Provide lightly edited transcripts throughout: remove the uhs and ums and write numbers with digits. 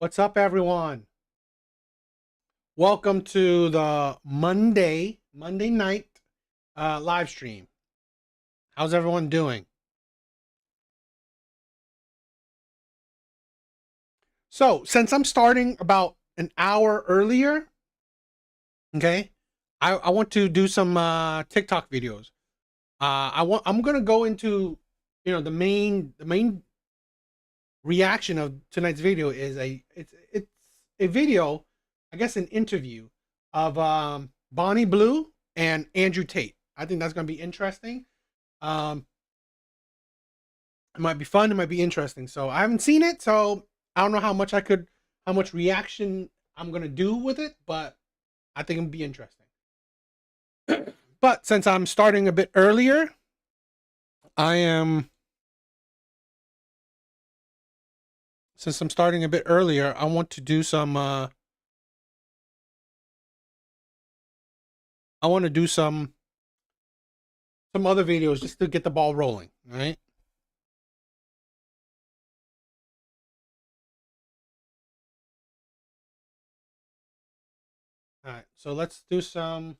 What's up, everyone? Welcome to the Monday night live stream. How's everyone doing? So, since I'm starting about an hour earlier, okay, I want to do some TikTok videos. I'm gonna go into the main reaction of tonight's video is it's a video, I guess an interview of Bonnie Blue and Andrew Tate. I think that's gonna be interesting. Um, it might be fun. It might be interesting. So I haven't seen it, so I don't know how much reaction I'm gonna do with it, but I think it'll be interesting. But since I'm starting a bit earlier, I am. Since I'm starting a bit earlier, I want to do some. I want to do some other videos just to get the ball rolling. All right. All right. So let's do some.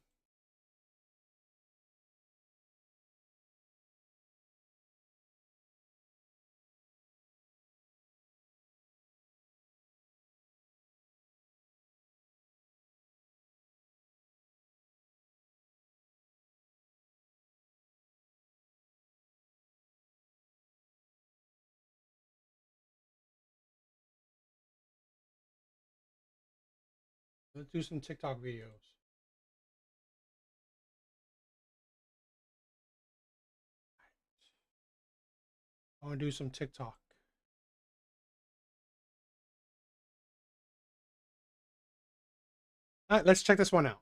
Let's do some TikTok videos. I want to do some TikTok. All right, let's check this one out.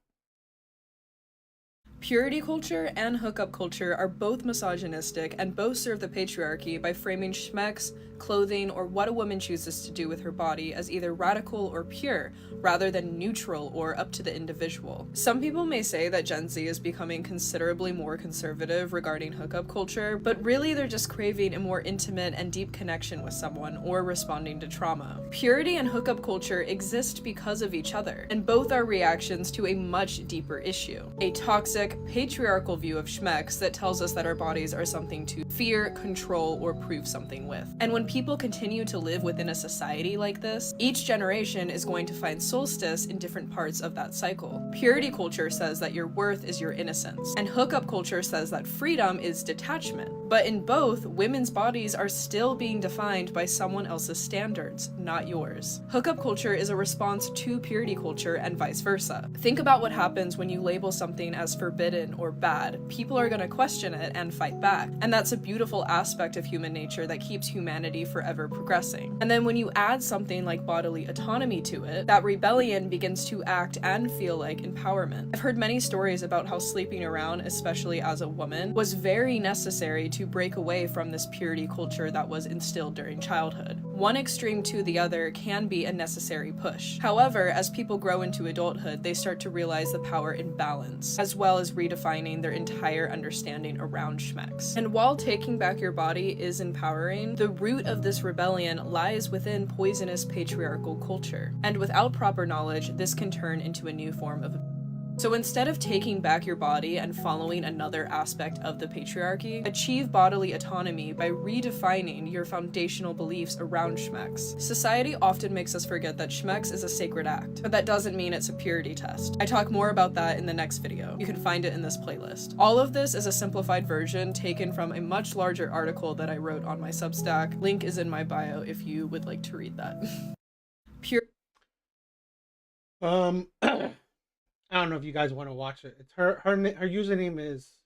Purity culture and hookup culture are both misogynistic and both serve the patriarchy by framing schmecks, clothing, or what a woman chooses to do with her body as either radical or pure, rather than neutral or up to the individual. Some people may say that Gen Z is becoming considerably more conservative regarding hookup culture, but really they're just craving a more intimate and deep connection with someone or responding to trauma. Purity and hookup culture exist because of each other, and both are reactions to a much deeper issue: a toxic, patriarchal view of schmecks that tells us that our bodies are something to fear, control, or prove something with. And when people continue to live within a society like this, each generation is going to find solstice in different parts of that cycle. Purity culture says that your worth is your innocence, and hookup culture says that freedom is detachment. But in both, women's bodies are still being defined by someone else's standards, not yours. Hookup culture is a response to purity culture and vice versa. Think about what happens when you label something as forbidden or bad. People are going to question it and fight back, and that's a beautiful aspect of human nature that keeps humanity forever progressing. And then when you add something like bodily autonomy to it, that rebellion begins to act and feel like empowerment. I've heard many stories about how sleeping around, especially as a woman, was very necessary to break away from this purity culture that was instilled during childhood. One extreme to the other can be a necessary push. However, as people grow into adulthood, they start to realize the power imbalance, as well as redefining their entire understanding around schmecks. And while taking back your body is empowering, the root of this rebellion lies within poisonous patriarchal culture. And without proper knowledge, this can turn into a new form of. So instead of taking back your body and following another aspect of the patriarchy, achieve bodily autonomy by redefining your foundational beliefs around schmecks. Society often makes us forget that schmecks is a sacred act, but that doesn't mean it's a purity test. I talk more about that in the next video. You can find it in this playlist. All of this is a simplified version taken from a much larger article that I wrote on my Substack. Link is in my bio if you would like to read that. Pure. I don't know if you guys want to watch it. It's her username is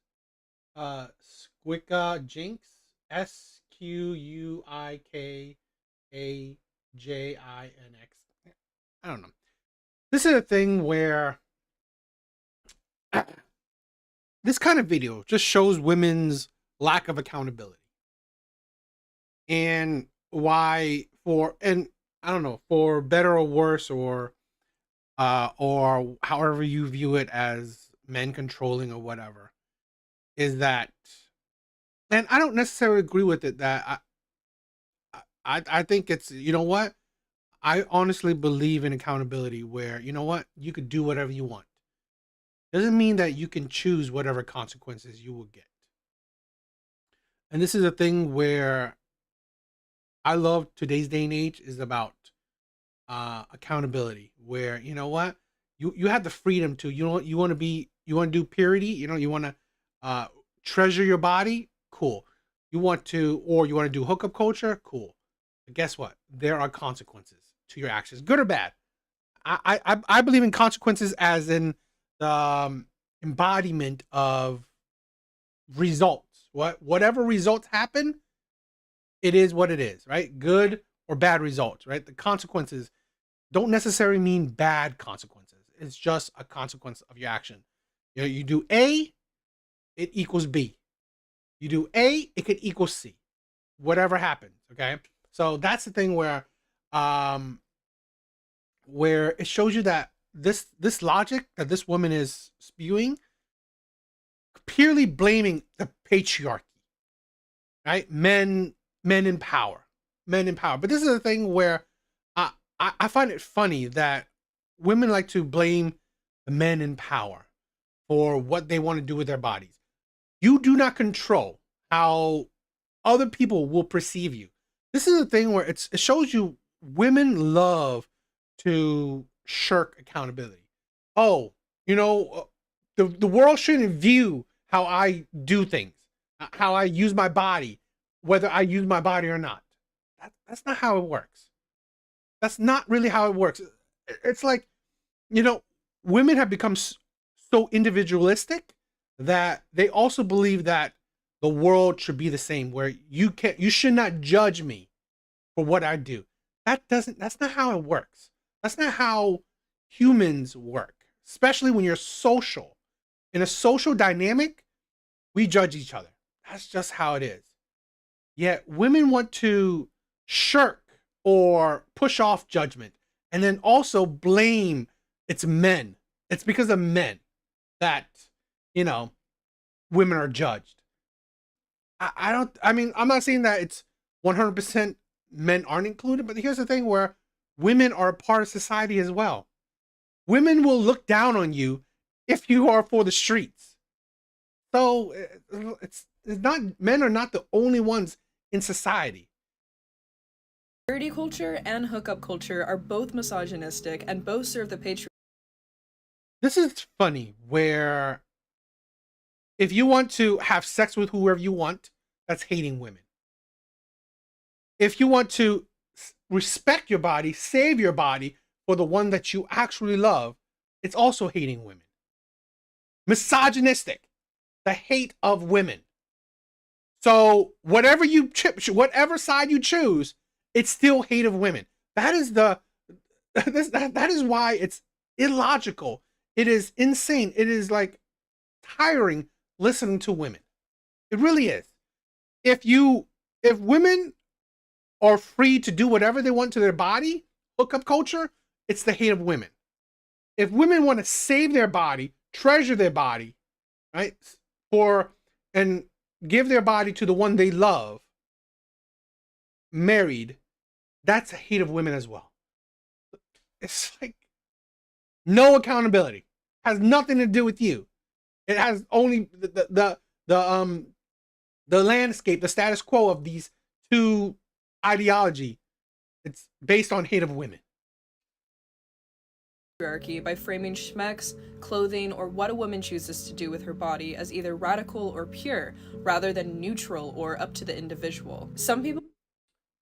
Squika Jinx, SQUIKAJINX. I don't know. This is a thing where this kind of video just shows women's lack of accountability and why, and I don't know, for better or worse, or however you view it, as men controlling or whatever, is that, and I don't necessarily agree with it, that I think it's, you know what, I honestly believe in accountability where, you know what, you could do whatever you want. Doesn't mean that you can choose whatever consequences you will get. And this is a thing where I love today's day and age is about accountability, where you know what, you have the freedom to, you know what, you want to do purity, you know, you want to uh treasure your body, cool. You want to, or you want to do hookup culture, cool. But guess what? There are consequences to your actions, good or bad. I believe in consequences as in the embodiment of results. Whatever results happen, it is what it is, right? Good or bad results, right? The consequences don't necessarily mean bad consequences. It's just a consequence of your action. You know, you do A, it equals B. You do A, it could equal C. Whatever happens, okay? So that's the thing where it shows you that this logic that this woman is spewing, purely blaming the patriarchy, right? Men in power, men in power. But this is the thing where I find it funny that women like to blame the men in power for what they want to do with their bodies. You do not control how other people will perceive you. This is the thing where it shows you women love to shirk accountability. Oh, you know, the world shouldn't view how I do things, how I use my body, whether I use my body or not. That's not how it works. That's not really how it works. It's like, you know, women have become so individualistic that they also believe that the world should be the same, where you should not judge me for what I do. That's not how it works. That's not how humans work, especially when you're social. In a social dynamic, we judge each other. That's just how it is. Yet women want to shirk or push off judgment and then also blame it's men. It's because of men that, you know, women are judged. I mean, I'm not saying that it's 100% men aren't included, but here's the thing where women are a part of society as well. Women will look down on you if you are for the streets. So it's not, men are not the only ones in society. Purity culture and hookup culture are both misogynistic and both serve the patriarchy. This is funny where if you want to have sex with whoever you want, that's hating women. If you want to respect your body, save your body for the one that you actually love, it's also hating women. Misogynistic, the hate of women. So whatever side you choose, it's still hate of women. That is that is why it's illogical. It is insane. It is like tiring listening to women. It really is. If women are free to do whatever they want to their body, hookup culture, it's the hate of women. If women want to save their body, treasure their body, right, and give their body to the one they love, married, that's a hate of women as well. It's like no accountability. Has nothing to do with you. It has only the landscape, the status quo of these two ideology. It's based on hate of women. By framing schmecks, clothing, or what a woman chooses to do with her body as either radical or pure, rather than neutral or up to the individual. Some people.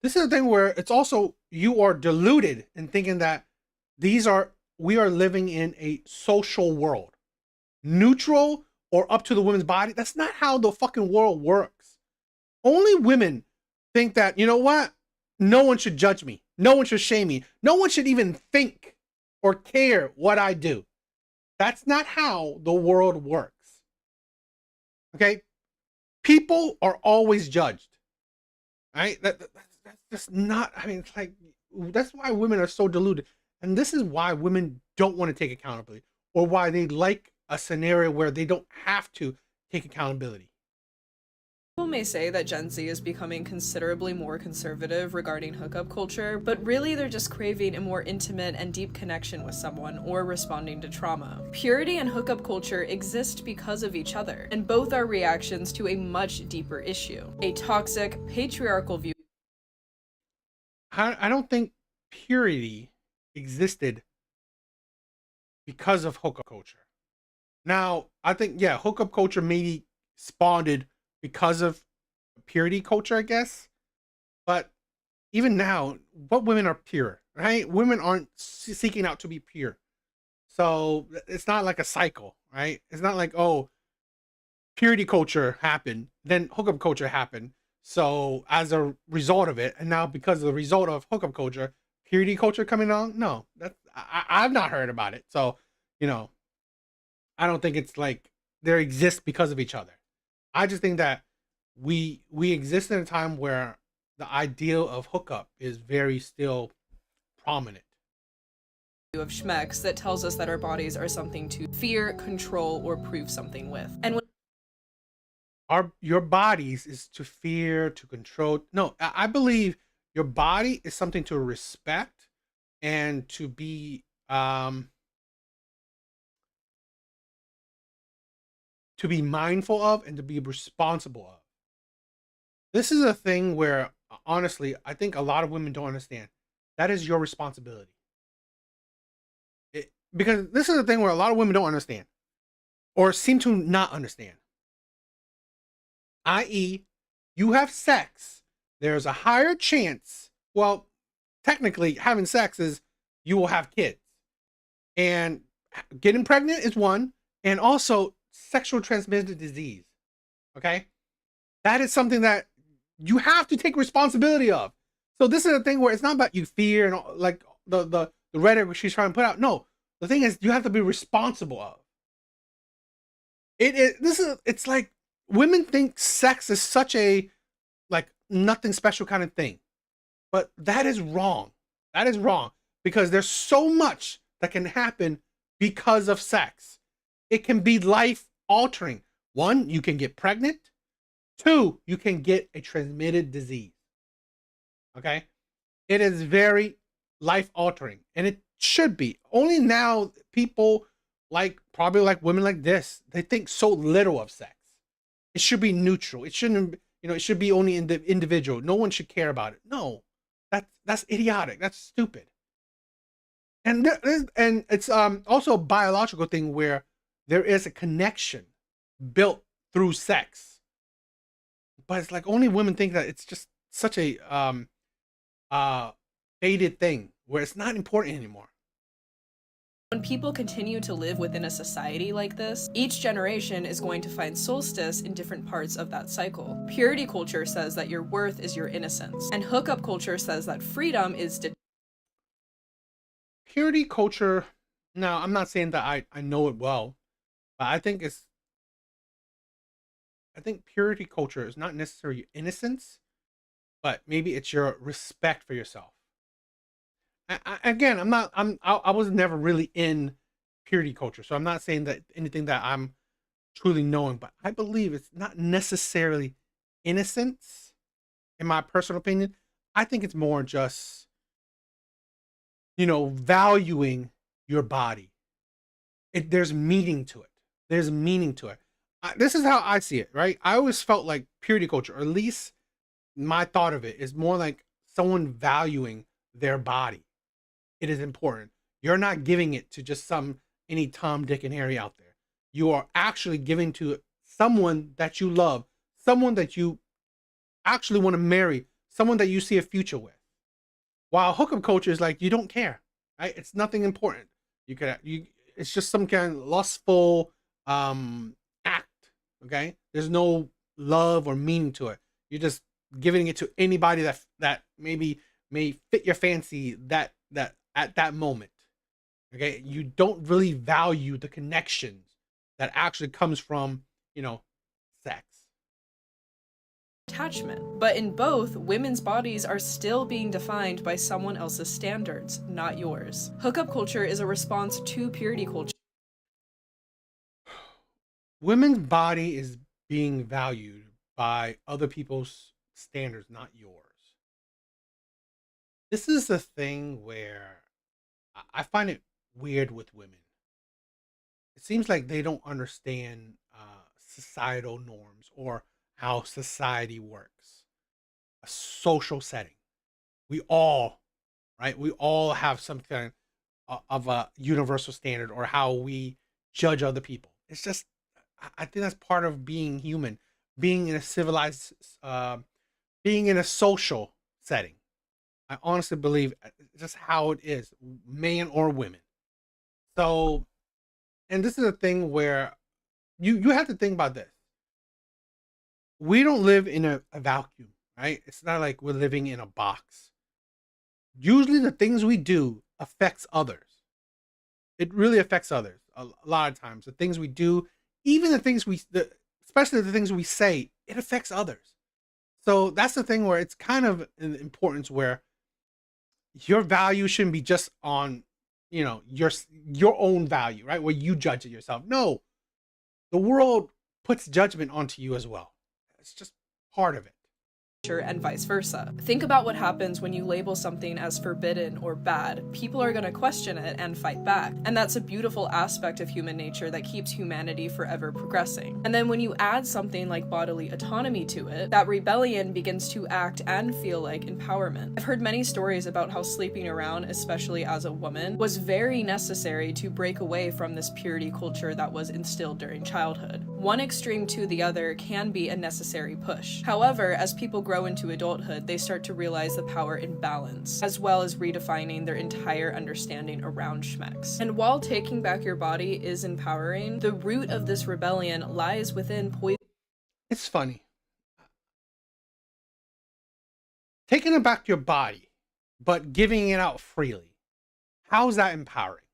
This is the thing where it's also, you are deluded in thinking that we are living in a social world. Neutral or up to the woman's body, that's not how the fucking world works. Only women think that, you know what? No one should judge me. No one should shame me. No one should even think or care what I do. That's not how the world works. Okay? People are always judged. Right? That's just not, I mean, it's like, that's why women are so deluded. And this is why women don't want to take accountability, or why they like a scenario where they don't have to take accountability. People may say that Gen Z is becoming considerably more conservative regarding hookup culture, but really they're just craving a more intimate and deep connection with someone or responding to trauma. Purity and hookup culture exist because of each other, and both are reactions to a much deeper issue, a toxic, patriarchal view. I don't think purity existed because of hookup culture. Now, I think, yeah, hookup culture maybe spawned because of purity culture, I guess. But even now, what women are pure, right? Women aren't seeking out to be pure. So it's not like a cycle, right? It's not like, oh, purity culture happened, then hookup culture happened. So as a result of it, and now because of the result of hookup culture, purity culture coming on, no, I've not heard about it. So, you know, I don't think it's like they exist because of each other. I just think that we exist in a time where the ideal of hookup is very still prominent. Of Schmecks that tells us that our bodies are something to fear, control, or prove something with. And when Your bodies is to fear, to control. No, I believe your body is something to respect and to be mindful of and to be responsible of. This is a thing where honestly, I think a lot of women don't understand. That is your responsibility. Because this is a thing where a lot of women don't understand or seem to not understand. I.e., you have sex, there's a higher chance. Well, technically, having sex is you will have kids. And getting pregnant is one, and also sexual transmitted disease. Okay? That is something that you have to take responsibility of. So this is a thing where it's not about you fear and all, like the rhetoric she's trying to put out. No, the thing is you have to be responsible of. It's like women think sex is such a like nothing special kind of thing. But that is wrong. That is wrong because there's so much that can happen because of sex. It can be life altering. One, you can get pregnant. Two, you can get a transmitted disease. Okay? It is very life altering and it should be. Only now people probably like women like this, they think so little of sex. It should be neutral. It shouldn't, it should be only in the individual. No one should care about it. No, that's idiotic. That's stupid. And it's also a biological thing where there is a connection built through sex. But it's like only women think that it's just such a faded thing where it's not important anymore. When people continue to live within a society like this, each generation is going to find solstice in different parts of that cycle. Purity culture says that your worth is your innocence, and hookup culture says that freedom is Purity culture, now I'm not saying that I know it well, but I think purity culture is not necessarily innocence, but maybe it's your respect for yourself. Again, I was never really in purity culture, so I'm not saying that anything that I'm truly knowing, but I believe it's not necessarily innocence, in my personal opinion. I think it's more just, valuing your body. There's meaning to it. There's meaning to it. This is how I see it, right? I always felt like purity culture, or at least my thought of it, is more like someone valuing their body. It is important. You're not giving it to just any Tom, Dick, and Harry out there. You are actually giving to someone that you love, someone that you actually want to marry, someone that you see a future with. While hookup culture is like you don't care, right? It's nothing important. It's just some kind of lustful act. Okay, there's no love or meaning to it. You're just giving it to anybody that maybe may fit your fancy that at that moment. Okay, you don't really value the connections that actually comes from sex. attachment. But in both, women's bodies are still being defined by someone else's standards, not yours. Hookup culture is a response to purity culture. Women's body is being valued by other people's standards, not yours. This is the thing where I find it weird with women. It seems like they don't understand societal norms or how society works, a social setting. We all, right? We all have some kind of a universal standard or how we judge other people. It's just, I think that's part of being human, being in a civilized, being in a social setting. I honestly believe just how it is, man or women. So, and this is a thing where you have to think about this. We don't live in a vacuum, right? It's not like we're living in a box. Usually the things we do affects others. It really affects others a lot of times. The things we do, even the things especially the things we say, it affects others. So that's the thing where it's kind of an importance where your value shouldn't be just on, your own value, right? Where you judge it yourself. No, the world puts judgment onto you as well. It's just part of it. And vice versa. Think about what happens when you label something as forbidden or bad. People are going to question it and fight back. And that's a beautiful aspect of human nature that keeps humanity forever progressing. And then when you add something like bodily autonomy to it, that rebellion begins to act and feel like empowerment. I've heard many stories about how sleeping around, especially as a woman, was very necessary to break away from this purity culture that was instilled during childhood. One extreme to the other can be a necessary push. However, as people grow into adulthood, they start to realize the power imbalance, as well as redefining their entire understanding around schmex. And while taking back your body is empowering, the root of this rebellion lies within poison. It's funny. Taking back your body, but giving it out freely. How's that empowering?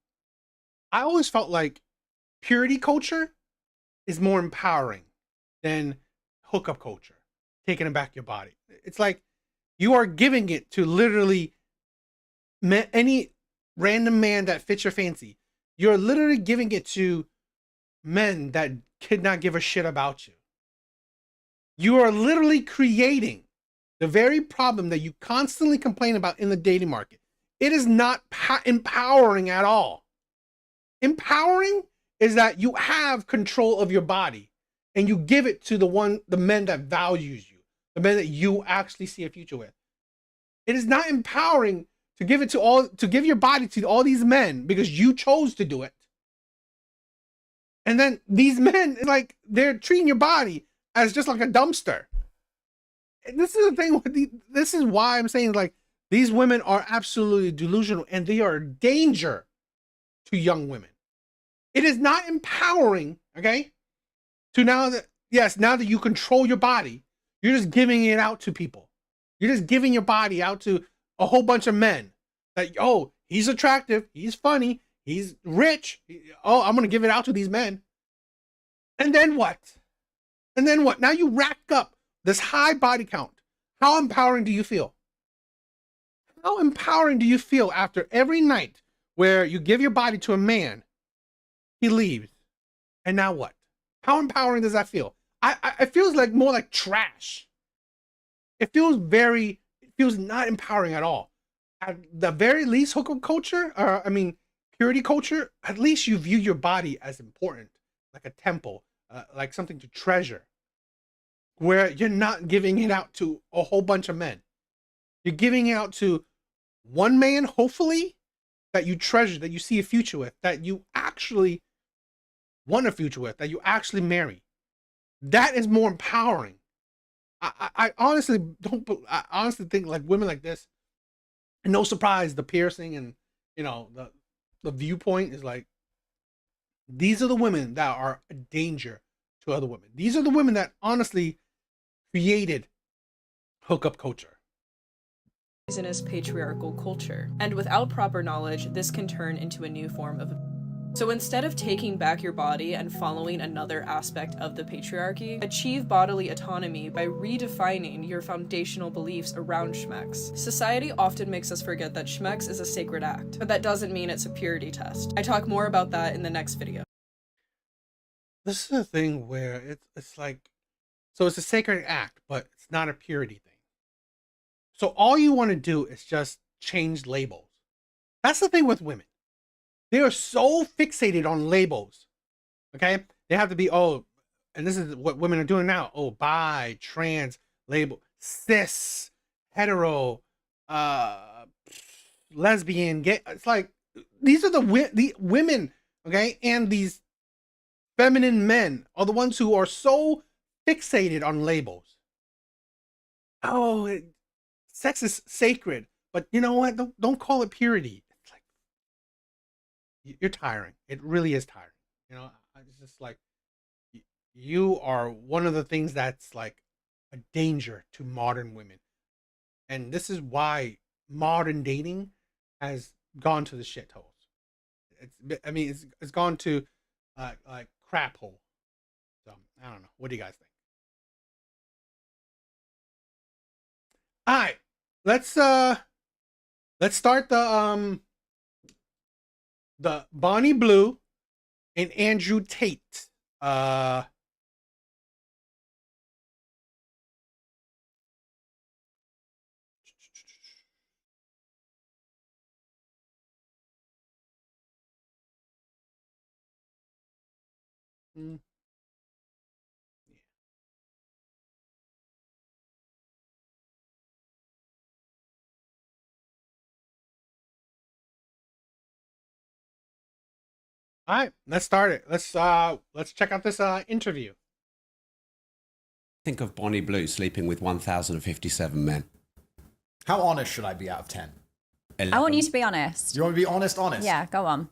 I always felt like purity culture is more empowering than hookup culture, taking back your body. It's like you are giving it to literally any random man that fits your fancy. You're literally giving it to men that could not give a shit about you. You are literally creating the very problem that you constantly complain about in the dating market. It is not empowering at all. Empowering is that you have control of your body and you give it to the men that values you, the men that you actually see a future with. It is not empowering to give your body to all these men because you chose to do it. And then these men, like, they're treating your body as just like a dumpster. And this is the thing this is why I'm saying, like, these women are absolutely delusional and they are a danger to young women. It is not empowering, okay? Now that you control your body, you're just giving it out to people. You're just giving your body out to a whole bunch of men. That, oh, he's attractive, he's funny, he's rich. Oh, I'm gonna give it out to these men. And then what? Now you rack up this high body count. How empowering do you feel? How empowering do you feel after every night where you give your body to a man, he leaves, and now what? How empowering does that feel? It feels like more like trash. It feels not empowering at all. At the very least, hookup culture, purity culture, at least you view your body as important, like a temple, like something to treasure, where you're not giving it out to a whole bunch of men. You're giving it out to one man, hopefully, that you treasure, that you see a future with, that you actually want a future with, that you actually marry. That is more empowering. I honestly think like women like this, and no surprise, the piercing and the viewpoint is like, these are the women that are a danger to other women. These are the women that honestly created hookup culture. Poisonous patriarchal culture. And without proper knowledge, this can turn into a new form of. So instead of taking back your body and following another aspect of the patriarchy, achieve bodily autonomy by redefining your foundational beliefs around schmex. Society often makes us forget that schmex is a sacred act, but that doesn't mean it's a purity test. I talk more about that in the next video. This is a thing where it's like So it's a sacred act, but it's not a purity thing. So all you want to do is just change labels. That's the thing with women. They are so fixated on labels. Okay? They have to be, oh, and this is what women are doing now. Oh, bi, trans, label, cis, hetero, lesbian, gay. It's like these are the women, okay? And these feminine men are the ones who are so fixated on labels. Oh, sex is sacred, but you know what? Don't call it purity. It's like you're tiring. It really is tiring. You know, it's just like you are one of the things that's like a danger to modern women, and this is why modern dating has gone to the shit holes. I mean, it's gone to like crap hole. So I don't know. What do you guys think? All right, let's start the Bonnie Blue and Andrew Tate. Uh, mm, all right, let's start it. Let's check out this interview. Think of Bonnie Blue sleeping with 1,057 men. How honest should I be out of 10? 11. I want you to be honest. You want me to be honest? Yeah, go on.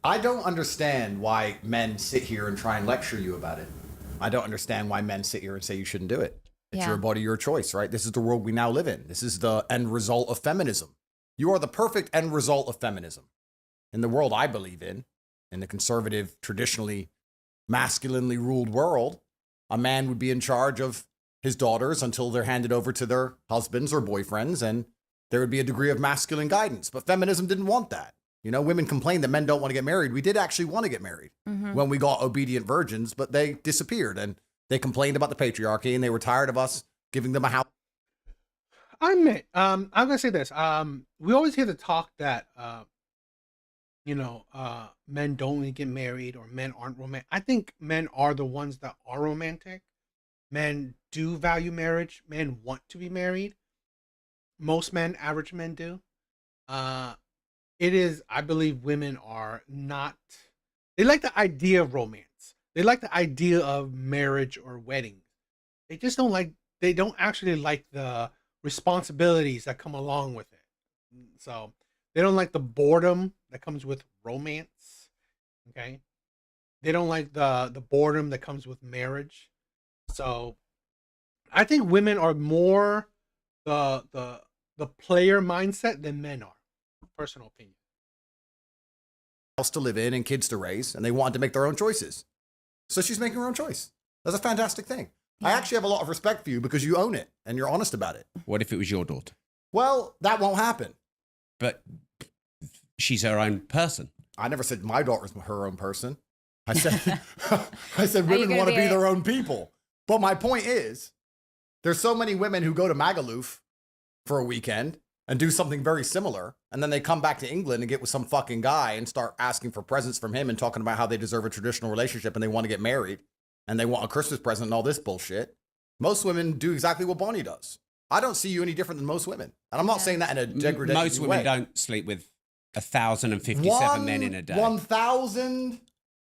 I don't understand why men sit here and try and lecture you about it. I don't understand why men sit here and say you shouldn't do it. It's Yeah. your body, your choice, right? This is the world we now live in. This is the end result of feminism. You are the perfect end result of feminism. In the world I believe in the conservative, traditionally masculinely ruled world, a man would be in charge of his daughters until they're handed over to their husbands or boyfriends, and there would be a degree of masculine guidance. But feminism didn't want that. You know, women complained that men don't want to get married. We did actually want to get married when we got obedient virgins, but they disappeared, and they complained about the patriarchy, and they were tired of us giving them a house. I admit, I'm gonna say this. We always hear the talk that men don't really get married or men aren't romantic. I think men are the ones that are romantic. Men do value marriage. Men want to be married. Most men, average men do. It is, I believe women are not, they like the idea of romance. They like the idea of marriage or weddings. They don't actually like the responsibilities that come along with it. So they don't like the boredom that comes with romance. Okay. They don't like the boredom that comes with marriage. So I think women are more the player mindset than men are. Personal opinion. House to live in and kids to raise, and they wanted to make their own choices. So she's making her own choice. That's a fantastic thing. I actually have a lot of respect for you because you own it and you're honest about it. What if it was your daughter? Well, that won't happen. But she's her own person. I never said my daughter's her own person. I said I said women want to be their own people. But my point is, there's so many women who go to Magaluf for a weekend and do something very similar, and then they come back to England and get with some fucking guy and start asking for presents from him and talking about how they deserve a traditional relationship and they want to get married and they want a Christmas present and all this bullshit. Most women do exactly what Bonnie does. I don't see you any different than most women. And I'm not saying that in a degrading way. Most women don't sleep with 1,057 men in a day. 1,000?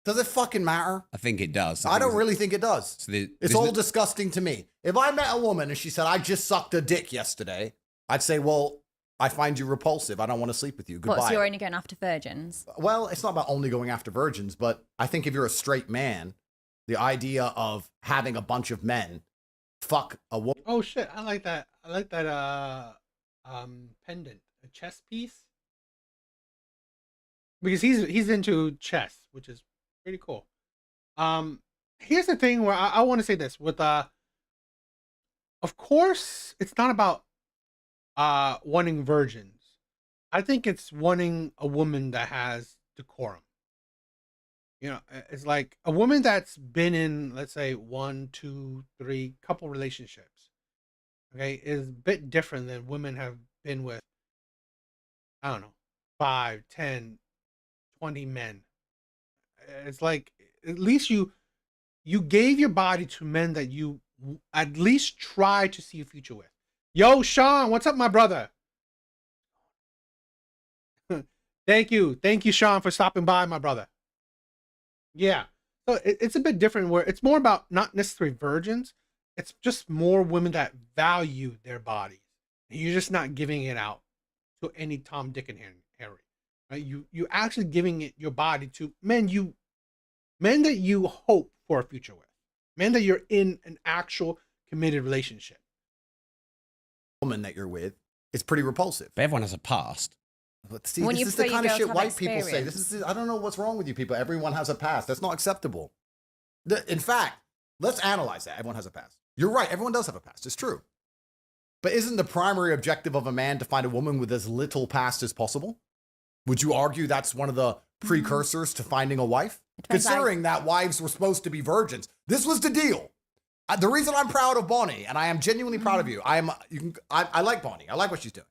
Does it fucking matter? I think it does. I don't really think it does. So it's all disgusting to me. If I met a woman and she said, I just sucked a dick yesterday, I'd say, well, I find you repulsive. I don't want to sleep with you. Goodbye. What, so you're only going after virgins? Well, it's not about only going after virgins, but I think if you're a straight man, the idea of having a bunch of men fuck a woman. Oh shit, I like that. I like that pendant, a chess piece. Because he's into chess, which is pretty cool. Here's the thing where I want to say this with of course it's not about wanting virgins. I think it's wanting a woman that has decorum. You know, it's like a woman that's been in, let's say, 1, 2, 3, couple relationships, okay, is a bit different than women have been with, I don't know, 5, 10, 20 men. It's like at least you gave your body to men that you at least try to see a future with. Yo, Sean, what's up, my brother? Thank you, Sean, for stopping by, my brother. Yeah, so it's a bit different where it's more about not necessarily virgins. It's just more women that value their bodies, and you're just not giving it out to any Tom, Dick, and Harry. Right? You actually giving it your body to men that you hope for a future with, men that you're in an actual committed relationship. Woman that you're with is pretty repulsive. But everyone has a past. But see, When this you is the prefer kind your of girls shit to have white people say. experience. I don't know what's wrong with you people. Everyone has a past. That's not acceptable. In fact, let's analyze that. Everyone has a past. You're right. Everyone does have a past. It's true. But isn't the primary objective of a man to find a woman with as little past as possible? Would you argue that's one of the precursors to finding a wife? Depends how- Considering that wives were supposed to be virgins. This was the deal. The reason I'm proud of Bonnie, and I am genuinely proud of you, I like Bonnie. I like what she's doing.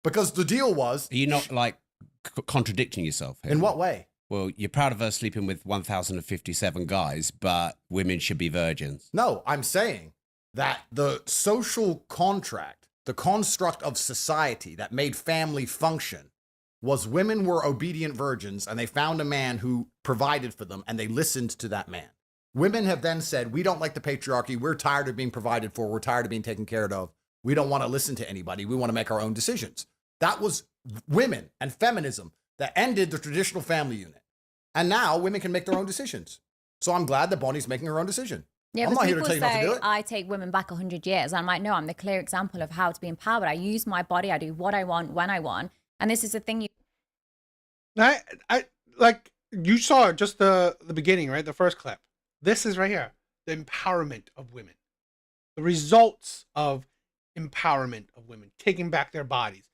Because the deal was... Are you not like contradicting yourself here? In what way? Well, you're proud of her sleeping with 1,057 guys, but women should be virgins. No, I'm saying that the social contract, the construct of society that made family function was women were obedient virgins and they found a man who provided for them and they listened to that man. Women have then said, we don't like the patriarchy. We're tired of being provided for. We're tired of being taken care of. We don't want to listen to anybody. We want to make our own decisions. That was women and feminism that ended the traditional family unit. And now women can make their own decisions. So I'm glad that Bonnie's making her own decision. Yeah, I'm because not here to people tell you not to say do it. I take women back 100 years. I'm like, no, I'm the clear example of how to be empowered. I use my body. I do what I want when I want. And this is the thing. I like you saw just the beginning, right? The first clip. This is right here, the empowerment of women, the results of empowerment of women, taking back their bodies.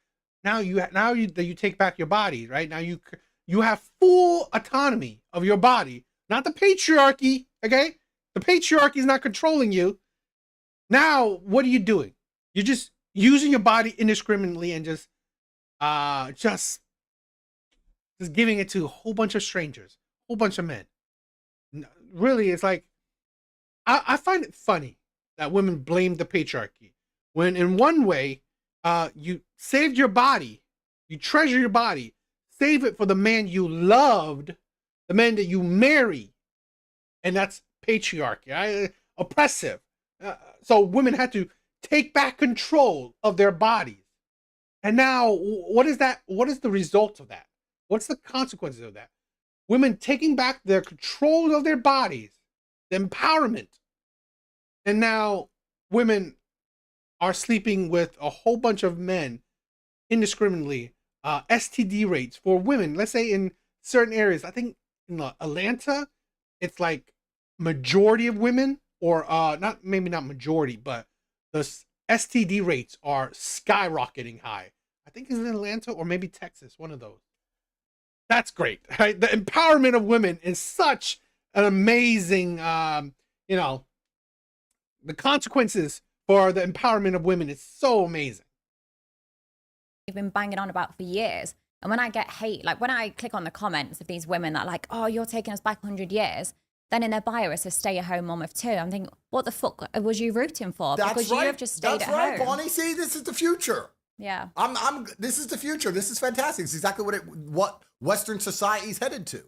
Now you take back your body, right? Now you have full autonomy of your body, not the patriarchy. Okay, the patriarchy is not controlling you. Now, what are you doing? You're just using your body indiscriminately and just giving it to a whole bunch of strangers, a whole bunch of men. Really, it's like, I find it funny that women blame the patriarchy when in one way, you saved your body, you treasure your body, save it for the man you loved, the man that you marry, and that's patriarchy, oppressive. So women had to take back control of their bodies. And now, what is that? What is the result of that? What's the consequences of that? Women taking back their control of their bodies, the empowerment. And now women are sleeping with a whole bunch of men indiscriminately. STD rates for women, let's say in certain areas, I think in Atlanta, it's like majority of women, or maybe not majority, but the STD rates are skyrocketing high. I think it's in Atlanta or maybe Texas, one of those. That's great, right? The empowerment of women is such an amazing, the consequences for the empowerment of women is so amazing. I've been banging on about for years. And when I get hate, like when I click on the comments of these women that are like, oh, you're taking us back 100 years, then in their bio it says stay-at-home mom of 2. I'm thinking, what the fuck was you rooting for? That's because right. you have just stayed That's at right, home. Bonnie. See, this is the future. Yeah. This is the future. This is fantastic. It's exactly what Western society is headed to.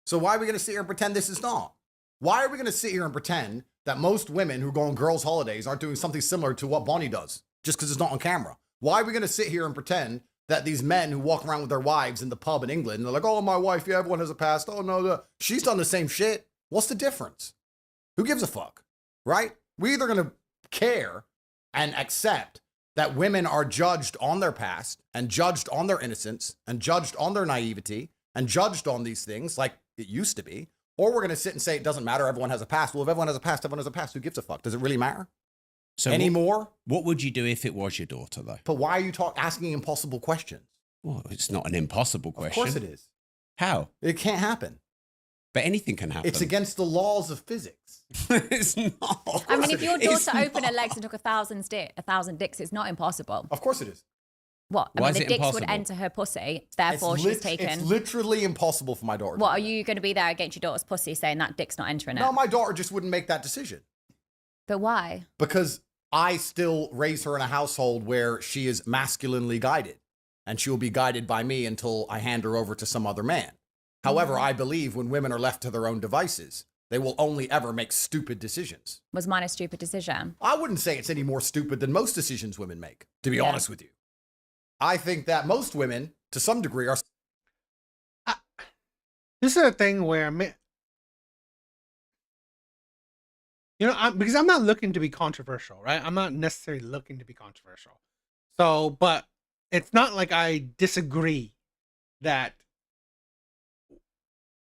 So why are we going to sit here and pretend this is not? Why are we going to sit here and pretend that most women who go on girls' holidays aren't doing something similar to what Bonnie does just because it's not on camera? Why are we going to sit here and pretend that these men who walk around with their wives in the pub in England, and they're like, oh, my wife, yeah, everyone has a past. Oh, no, she's done the same shit. What's the difference? Who gives a fuck, right? We're either going to care and accept that women are judged on their past and judged on their innocence and judged on their naivety and judged on these things like it used to be, or we're going to sit and say it doesn't matter, everyone has a past. Well, if everyone has a past, everyone has a past. Who gives a fuck? Does it really matter? So anymore? What would you do if it was your daughter, though? But why are you asking impossible questions? Well, it's not an impossible question. Of course it is. How? It can't happen. But anything can happen. It's against the laws of physics. It's not. I mean, if your It's daughter opened her not. legs and took 1,000 dicks, it's not impossible. Of course it is. What? I Why mean, is the it dicks impossible? would enter her pussy, therefore she's taken. It's literally impossible for my daughter. What, are you going to be there against your daughter's pussy saying that dick's not entering it? No, my daughter just wouldn't make that decision. But why? Because I still raise her in a household where she is masculinely guided, and she will be guided by me until I hand her over to some other man. However, I believe when women are left to their own devices, they will only ever make stupid decisions. Was mine a stupid decision? I wouldn't say it's any more stupid than most decisions women make, to be honest with you. I think that most women, to some degree, are... This is a thing where, because I'm not looking to be controversial, right? I'm not necessarily looking to be controversial. So, but it's not like I disagree that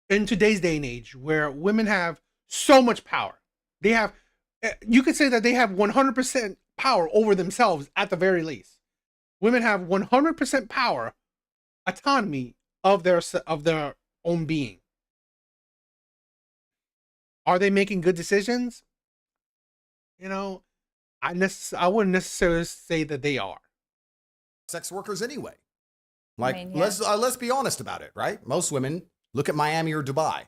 in today's day and age where women have so much power, you could say that they have 100% power over themselves at the very least. Women have 100% power, autonomy of their own being. Are they making good decisions? I wouldn't necessarily say that they are. sex workers anyway. Like, I mean, yeah. let's be honest about it, right? Most women look at Miami or Dubai.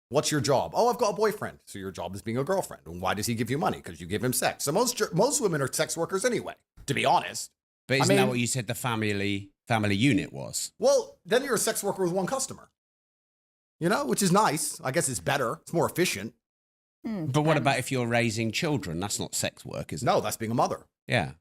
What's your job? Oh, I've got a boyfriend. So your job is being a girlfriend. And why does he give you money? Because you give him sex. So most women are sex workers anyway, to be honest. But isn't that what you said the family unit was? Well, then you're a sex worker with one customer. Which is nice. I guess it's better. It's more efficient. But what about if you're raising children? That's not sex work, is it? No, that's being a mother. Yeah.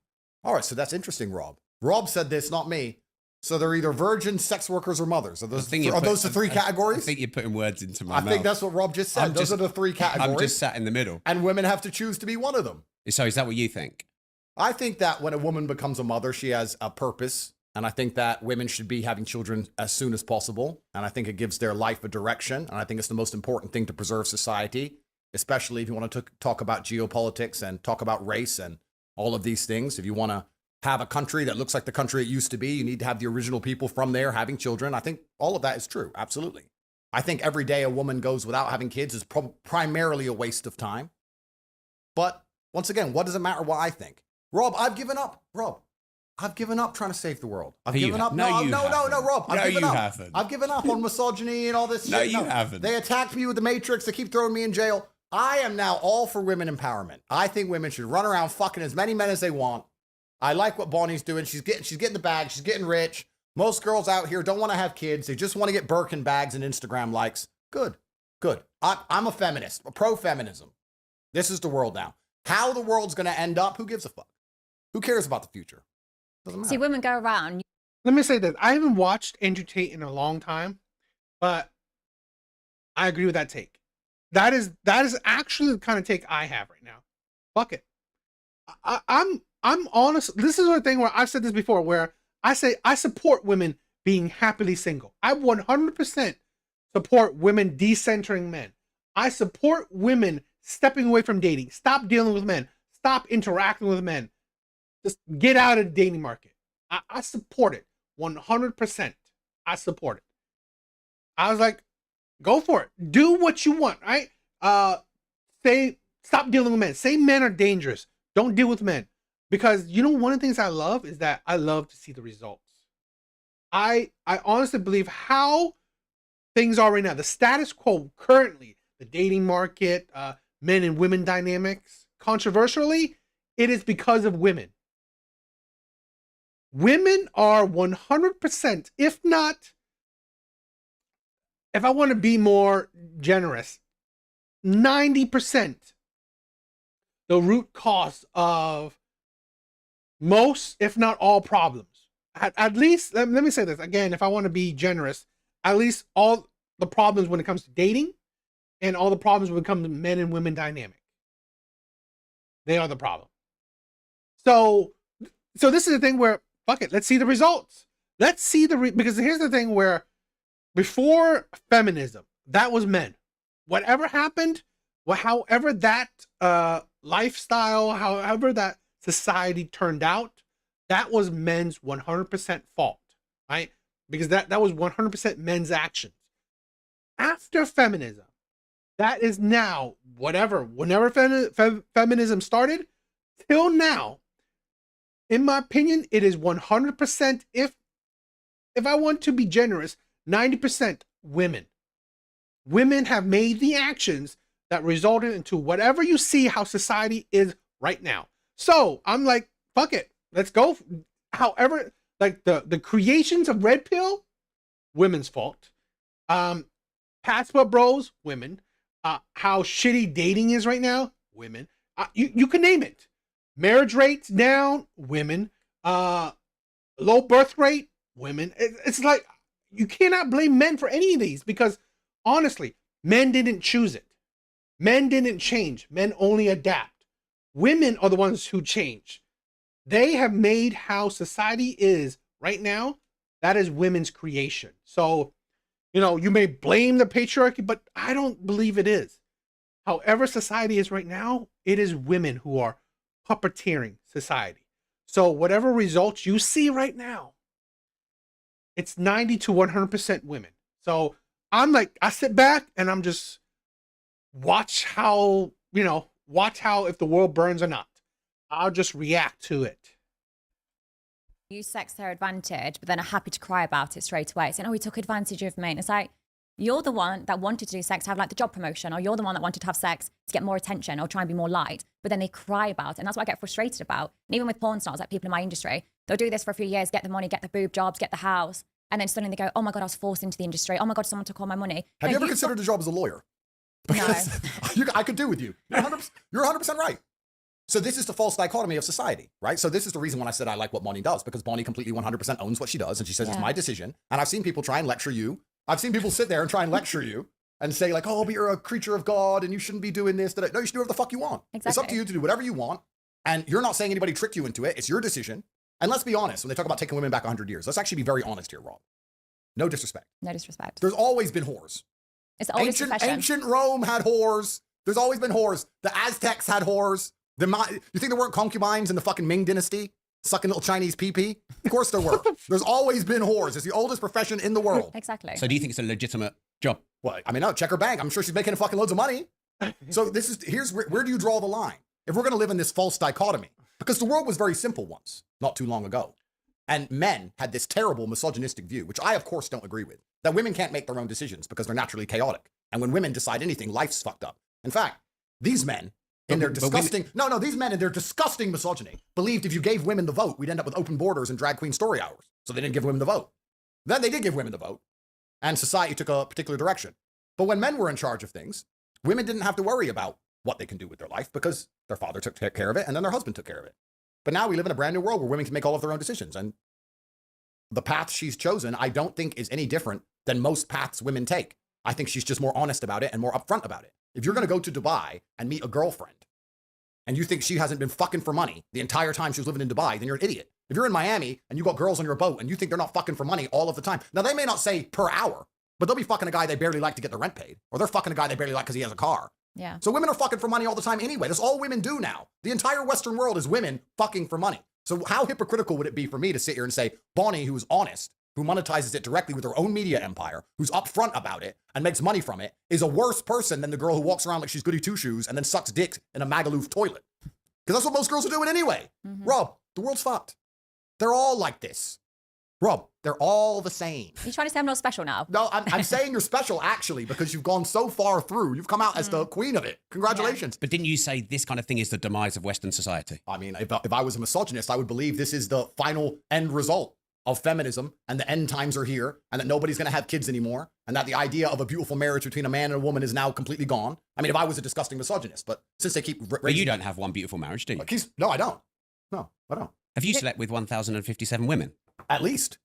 All right, so that's interesting, Rob. Rob said this, not me. So they're either virgins, sex workers, or mothers. Are those the three categories? I think you're putting words into my mouth. I think that's what Rob just said. Those are the three categories. I'm just sat in the middle. And women have to choose to be one of them. So is that what you think? I think that when a woman becomes a mother, she has a purpose. And I think that women should be having children as soon as possible. And I think it gives their life a direction. And I think it's the most important thing to preserve society, especially if you want to talk about geopolitics and talk about race and all of these things. If you want to have a country that looks like the country it used to be, you need to have the original people from there having children. I think all of that is true. Absolutely. I think every day a woman goes without having kids is primarily a waste of time. But once again, what does it matter what I think? Rob, I've given up. Rob, I've given up trying to save the world. I've given up. No, Rob. I've given up. Haven't. I've given up on misogyny and all this shit. No, you haven't. They attacked me with the Matrix. They keep throwing me in jail. I am now all for women empowerment. I think women should run around fucking as many men as they want. I like what Bonnie's doing. She's getting the bag. She's getting rich. Most girls out here don't want to have kids. They just want to get Birkin bags and Instagram likes. Good. I'm a feminist, a pro-feminism. This is the world now. How the world's going to end up, who gives a fuck? Who cares about the future? Doesn't matter. See, women go around. Let me say this. I haven't watched Andrew Tate in a long time, but I agree with that take. That is actually the kind of take I have right now. Fuck it. I'm honest. This is the thing where I've said this before, where I say I support women being happily single. I 100% support women decentering men. I support women stepping away from dating. Stop dealing with men. Stop interacting with men. Just get out of the dating market. I support it 100%. I support it. I was like, go for it. Do what you want, right? Stop dealing with men. Say men are dangerous. Don't deal with men. Because one of the things I love is that I love to see the results. I honestly believe how things are right now, the status quo currently, the dating market, men and women dynamics, controversially, it is because of women. Women are 100%, if I want to be more generous, 90% the root cause of most, if not all, problems. At least, let me say this again, if I want to be generous, at least all the problems when it comes to dating and all the problems when it comes to men and women dynamic. They are the problem. So this is the thing where, fuck it, let's see the results. Let's see because here's the thing where before feminism, that was men. Whatever happened, however that lifestyle, however that society turned out, that was men's 100% fault, right? Because that was 100% men's actions. After feminism, That is now, whenever feminism started, till now, in my opinion, it is 100%, if I want to be generous, 90% women. Women have made the actions that resulted into whatever you see how society is right now. So I'm like, fuck it, let's go. However, like the creations of Red Pill, women's fault. Passport bros, women. How shitty dating is right now, women. You can name it. Marriage rates down, women. Low birth rate, women. It's like you cannot blame men for any of these, because honestly, men didn't choose it. Men didn't change. Men only adapt. Women are the ones who change. They have made how society is right now. That is women's creation. So, you know, you may blame the patriarchy, but I don't believe it is. However society is right now, it is women who are puppeteering society. So whatever results you see right now, it's 90 to 100% women. So I'm like, I sit back and I'm just watch how if the world burns or not. I'll just react to it. Use sex to their advantage, but then are happy to cry about it straight away. Saying, oh, he took advantage of me. And it's like, you're the one that wanted to do sex to have like the job promotion, or you're the one that wanted to have sex to get more attention or try and be more liked, but then they cry about it. And that's what I get frustrated about. And even with porn stars, like people in my industry, they'll do this for a few years, get the money, get the boob jobs, get the house. And then suddenly they go, oh my God, I was forced into the industry. Oh my God, someone took all my money. Have you ever considered a job as a lawyer? Because I could do with you. You're 100% right. So this is the false dichotomy of society, right? So this is the reason when I said I like what Bonnie does, because Bonnie completely 100% owns what she does. And she says, it's my decision. And I've seen people try and lecture you. I've seen people sit there and try and lecture you and say like, oh, but you're a creature of God and you shouldn't be doing this. No, you should do whatever the fuck you want. Exactly. It's up to you to do whatever you want. And you're not saying anybody tricked you into it. It's your decision. And let's be honest, when they talk about taking women back 100 years, let's actually be very honest here, Rob. No disrespect. No disrespect. There's always been whores. It's the oldest profession. Ancient Rome had whores. There's always been whores. The Aztecs had whores. You think there weren't concubines in the fucking Ming dynasty sucking little Chinese pee-pee? Of course there were. There's always been whores. It's the oldest profession in the world. Exactly. So do you think it's a legitimate job? Well, I mean, no, check her bank. I'm sure she's making fucking loads of money. So here's where do you draw the line? If we're going to live in this false dichotomy, because the world was very simple once, not too long ago. And men had this terrible misogynistic view, which I, of course, don't agree with, that women can't make their own decisions because they're naturally chaotic. And when women decide anything, life's fucked up. In fact, these men, in their disgusting, these men in their disgusting misogyny believed if you gave women the vote, we'd end up with open borders and drag queen story hours. So they didn't give women the vote. Then they did give women the vote, and society took a particular direction. But when men were in charge of things, women didn't have to worry about what they can do with their life because their father took care of it and then their husband took care of it. But now we live in a brand new world where women can make all of their own decisions. And the path she's chosen, I don't think is any different than most paths women take. I think she's just more honest about it and more upfront about it. If you're going to go to Dubai and meet a girlfriend and you think she hasn't been fucking for money the entire time she was living in Dubai, then you're an idiot. If you're in Miami and you got girls on your boat and you think they're not fucking for money all of the time, now they may not say per hour, but they'll be fucking a guy they barely like to get the rent paid, or they're fucking a guy they barely like because he has a car. Yeah. So women are fucking for money all the time anyway. That's all women do now. The entire Western world is women fucking for money. So how hypocritical would it be for me to sit here and say, Bonnie, who is honest, who monetizes it directly with her own media empire, who's upfront about it and makes money from it, is a worse person than the girl who walks around like she's goody two-shoes and then sucks dicks in a Magaluf toilet? Because that's what most girls are doing anyway. Mm-hmm. Rob, the world's fucked. They're all like this. Rob, they're all the same. You're trying to say I'm not special now? No, I'm saying you're special, actually, because you've gone so far through. You've come out as the queen of it. Congratulations. Yeah. But didn't you say this kind of thing is the demise of Western society? I mean, if I was a misogynist, I would believe this is the final end result of feminism, and the end times are here, and that nobody's going to have kids anymore, and that the idea of a beautiful marriage between a man and a woman is now completely gone. I mean, if I was a disgusting misogynist, but since they keep... But you don't have one beautiful marriage, do you? No, I don't. No, I don't. Have you slept with 1,057 women? At least.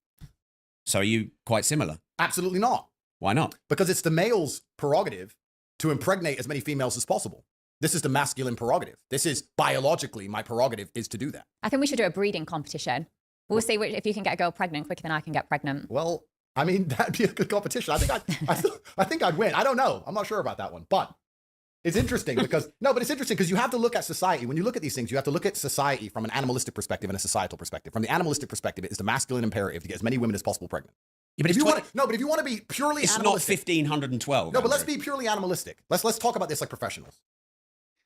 So are you quite similar? Absolutely not. Why not? Because it's the male's prerogative to impregnate as many females as possible. This is the masculine prerogative. This is biologically my prerogative is to do that. I think we should do a breeding competition. We'll see if you can get a girl pregnant quicker than I can get pregnant. Well, I mean, that'd be a good competition. I think I'd win. I don't know. I'm not sure about that one, but it's interesting because you have to look at society. When you look at these things, you have to look at society from an animalistic perspective and a societal perspective. From the animalistic perspective, it is the masculine imperative to get as many women as possible pregnant. Yeah, but If it's you want to, no, but if you want to be purely it's not animalistic, 1512. no, but let's Andrew. be purely animalistic. Let's talk about this like professionals.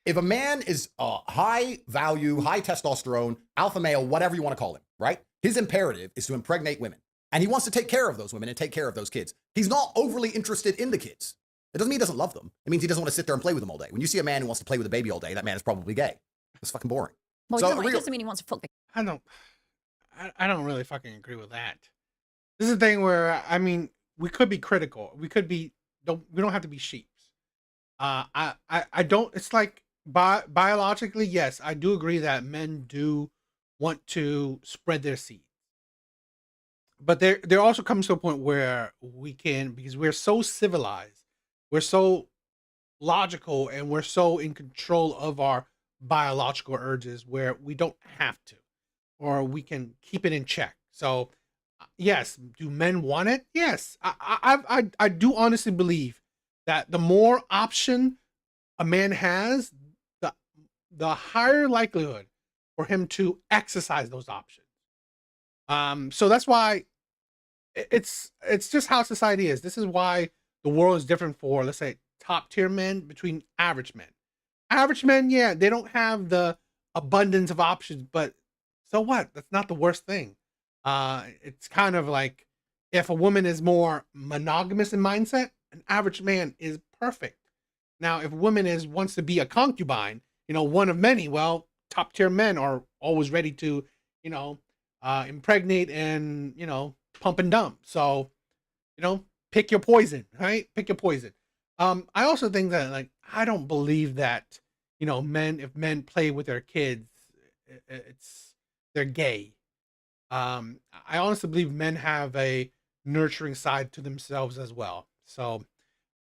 If a man is high value, high testosterone, alpha male, whatever you want to call him, right? His imperative is to impregnate women. And he wants to take care of those women and take care of those kids. He's not overly interested in the kids. It doesn't mean he doesn't love them. It means he doesn't want to sit there and play with them all day. When you see a man who wants to play with a baby all day, that man is probably gay. It's fucking boring. Well, So, you know what? It real- doesn't mean he wants to fuck the I don't really fucking agree with that. This is the thing where, I mean, we could be critical. We don't have to be sheeps. I don't, it's like biologically, yes, I do agree that men do want to spread their seed. But there also comes to a point where we can, because we're so civilized, we're so logical, and we're so in control of our biological urges where we don't have to, or we can keep it in check. So yes, do men want it? Yes. I do honestly believe that the more option a man has, the higher likelihood for him to exercise those options. So that's why it's just how society is. This is why the world is different for, let's say, top tier men between average men. Average men, yeah, they don't have the abundance of options, but so what? That's not the worst thing. It's kind of like if a woman is more monogamous in mindset, an average man is perfect. Now, if a woman wants to be a concubine, one of many, well, top tier men are always ready to, impregnate and, pump and dump. So, pick your poison, right? Pick your poison. I also think that, like, I don't believe that, if men play with their kids, they're gay. I honestly believe men have a nurturing side to themselves as well. So,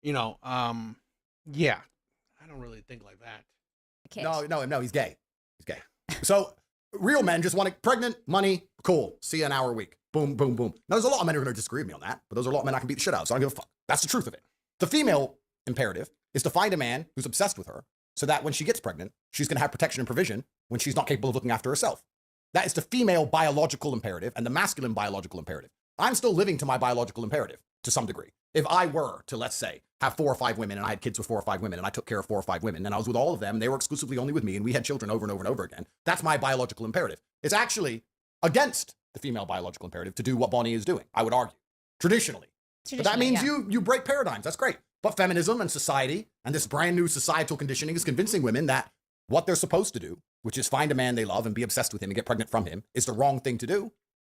yeah, I don't really think like that. kid. No, he's gay. He's gay. So real men just want pregnant, money, cool. See you an hour a week. Boom, boom, boom. Now, there's a lot of men who are going to disagree with me on that, but those are a lot of men I can beat the shit out of, so I don't give a fuck. That's the truth of it. The female imperative is to find a man who's obsessed with her so that when she gets pregnant, she's going to have protection and provision when she's not capable of looking after herself. That is the female biological imperative and the masculine biological imperative. I'm still living to my biological imperative to some degree. If I were to, let's say, have 4 or 5 women and I had kids with 4 or 5 women and I took care of 4 or 5 women and I was with all of them, and they were exclusively only with me and we had children over and over and over again, that's my biological imperative. It's actually against the female biological imperative to do what Bonnie is doing, I would argue, traditionally. But that means you break paradigms. That's great. But feminism and society and this brand new societal conditioning is convincing women that what they're supposed to do, which is find a man they love and be obsessed with him and get pregnant from him, is the wrong thing to do.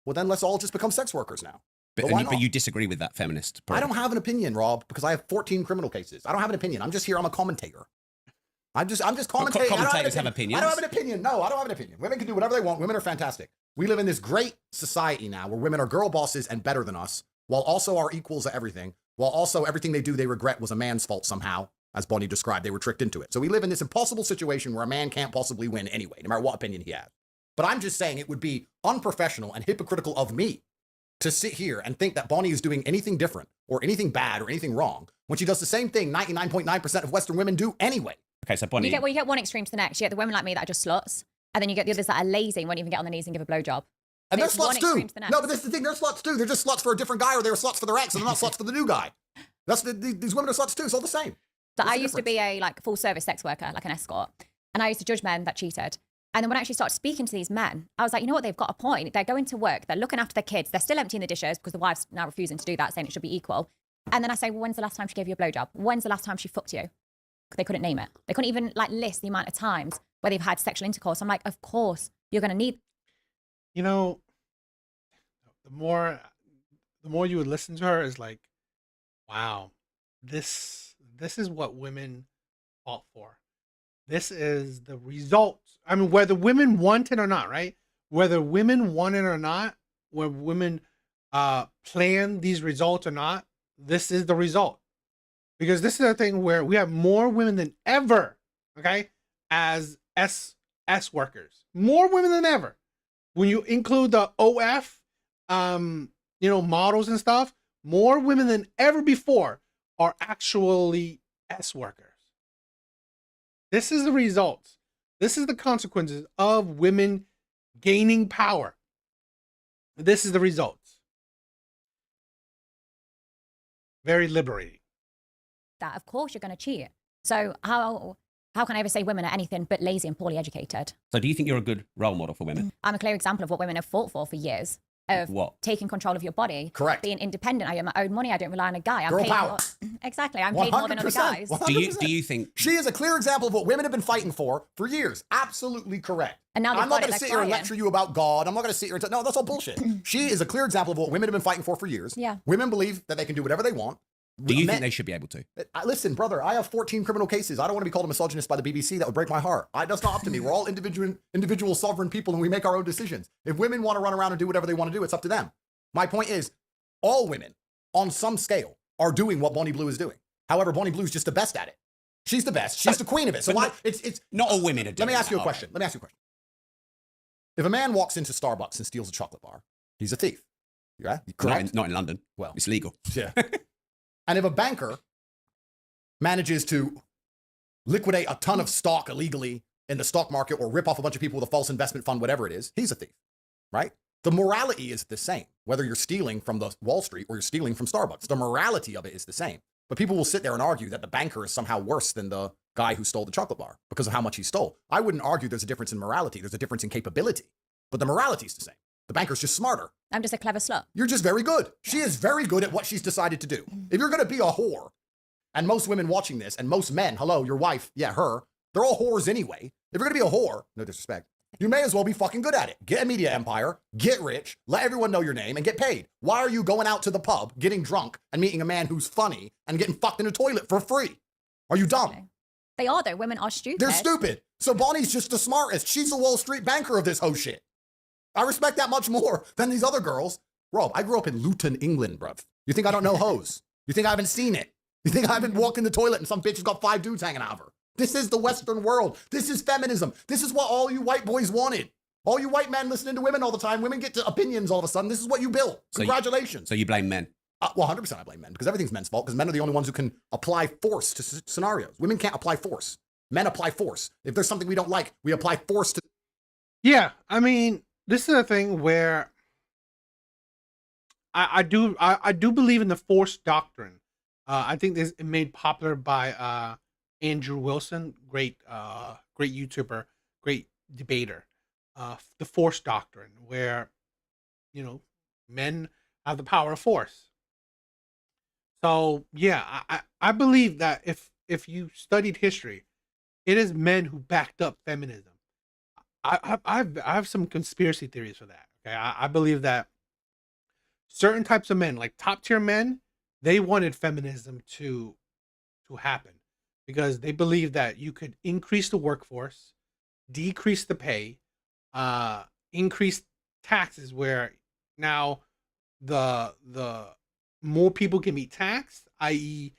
Well, then let's all just become sex workers now. But you disagree with that feminist point. I don't have an opinion, Rob, because I have 14 criminal cases. I don't have an opinion. I'm just here. I'm a commentator. I'm just commentating. Commentators have opinions. I don't have an opinion. No, I don't have an opinion. Women can do whatever they want. Women are fantastic. We live in this great society now where women are girl bosses and better than us, while also are equals at everything, while also everything they do they regret was a man's fault somehow, as Bonnie described. They were tricked into it. So we live in this impossible situation where a man can't possibly win anyway, no matter what opinion he has. But I'm just saying it would be unprofessional and hypocritical of me to sit here and think that Bonnie is doing anything different or anything bad or anything wrong when she does the same thing 99.9% of Western women do anyway. Okay, so Bonnie... You get one extreme to the next. You get the women like me that are just sluts, and then you get the others that are lazy and won't even get on their knees and give a blowjob. And they're sluts too. No, but this is the thing. They're sluts too. They're just sluts for a different guy, or they were sluts for their ex, and they're not sluts for the new guy. These women are sluts too. It's all the same. So I used to be a full service sex worker, like an escort, and I used to judge men that cheated. And then when I actually started speaking to these men, I was like, you know what? They've got a point. They're going to work. They're looking after their kids. They're still emptying the dishes because the wife's now refusing to do that, saying it should be equal. And then I say, well, when's the last time she gave you a blowjob? When's the last time she fucked you? They couldn't name it. They couldn't even list the amount of times where they've had sexual intercourse. I'm like, of course, you're going to need. The more you would listen to her is like, wow, this is what women fought for. This is the result. I mean, whether women want it or not, right? Whether women want it or not, whether women plan these results or not, this is the result. Because this is a thing where we have more women than ever, okay, as S workers. More women than ever. When you include the OF, models and stuff, more women than ever before are actually S workers. This is the results. This is the consequences of women gaining power. This is the results. very liberating. That of course you're going to cheat. So how can I ever say women are anything but lazy and poorly educated? So do you think you're a good role model for women? I'm a clear example of what women have fought for years. Of What? taking control of your body. Correct. Being independent. I earn my own money. I don't rely on a guy. I'm Girl paid power. More, exactly. I'm paid more than other 100%, guys. 100%. Do you think She is a clear example of what women have been fighting for years. Absolutely correct. And now they've I'm not got it, going to they're sit here and crying. lecture you about God. I'm not going to sit here and no, that's all bullshit. She is a clear example of what women have been fighting for years. Yeah. Women believe that they can do whatever they want. do you Men- think they should be able to? Listen, brother, I have 14 criminal cases. I don't want to be called a misogynist by the BBC. That would break my heart. That's not up to me. We're all individual sovereign people and we make our own decisions. If women want to run around and do whatever they want to do, it's up to them. My point is, all women on some scale are doing what Bonnie Blue is doing. However, Bonnie Blue's just the best at it. She's the best. She's the queen of it. So why? It's Not all women are doing Let me ask you a that, question. Let me ask you a question. If a man walks into Starbucks and steals a chocolate bar, he's a thief. Yeah, correct. Not in London. Well, It's legal. yeah. And if a banker manages to liquidate a ton of stock illegally in the stock market or rip off a bunch of people with a false investment fund, whatever it is, he's a thief, right? The morality is the same, whether you're stealing from the Wall Street or you're stealing from Starbucks. The morality of it is the same. But people will sit there and argue that the banker is somehow worse than the guy who stole the chocolate bar because of how much he stole. I wouldn't argue there's a difference in morality. There's a difference in capability, but the morality is the same. The banker's just smarter. I'm just a clever slut. You're just very good. She is very good at what she's decided to do. If you're going to be a whore, and most women watching this, and most men, hello, your wife, yeah, her, they're all whores anyway. If you're going to be a whore, no disrespect, you may as well be fucking good at it. Get a media empire, get rich, let everyone know your name, and get paid. Why are you going out to the pub, getting drunk, and meeting a man who's funny, and getting fucked in a toilet for free? Are you dumb? They are though. Women are stupid. They're stupid. So Bonnie's just the smartest. She's the Wall Street banker of this whole shit. I respect that much more than these other girls. Rob, I grew up in Luton, England, bruv. You think I don't know hoes? You think I haven't seen it? You think I haven't walked in the toilet and some bitch has got 5 dudes hanging out of her? This is the Western world. This is feminism. This is what all you white boys wanted. All you white men listening to women all the time. Women get to opinions all of a sudden. This is what you built. Congratulations. So you blame men? Well, 100% I blame men because everything's men's fault because men are the only ones who can apply force to scenarios. Women can't apply force. Men apply force. If there's something we don't like, we apply force to. Yeah, I mean, this is a thing where I do believe in the Force Doctrine. I think this is made popular by Andrew Wilson, great YouTuber, great debater. The Force Doctrine, where men have the power of force. So yeah, I believe that if you studied history, it is men who backed up feminism. I have some conspiracy theories for that. Okay, I believe that certain types of men, like top tier men, they wanted feminism to happen because they believed that you could increase the workforce, decrease the pay, increase taxes, where now the more people can be taxed, i.e.,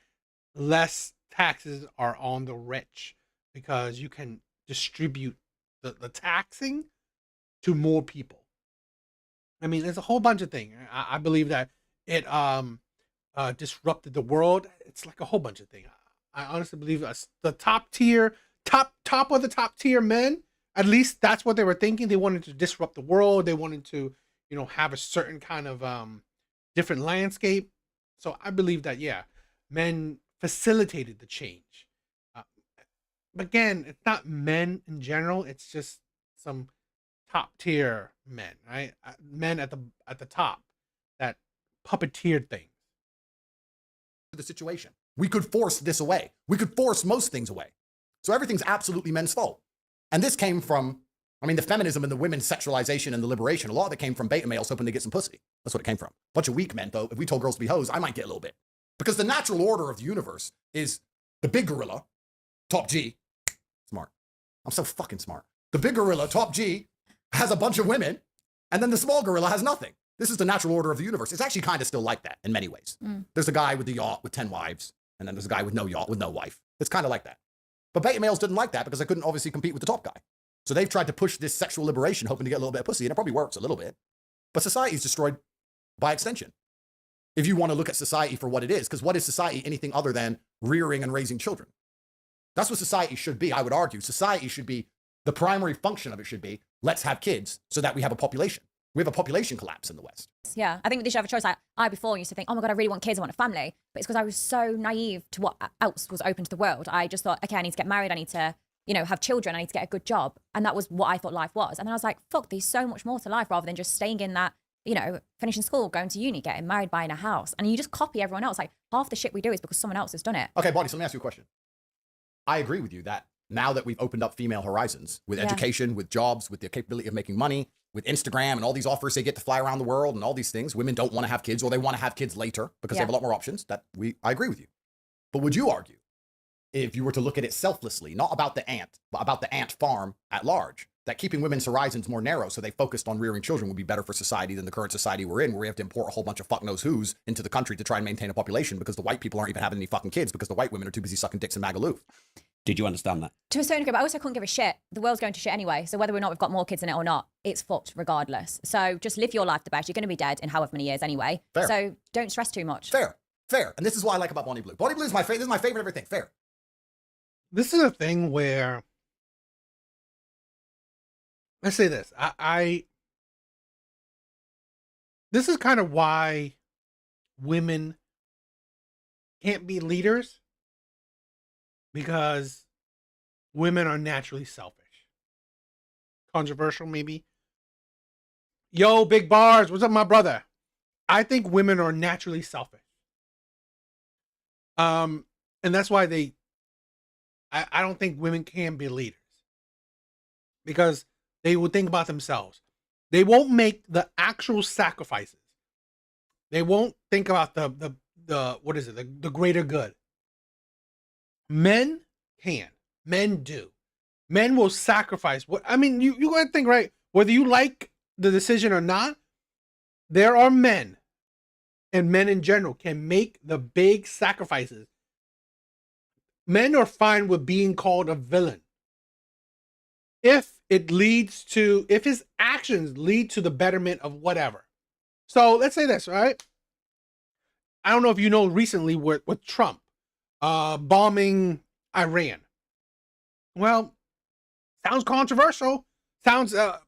less taxes are on the rich because you can distribute the taxing to more people. I mean, there's a whole bunch of things. I believe that it disrupted the world. It's like a whole bunch of things. I honestly believe the top of the top tier men, at least that's what they were thinking. They wanted to disrupt the world. They wanted to, have a certain kind of different landscape. So I believe that, yeah, men facilitated the change. Again, it's not men in general. It's just some top tier men, right? Men at the top that puppeteered things. The situation. We could force this away. We could force most things away. So everything's absolutely men's fault. And this came from, the feminism and the women's sexualization and the liberation, a lot of it came from beta males hoping to get some pussy. That's what it came from. Bunch of weak men, though. If we told girls to be hoes, I might get a little bit. Because the natural order of the universe is the big gorilla, top G. Smart. I'm so fucking smart. The big gorilla, top G, has a bunch of women, and then the small gorilla has nothing. This is the natural order of the universe. It's actually kind of still like that in many ways. There's a guy with the yacht with 10 wives, and then there's a guy with no yacht with no wife. It's kind of like that. But beta males didn't like that because they couldn't obviously compete with the top guy. So they've tried to push this sexual liberation, hoping to get a little bit of pussy, and it probably works a little bit. But society is destroyed by extension. If you want to look at society for what it is, because what is society? Anything other than rearing and raising children. That's what society should be, I would argue. Society should be, the primary function of it should be, let's have kids so that we have a population. We have a population collapse in the West. Yeah, I think they should have a choice. Like, I before used to think, oh my God, I really want kids, I want a family. But it's because I was so naive to what else was open to the world. I just thought, okay, I need to get married, I need to, have children, I need to get a good job. And that was what I thought life was. And then I was like, fuck, there's so much more to life rather than just staying in that, finishing school, going to uni, getting married, buying a house. And you just copy everyone else. Like, half the shit we do is because someone else has done it. Okay, Bonnie, so let me ask you a question. I agree with you that now that we've opened up female horizons with education, with jobs, with the capability of making money, with Instagram and all these offers they get to fly around the world and all these things, women don't want to have kids, or they want to have kids later because they have a lot more options. I agree with you. But would you argue, if you were to look at it selflessly, not about the ant, but about the ant farm at large, that keeping women's horizons more narrow so they focused on rearing children would be better for society than the current society we're in, where we have to import a whole bunch of fuck knows who's into the country to try and maintain a population because the white people aren't even having any fucking kids because the white women are too busy sucking dicks in Magaluf? Did you understand that? To a certain degree, but I also couldn't give a shit. The world's going to shit anyway. So whether or not we've got more kids in it or not, it's fucked regardless. So just live your life the best. You're going to be dead in however many years anyway. Fair. So don't stress too much. Fair. And this is what I like about Bonnie Blue. Bonnie Blue is my favorite. This is my favorite everything. Fair. This is a thing where, let's say this. This is kind of why women can't be leaders, because women are naturally selfish. Controversial, maybe. Yo, Big Bars, what's up, my brother? I think women are naturally selfish. And that's why I don't think women can be leaders, because they will think about themselves. They won't make the actual sacrifices. They won't think about the greater good. Men can. Men do. Men will sacrifice. You gotta think, right? Whether you like the decision or not, there are men, and men in general can make the big sacrifices. Men are fine with being called a villain if his actions lead to the betterment of whatever. So let's say this, right? I don't know if you know recently with Trump bombing Iran. Well, sounds controversial.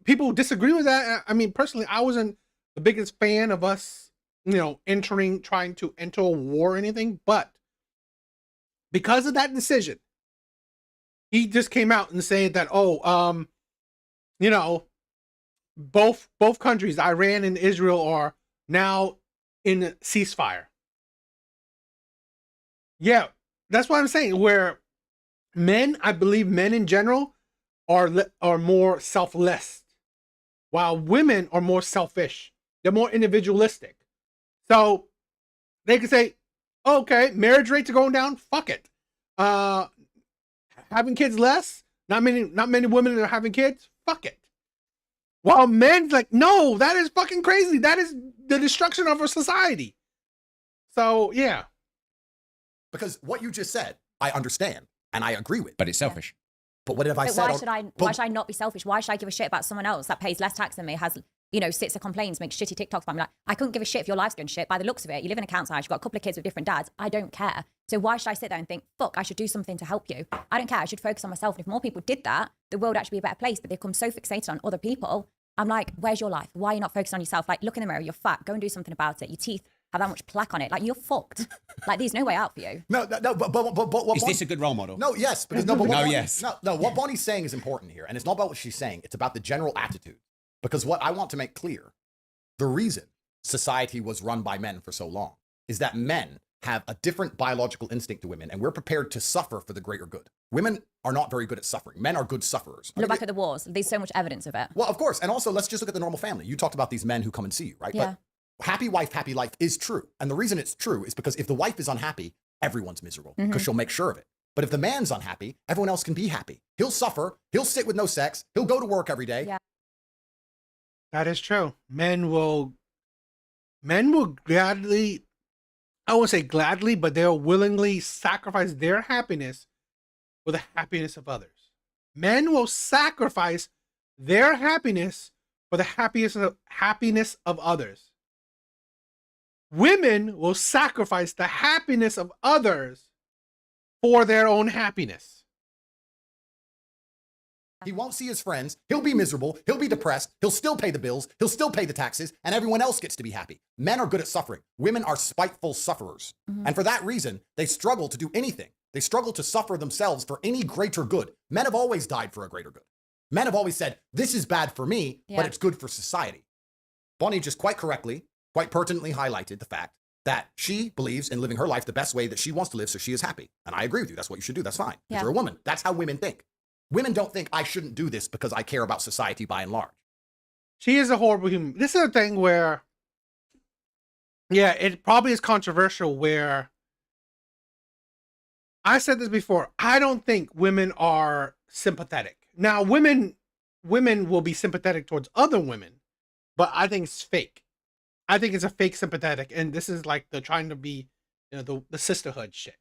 People disagree with that. I mean, personally, I wasn't the biggest fan of us, trying to enter a war or anything, but because of that decision, he just came out and said that, both countries, Iran and Israel, are now in a ceasefire. Yeah, that's what I'm saying. Where I believe men in general are more selfless, while women are more selfish. They're more individualistic. So they can say, okay, marriage rates are going down. Fuck it. Having kids less. Not many women are having kids. Fuck it. While men's like, no, that is fucking crazy. That is the destruction of our society. So yeah. Because what you just said, I understand and I agree with. But it's selfish. But what have I said? Why should I not be selfish? Why should I give a shit about someone else that pays less tax than me, has, sits and complains, makes shitty TikToks about me? Like, I couldn't give a shit if your life's going shit. By the looks of it, you live in a council house, you've got a couple of kids with different dads. I don't care. So why should I sit there and think, fuck, I should do something to help you? I don't care. I should focus on myself. And if more people did that, the world would actually be a better place. But they've become so fixated on other people. I'm like, where's your life? Why are you not focused on yourself? Like, look in the mirror, you're fat. Go and do something about it. Your teeth have that much plaque on it. Like, you're fucked. Like, there's no way out for you. No, but Is this a good role model? No, yes, because yes. What Bonnie's saying is important here, and it's not about what she's saying. It's about the general attitude. Because what I want to make clear, the reason society was run by men for so long is that men have a different biological instinct to women, and we're prepared to suffer for the greater good. Women are not very good at suffering. Men are good sufferers. Look back at the wars. There's so much evidence of it. Well, of course. And also, let's just look at the normal family. You talked about these men who come and see you, right? Yeah. But happy wife, happy life is true. And the reason it's true is because if the wife is unhappy, everyone's miserable because she'll make sure of it. But if the man's unhappy, everyone else can be happy. He'll suffer. He'll sit with no sex. He'll go to work every day. Yeah. That is true. Men will gladly, I won't say gladly, but they'll willingly sacrifice their happiness for the happiness of others. Men will sacrifice their happiness for the happiness of others. Women will sacrifice the happiness of others for their own happiness. He won't see his friends. He'll be miserable. He'll be depressed. He'll still pay the bills. He'll still pay the taxes, and everyone else gets to be happy. Men are good at suffering. Women are spiteful sufferers. And for that reason, they struggle to do anything. They struggle to suffer themselves for any greater good. Men have always died for a greater good. Men have always said, this is bad for me, but it's good for society. Bonnie just quite correctly, quite pertinently highlighted the fact that she believes in living her life the best way that she wants to live so she is happy. And I agree with you. That's what you should do. That's fine. Because you're a woman. That's how women think. Women don't think I shouldn't do this because I care about society by and large. She is a horrible human. This is a thing where, yeah, it probably is controversial where I said this before. I don't think women are sympathetic. Now, women will be sympathetic towards other women, but I think it's fake. I think it's a fake sympathetic. And this is like the trying to be, the sisterhood shit.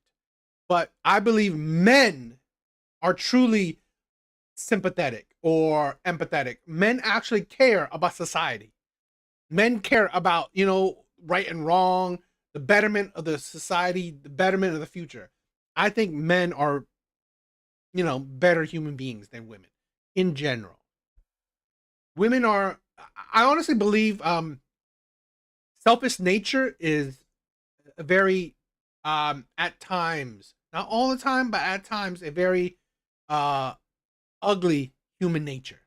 But I believe men are truly sympathetic or empathetic. Men actually care about society. Men care about, right and wrong, the betterment of the society, the betterment of the future. I think men are, better human beings than women in general. Women are, I honestly believe, selfish nature is a very, at times, not all the time, but at times, a very, ugly human nature,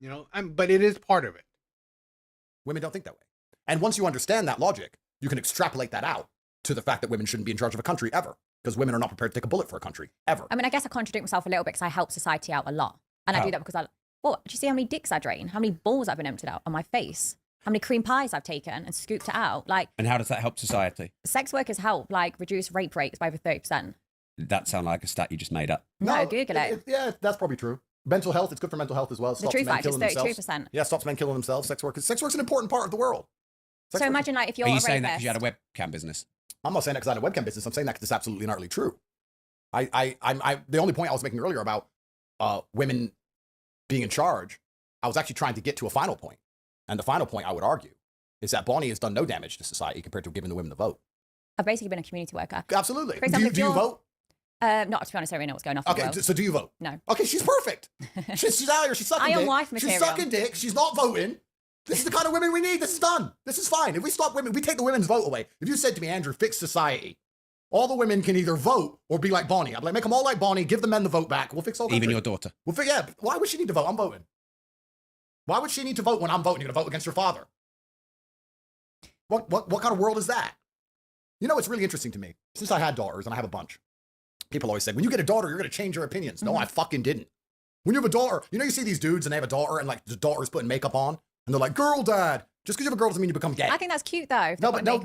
but it is part of it. Women don't think that way. And once you understand that logic, you can extrapolate that out to the fact that women shouldn't be in charge of a country ever, because women are not prepared to take a bullet for a country ever. I mean, I guess I contradict myself a little bit because I help society out a lot. And I do that because do you see how many dicks I drain? How many balls I've been emptied out on my face? How many cream pies I've taken and scooped it out? And how does that help society? Sex workers help reduce rape rates by over 30%. That sound like a stat you just made up. No, Google it. Yeah, that's probably true. Mental health, it's good for mental health as well. The true fact is 32%. Yeah, stops men killing themselves. Sex work is an important part of the world. So imagine if you're Are you a saying that rapist. because you had a webcam business? I'm not saying that because I had a webcam business. I'm saying that because it's absolutely and utterly true. The only point I was making earlier about women being in charge, I was actually trying to get to a final point. And the final point I would argue is that Bonnie has done no damage to society compared to giving the women the vote. I've basically been a community worker. Absolutely. For example, do you vote? Not to be honest, I don't really know what's going on. Okay, so do you vote? No. Okay, she's perfect. She's out here. She's sucking dick. Iron wife material. She's sucking dick. She's not voting. This is the kind of women we need. This is done. This is fine. If we stop women, we take the women's vote away. If you said to me, Andrew, fix society, all the women can either vote or be like Bonnie. I'd be like, make them all like Bonnie, give the men the vote back. We'll fix all the Even your daughter. Yeah, why would she need to vote? I'm voting. Why would she need to vote when I'm voting? You're going to vote against your father. What kind of world is that? It's really interesting to me. Since I had daughters, and I have a bunch, people always say, when you get a daughter, you're going to change your opinions. No, I fucking didn't. When you have a daughter, you see these dudes and they have a daughter and the daughter's putting makeup on and they're like, girl dad. Just because you have a girl doesn't mean you become gay. I think that's cute though. No, but no,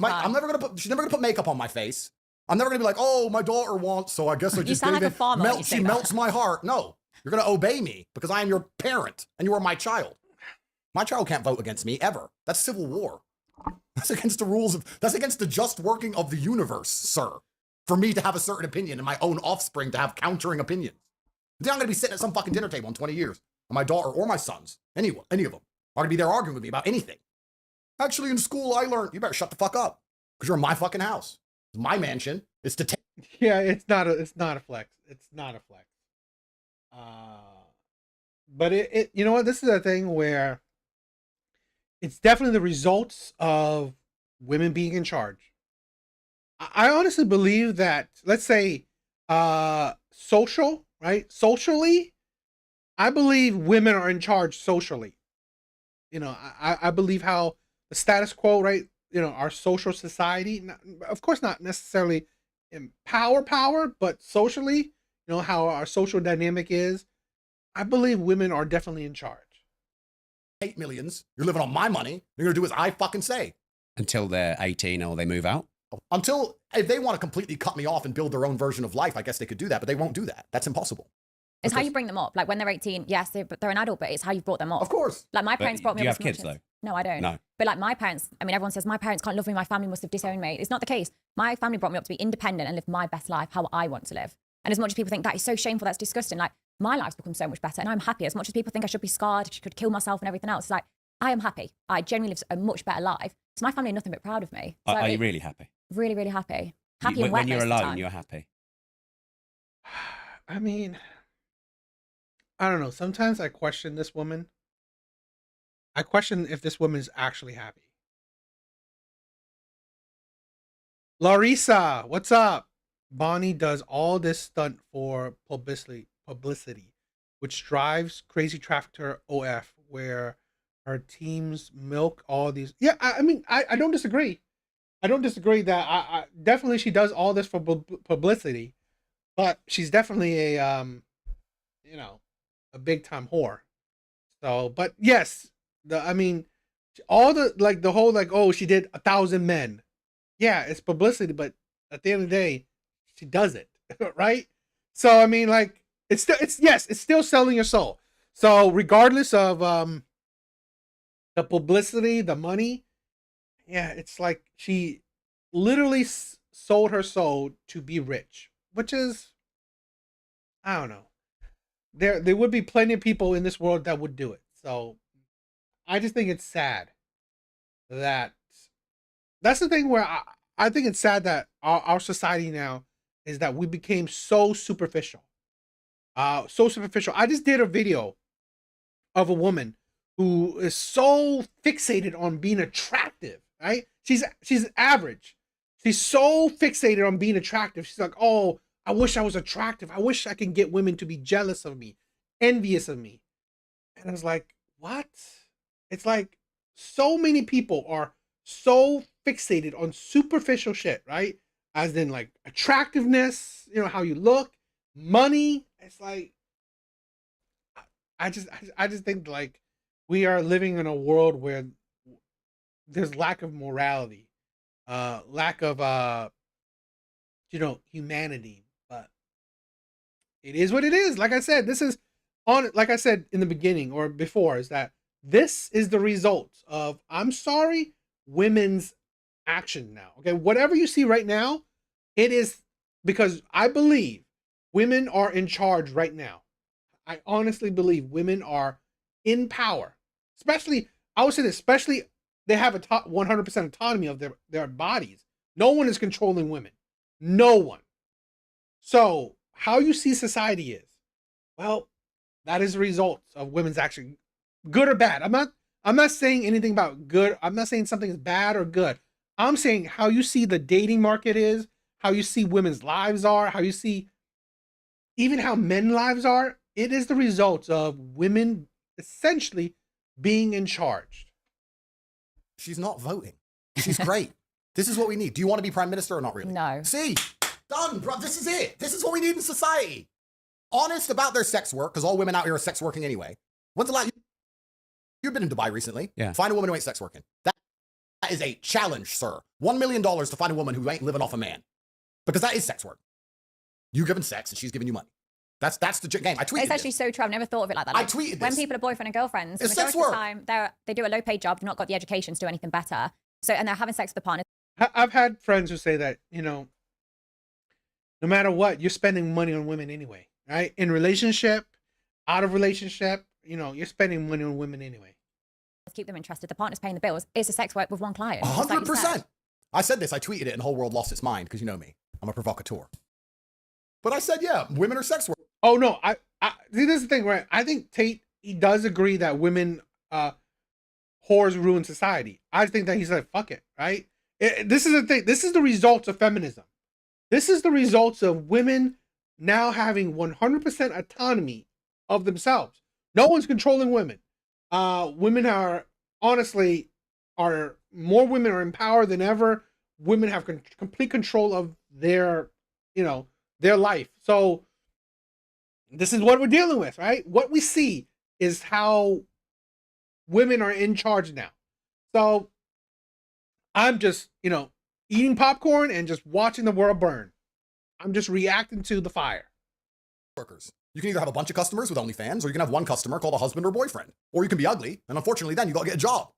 she's never going to put makeup on my face. I'm never going to be like, oh, my daughter wants, so I guess I just gave it. She melts my heart. No, you're going to obey me because I am your parent and you are my child. My child can't vote against me ever. That's civil war. That's against the rules that's against the just working of the universe, sir. For me to have a certain opinion and my own offspring to have countering opinions. Then I'm going to be sitting at some fucking dinner table in 20 years. And my daughter or my sons, any of them, are going to be there arguing with me about anything. Actually, in school, I learned, you better shut the fuck up. Because you're in my fucking house. It's my mansion. It's to take. Yeah, it's not a flex. It's not a flex. But it you know what? This is a thing where it's definitely the results of women being in charge. I honestly believe that, let's say, socially, I believe women are in charge socially. I believe how the status quo, right? Our social society, of course, not necessarily in power, but socially, how our social dynamic is. I believe women are definitely in charge. 8 millions. You're living on my money. You're going to do as I fucking say. Until they're 18 or they move out? If they want to completely cut me off and build their own version of life, I guess they could do that, but they won't do that. That's impossible. It's how you bring them up. Like when they're 18, yes, they're an adult, but it's how you brought them up. Of course. Like my parents brought me up. Do you have kids though? No, I don't. No. But like my parents, everyone says my parents can't love me, my family must have disowned me. It's not the case. My family brought me up to be independent and live my best life, how I want to live. And as much as people think that is so shameful, that's disgusting, like my life's become so much better and I'm happy. As much as people think I should be scarred, I could kill myself and everything else, it's like, I am happy. I genuinely live a much better life. So my family are nothing but proud of me. So are you really happy? Really, really happy. Happy and wet when you're most of the alone, time. you're happy. I mean, I don't know. Sometimes I question this woman. I question if this woman's actually happy. Larissa, what's up? Bonnie does all this stunt for publicity, which drives crazy traffic to her OF, where her teams milk all these. Yeah, I mean, I don't disagree. I don't disagree that I definitely she does all this for publicity, but she's definitely a you know, a big time whore. So, but yes, I mean, all the like the whole like, oh, she did 1,000 men. Yeah, it's publicity, but at the end of the day, she does it, right? So I mean, like, it's still selling your soul. So regardless of the publicity, the money, yeah, it's like she literally sold her soul to be rich, which is, I don't know. There would be plenty of people in this world that would do it. So I just think it's sad that that's the thing where I think it's sad that our society now is that we became so superficial. So superficial. I just did a video of a woman who is so fixated on being attractive, right? She's average. She's so fixated on being attractive. She's like, oh, I wish I was attractive. I wish I can get women to be jealous of me, envious of me. And I was like, what? It's like so many people are so fixated on superficial shit, right? As in like attractiveness, you know, how you look, money. It's like, I just think like we are living in a world where there's lack of morality, lack of you know, humanity. But it is what it is. Like I said, this is on. Like I said in the beginning or before, is that this is the result of, I'm sorry, women's action now. Okay, whatever you see right now, it is because I believe women are in charge right now. I honestly believe women are in power. Especially, I would say this, especially they have a 100% autonomy of their bodies. No one is controlling women. No one. So how you see society is, well, that is the result of women's action, good or bad. I'm not saying anything about good. I'm not saying something is bad or good. I'm saying how you see the dating market is, how you see women's lives are, how you see even how men's lives are. It is the result of women essentially being in charge. She's not voting. She's great. This is what we need. Do you want to be prime minister or not really? No. See, done, bro. This is it. This is what we need in society. Honest about their sex work, because all women out here are sex working anyway. When's the last? You've been in Dubai recently. Yeah. Find a woman who ain't sex working. That is a challenge, sir. $1 million to find a woman who ain't living off a man, because that is sex work. You giving sex and she's giving you money. That's the game. I tweeted It's actually this. so true. I've never thought of it like that. I Like, tweeted when this. people are boyfriend and girlfriends, the It's sex majority of work. the time they do a low paid job, they've not got the education to do anything better. So, and they're having sex with the partner. I've had friends who say that, you know, no matter what, you're spending money on women anyway, right? In relationship, out of relationship, you know, you're spending money on women anyway. To keep them interested. The partner's paying the bills. It's a sex work with one client. just like you said. 100%. I said this. I tweeted it and the whole world lost its mind because you know me. I'm a provocateur. But I said, yeah, women are sex work. Oh no, I see, this is the thing, right? I think Tate, he does agree that women whores ruin society. I think that he said fuck it, right? This is the thing. This is the results of feminism. This is the results of women now having 100% autonomy of themselves. No one's controlling women. Women are honestly more women are in power than ever. Women have complete control of their, you know, their life. So this is what we're dealing with, right? What we see is how women are in charge now. So I'm just, you know, eating popcorn and just watching the world burn. I'm just reacting to the fire. Workers. You can either have a bunch of customers with OnlyFans, or you can have one customer called a husband or boyfriend. Or you can be ugly, and unfortunately then you gotta get a job.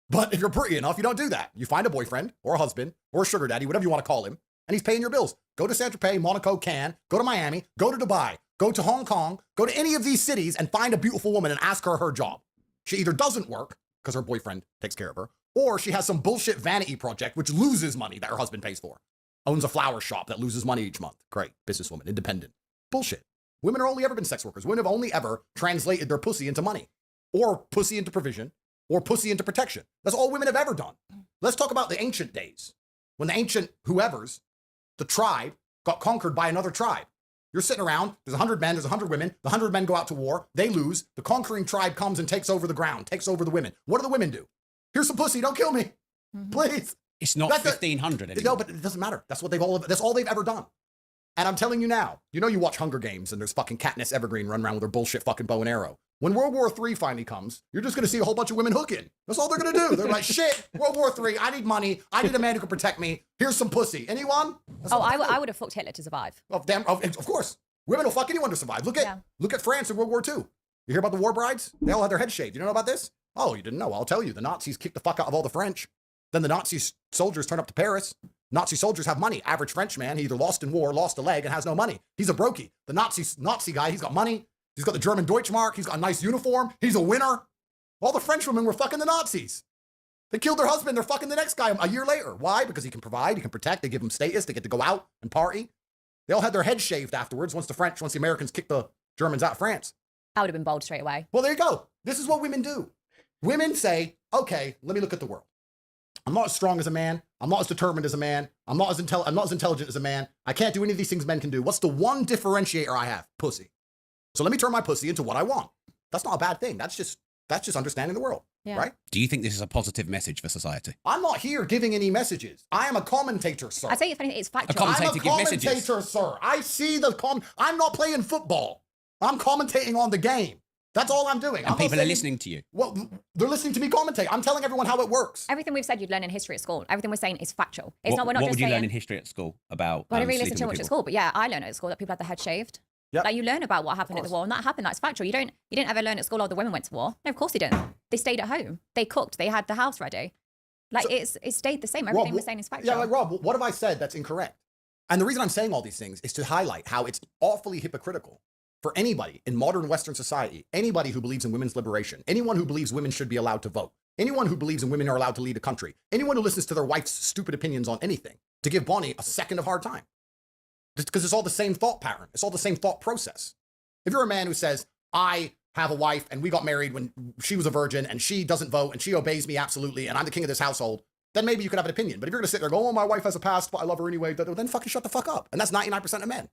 But if you're pretty enough, you don't do that. You find a boyfriend, or a husband, or a sugar daddy, whatever you want to call him, and he's paying your bills. Go to Saint-Tropez, Monaco, Cannes, go to Miami, go to Dubai, go to Hong Kong, go to any of these cities and find a beautiful woman and ask her job. She either doesn't work, because her boyfriend takes care of her, or she has some bullshit vanity project which loses money that her husband pays for. Owns a flower shop that loses money each month. Great. Businesswoman. Independent. Bullshit. Women have only ever been sex workers. Women have only ever translated their pussy into money, or pussy into provision, or pussy into protection. That's all women have ever done. Let's talk about the ancient days. When the ancient whoever's, the tribe, got conquered by another tribe. You're sitting around, there's 100 men, there's 100 women, the 100 men go out to war, they lose, the conquering tribe comes and takes over the ground, takes over the women. What do the women do? Here's some pussy, don't kill me, please. It's not 1,500 anymore. No, but it doesn't matter. That's all they've ever done. And I'm telling you now, you know you watch Hunger Games and there's fucking Katniss Evergreen running around with her bullshit fucking bow and arrow. When World War III finally comes, you're just gonna see a whole bunch of women hooking. That's all they're gonna do. They're like, shit, World War III, I need money, I need a man who can protect me. Here's some pussy. Anyone? I would have fucked Hitler to survive. Of course. Women will fuck anyone to survive. Look at France in World War II. You hear about the war brides? They all had their heads shaved. You know about this? Oh, you didn't know. I'll tell you. The Nazis kicked the fuck out of all the French. Then the Nazi soldiers turn up to Paris. Nazi soldiers have money. Average French man, he either lost in war, lost a leg, and has no money. He's a brokey. The Nazi guy, he's got money. He's got the German Deutschmark. He's got a nice uniform. He's a winner. All the French women were fucking the Nazis. They killed their husband. They're fucking the next guy a year later. Why? Because he can provide, he can protect. They give him status. They get to go out and party. They all had their heads shaved afterwards once the Americans kicked the Germans out of France. I would have been bold straight away. Well, there you go. This is what women do. Women say, okay, let me look at the world. I'm not as strong as a man. I'm not as determined as a man. I'm not as intelligent as a man. I can't do any of these things men can do. What's the one differentiator I have? Pussy. So let me turn my pussy into what I want. That's not a bad thing. That's just understanding the world, right? Do you think this is a positive message for society? I'm not here giving any messages. I am a commentator, sir. I tell you, if anything, it's factual. I'm a commentator, sir. I see I'm not playing football. I'm commentating on the game. That's all I'm doing. And people are listening to you. Well, they're listening to me commentate. I'm telling everyone how it works. Everything we've said you'd learn in history at school. Everything we're saying is factual. We're not just saying... What would you learn in history at school about Well, I didn't really listen too much at school, but yeah, I learned at school that people had their head shaved. Yep. Like you learn about what happened at the war, and that happened. That's factual. You didn't ever learn at school, oh, the women went to war. No, of course they didn't. They stayed at home. They cooked. They had the house ready. Like it stayed the same. Everything we're saying is factual. Yeah, like Rob, what have I said that's incorrect? And the reason I'm saying all these things is to highlight how it's awfully hypocritical for anybody in modern Western society, anybody who believes in women's liberation, anyone who believes women should be allowed to vote, anyone who believes in women are allowed to lead a country, anyone who listens to their wife's stupid opinions on anything, to give Bonnie a second of hard time. Because it's all the same thought pattern. It's all the same thought process. If you're a man who says, I have a wife and we got married when she was a virgin and she doesn't vote and she obeys me absolutely and I'm the king of this household, then maybe you could have an opinion. But if you're going to sit there and go, oh, my wife has a past, but I love her anyway, then fucking shut the fuck up. And that's 99% of men.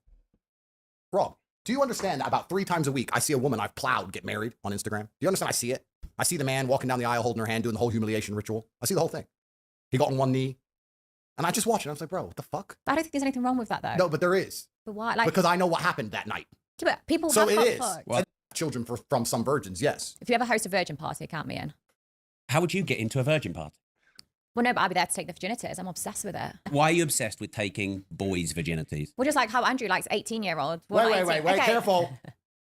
Rob, do you understand that about 3 times a week I see a woman I've plowed get married on Instagram? Do you understand? I see it. I see the man walking down the aisle holding her hand, doing the whole humiliation ritual. I see the whole thing. He got on one knee. And I just watch it. I was like, bro, what the fuck? But I don't think there's anything wrong with that, though. No, but there is. But why? Like, because I know what happened that night. Yeah, but people so have it is. fucked. Children from some virgins, yes. If you ever host a virgin party, count me in. How would you get into a virgin party? Well, no, but I'd be there to take the virginities. I'm obsessed with it. Why are you obsessed with taking boys' virginities? Well, just like how Andrew likes 18-year-olds. Wait, okay.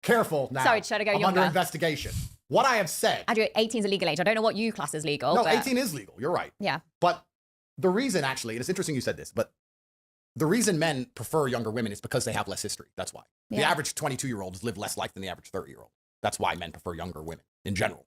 Careful now. Sorry, should I go I'm younger? Under investigation. What I have said. Andrew, 18 is a legal age. I don't know what you class as legal. No, but... 18 is legal. You're right. Yeah. But the reason, actually, and it's interesting you said this, but the reason men prefer younger women is because they have less history. That's why. Yeah. The average 22-year-old has lived less life than the average 30-year-old. That's why men prefer younger women in general.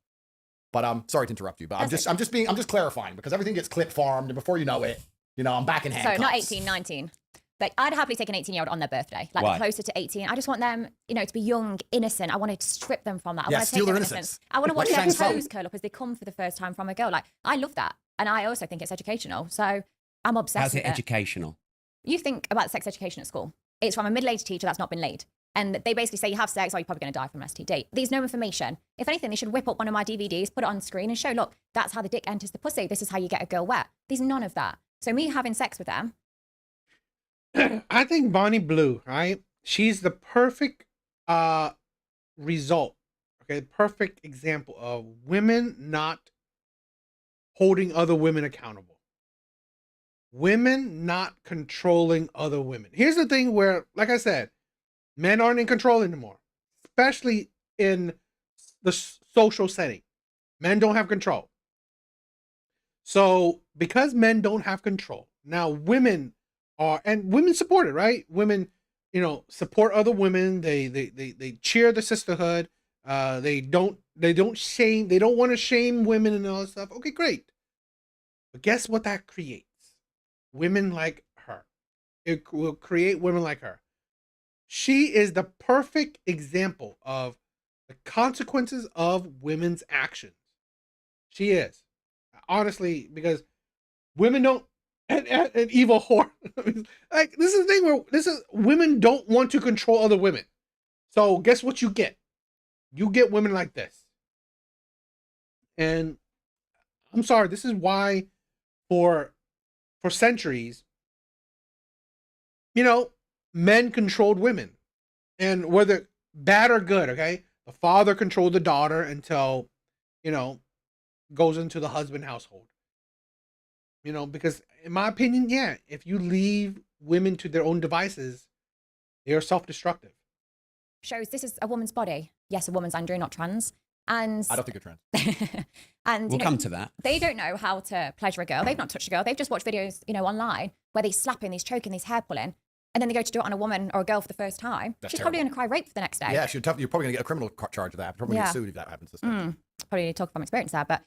But sorry to interrupt you, but I'm just clarifying because everything gets clip farmed, and before you know it, I'm back in handcuffs. So not 18, 19. Like I'd happily take an 18-year-old on their birthday, like Why? Closer to 18. I just want them, to be young, innocent. I want to strip them from that. I want to steal take their innocence. I want to watch like their toes curl up as they come for the first time from a girl. Like I love that, and I also think it's educational. So I'm obsessed How's with it educational? You think about sex education at school. It's from a middle-aged teacher that's not been laid. And they basically say you have sex, or you're probably going to die from an STD. There's no information. If anything, they should whip up one of my DVDs, put it on screen and show, look, that's how the dick enters the pussy. This is how you get a girl wet. There's none of that. So me having sex with them. I think Bonnie Blue, right? She's the perfect result. Okay, perfect example of women not holding other women accountable. Women not controlling other women. Here's the thing where, like I said, men aren't in control anymore, especially in the social setting. Men don't have control. So because men don't have control, now women are, and women support it, right? Women, support other women. They cheer the sisterhood. They don't shame. They don't want to shame women and all that stuff. Okay, great. But guess what that creates? Women like her. It will create women like her. She is the perfect example of the consequences of women's actions. She is. Honestly, because women don't and evil whore. Like, this is the thing where women don't want to control other women. So guess what you get? You get women like this. And I'm sorry, this is why for centuries, men controlled women. And whether bad or good, okay? The father controlled the daughter until, goes into the husband household. Because in my opinion, yeah, if you leave women to their own devices, they are self-destructive. Shows this is a woman's body. Yes, a woman's Andrew, not trans. And I don't think you're trans. and We'll come to that. They don't know how to pleasure a girl. They've not touched a girl. They've just watched videos, online where they're slapping, they're choking, they're hair pulling, and then they go to do it on a woman or a girl for the first time. That's She's terrible. probably going to cry rape for the next day. Yeah, you're probably going to get a criminal charge of that. Probably Yeah. get sued if that happens. Probably need to talk from experience there, but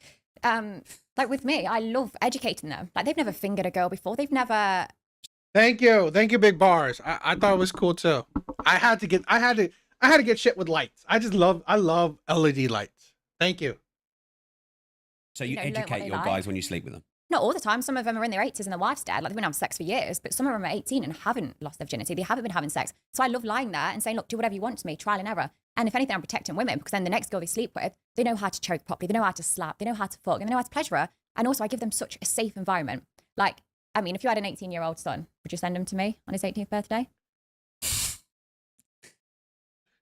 like with me, I love educating them. Like, they've never fingered a girl before. They've never. Thank you, big bars. I thought it was cool too. I had to get shit with lights. I love LED lights. Thank you. So you learn what educate they your like. guys when you sleep with them. Not all the time. Some of them are in their 80s and their wife's dead. Like, they've been having sex for years, but some of them are 18 and haven't lost their virginity. They haven't been having sex. So I love lying there and saying, look, do whatever you want to me, trial and error. And if anything, I'm protecting women, because then the next girl they sleep with, they know how to choke properly, they know how to slap, they know how to fuck, and they know how to pleasure her. And also, I give them such a safe environment. Like, I mean, if you had an 18-year-old son, would you send him to me on his 18th birthday?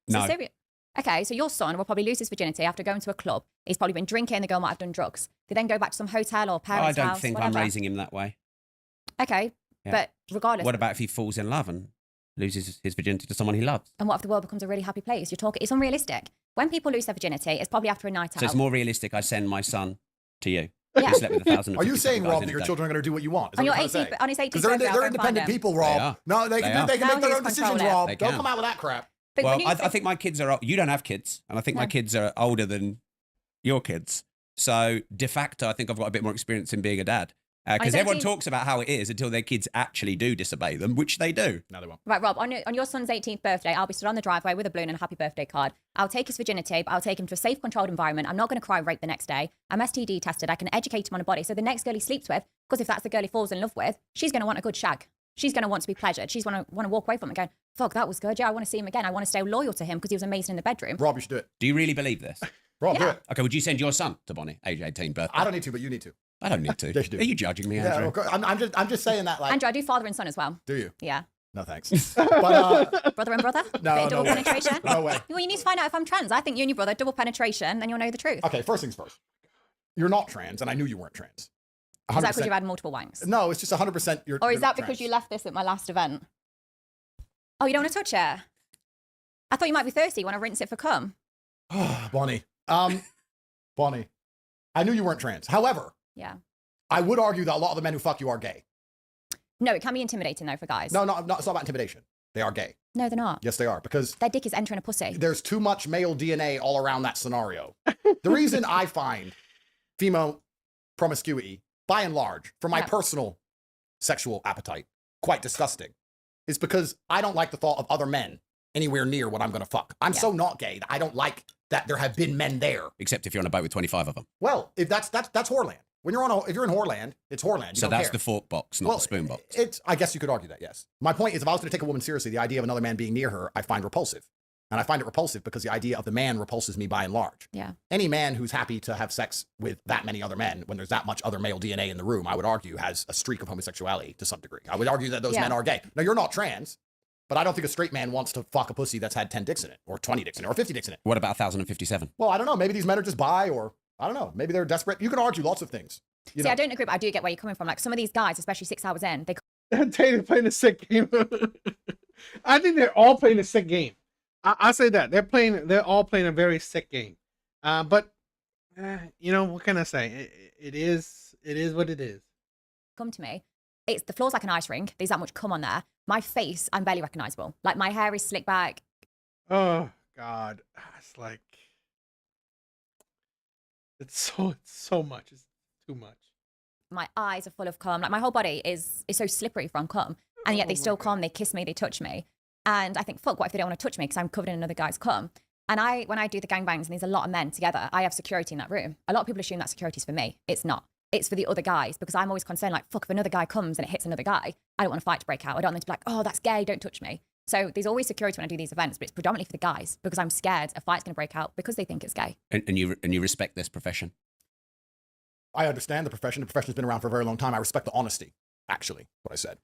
No. Okay, so your son will probably lose his virginity after going to a club. He's probably been drinking, the girl might have done drugs. They then go back to some hotel or I parents' don't house, think whatever. I'm raising him that way. Okay, Yeah. but regardless. What about if he falls in love and loses his virginity to someone he loves? And what if the world becomes a really happy place? It's unrealistic. When people lose their virginity, it's probably after a night out. So it's more realistic I send my son to you. Yeah. Who slept with 1,000. Are you saying, Rob, that your children are going to do what you want? Is On that your what you're trying to 18th, say? on his 18th Because birthday, I'll they're go and find independent him. people, They Rob. are. No, they They can are. make Now their he's own decisions, control it. Rob. They Don't can. come out with that crap. But Well, when you I think my kids are. You don't have kids, and I think my No. kids are older than your kids. So de facto, I think I've got a bit more experience in being a dad. Because I everyone think- talks about how it is until their kids actually do disobey them, which they do. No, they won't. Right, Rob, on your son's 18th birthday, I'll be stood on the driveway with a balloon and a happy birthday card. I'll take his virginity, but I'll take him to a safe, controlled environment. I'm not going to cry rape the next day. I'm STD tested. I can educate him on a body. So the next girl he sleeps with, because if that's the girl he falls in love with, she's going to want a good shag. She's going to want to be pleasured. She's want to walk away from him and go, fuck, that was good. Yeah, I want to see him again. I want to stay loyal to him because he was amazing in the bedroom. Rob, you should do it. Do you really believe this? Rob, do Yeah. it. Okay, would you send your son to Bonnie, age 18 birthday? I don't need to, but you need to. I don't need to. Yes, you do. Are you judging me, Yeah, Andrew? okay. I'm just saying that, like, Andrew, I do father and son as well. do you? Yeah. No, thanks. But, Brother and brother? No, Bit of no double way. penetration? no way. Well, you need to find out if I'm trans. I think you and your brother, double penetration, then you'll know the truth. Okay, first things first. You're not trans, and I knew you weren't trans. Is that 100%. because you've had multiple wanks? No, it's just 100% you're Or is you're that not because trans. you left this at my last event? Oh, you don't want to touch it? I thought you might be thirsty. You want to rinse it for cum? Bonnie. Bonnie. I knew you weren't trans. However, Yeah. I would argue that a lot of the men who fuck you are gay. No, it can be intimidating though for guys. No, it's not about intimidation. They are gay. No, they're not. Yes, they are. Because Their dick is entering a pussy. there's too much male DNA all around that scenario. The reason I find female promiscuity, by and large, for my Yeah. personal sexual appetite, quite disgusting, is because I don't like the thought of other men anywhere near what I'm going to fuck. I'm Yeah. so not gay that I don't like that there have been men there. Except if you're on a boat with 25 of them. Well, if that's whoreland. When you're if you're in whoreland, it's whoreland. You So don't that's care. the fork box, not Well, the spoon box. I guess you could argue that, yes. My point is, if I was going to take a woman seriously, the idea of another man being near her, I find repulsive. And I find it repulsive because the idea of the man repulses me by and large. Yeah. Any man who's happy to have sex with that many other men, when there's that much other male DNA in the room, I would argue has a streak of homosexuality to some degree. I would argue that those Yeah. men are gay. Now, you're not trans, but I don't think a straight man wants to fuck a pussy that's had 10 dicks in it, or 20 dicks in it, or 50 dicks in it. What about 1,057? Well, I don't know. Maybe these men are just bi, or I don't know. Maybe they're desperate. You can argue lots of things. You See, know. I don't agree, but I do get where you're coming from. Like, some of these guys, especially 6 hours in, they Tate playing a sick game. I think they're all playing a sick game. I say that they're all playing a very sick game. But what can I say? It is what it is. come to me. It's the floor's like an ice rink. There's that much cum on there. My face, I'm barely recognizable. Like, my hair is slicked back. Oh God, it's like it's so much. It's too much. My eyes are full of cum. Like, my whole body is so slippery from cum. And yet Oh they my still God. come, they kiss me, they touch me. And I think, fuck, what if they don't want to touch me because I'm covered in another guy's cum? And when I do the gangbangs and there's a lot of men together, I have security in that room. A lot of people assume that security's for me. It's not. It's for the other guys, because I'm always concerned, like, fuck, if another guy comes and it hits another guy, I don't want a fight to break out. I don't want them to be like, oh, that's gay, don't touch me. So there's always security when I do these events, but it's predominantly for the guys because I'm scared a fight's going to break out because they think it's gay. And you respect this profession? I understand the profession. The profession's been around for a very long time. I respect the honesty, actually, what I said.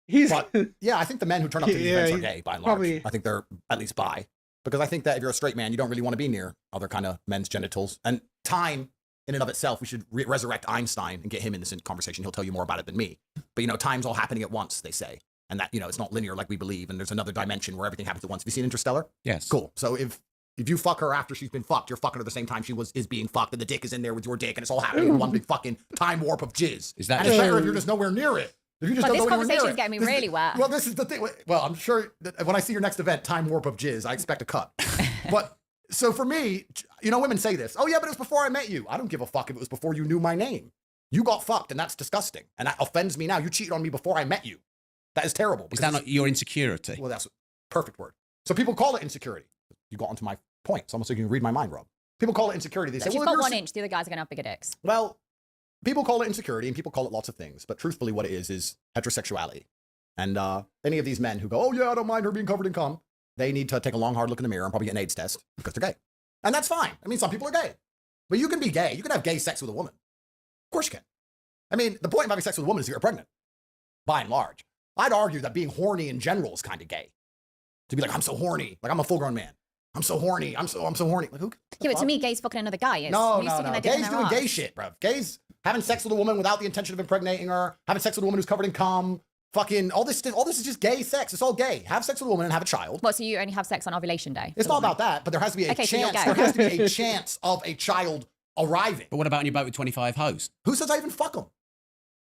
He's But yeah, I think the men who turn up to these events are gay by and large. probably- I think they're at least bi. Because I think that if you're a straight man, you don't really want to be near other kind of men's genitals. And time in and of itself, we should resurrect Einstein and get him in this conversation. He'll tell you more about it than me. But, you know, time's all happening at once, they say. And that, you know, it's not linear like we believe. And there's another dimension where everything happens at once. Have you seen Interstellar? Yes. Cool. So if you fuck her after she's been fucked, you're fucking her the same time she is being fucked, and the dick is in there with your dick, and it's all happening in one big fucking time warp of jizz. Is that and it's true? better if you're just nowhere near it. If you just But don't this know anywhere near conversation it. is getting me This really wet. Well, this is the thing. Well, I'm sure that when I see your next event, time warp of jizz, I expect a cut. But so for me, you know, women say this. Oh yeah, but it was before I met you. I don't give a fuck if it was before you knew my name. You got fucked, and that's disgusting, and that offends me now. You cheated on me before I met you. That is terrible. Is that not your insecurity? Well, that's a perfect word. So people call it insecurity. You got onto my point. It's almost like you can read my mind, Rob. People call it insecurity. They say, If you've well, got if 1 you're inch, the other guys are going to have bigger dicks. well, people call it insecurity and people call it lots of things, but truthfully what it is heterosexuality. And any of these men who go, oh yeah, I don't mind her being covered in cum, they need to take a long, hard look in the mirror and probably get an AIDS test because they're gay. And that's fine. I mean, some people are gay. But you can be gay. You can have gay sex with a woman. Of course you can. I mean, the point of having sex with a woman is that you're pregnant, by and large. I'd argue that being horny in general is kind of gay. To be like, I'm so horny. Like, I'm a full-grown man. I'm so horny. I'm so horny. Like, who? Yeah, but to me, gay's fucking another guy. It's No. you sticking their dick in Gays their doing gay arse. shit, bruv. Gays having sex with a woman without the intention of impregnating her, having sex with a woman who's covered in cum, fucking all this is just gay sex. It's all gay. Have sex with a woman and have a child. What, so you only have sex on ovulation day? It's not about that, but there has to be a Okay, so you're chance. gay. There has to be a chance of a child arriving. But what about on your boat with 25 hoes? Who says I even fuck them?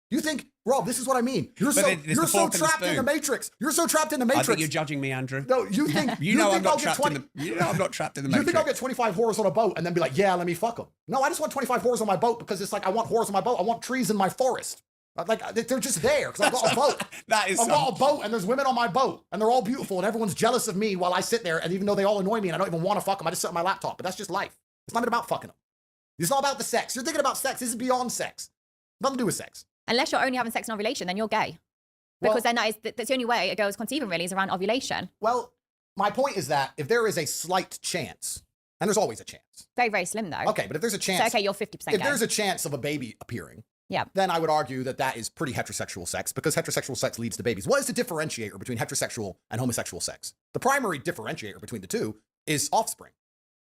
You think, Rob, this is what I mean. You're But so there's you're the so fork and the trapped in the spoon. matrix. You're so trapped in the I matrix. think you're judging me, Andrew. No, you think You know I'm think I'll not get trapped 20 in the. You know I'm not trapped in the You matrix. think I'll get 25 whores on a boat and then be like, yeah, let me fuck them? No, I just want 25 whores on my boat because it's like I want whores on my boat. I want trees in my forest. Like they're just there because I've got a boat. That is I've got a boat and there's women on my boat and they're all beautiful and everyone's jealous of me while I sit there, and even though they all annoy me and I don't even want to fuck them, I just sit on my laptop. But that's just life. It's not even about fucking them. It's not about the sex. You're thinking about sex. This is beyond sex. Nothing to do with sex. Unless you're only having sex on ovulation, then you're gay. Well- Because then that's the only way a girl's conceiving really is around ovulation. Well, my point is that if there is a slight chance, and there's always a chance. Very, very slim though. Okay, but if there's a chance, So, okay, you're 50% gay. if there's a chance of a baby appearing, Yeah. then I would argue that that is pretty heterosexual sex because heterosexual sex leads to babies. What is the differentiator between heterosexual and homosexual sex? The primary differentiator between the two is offspring.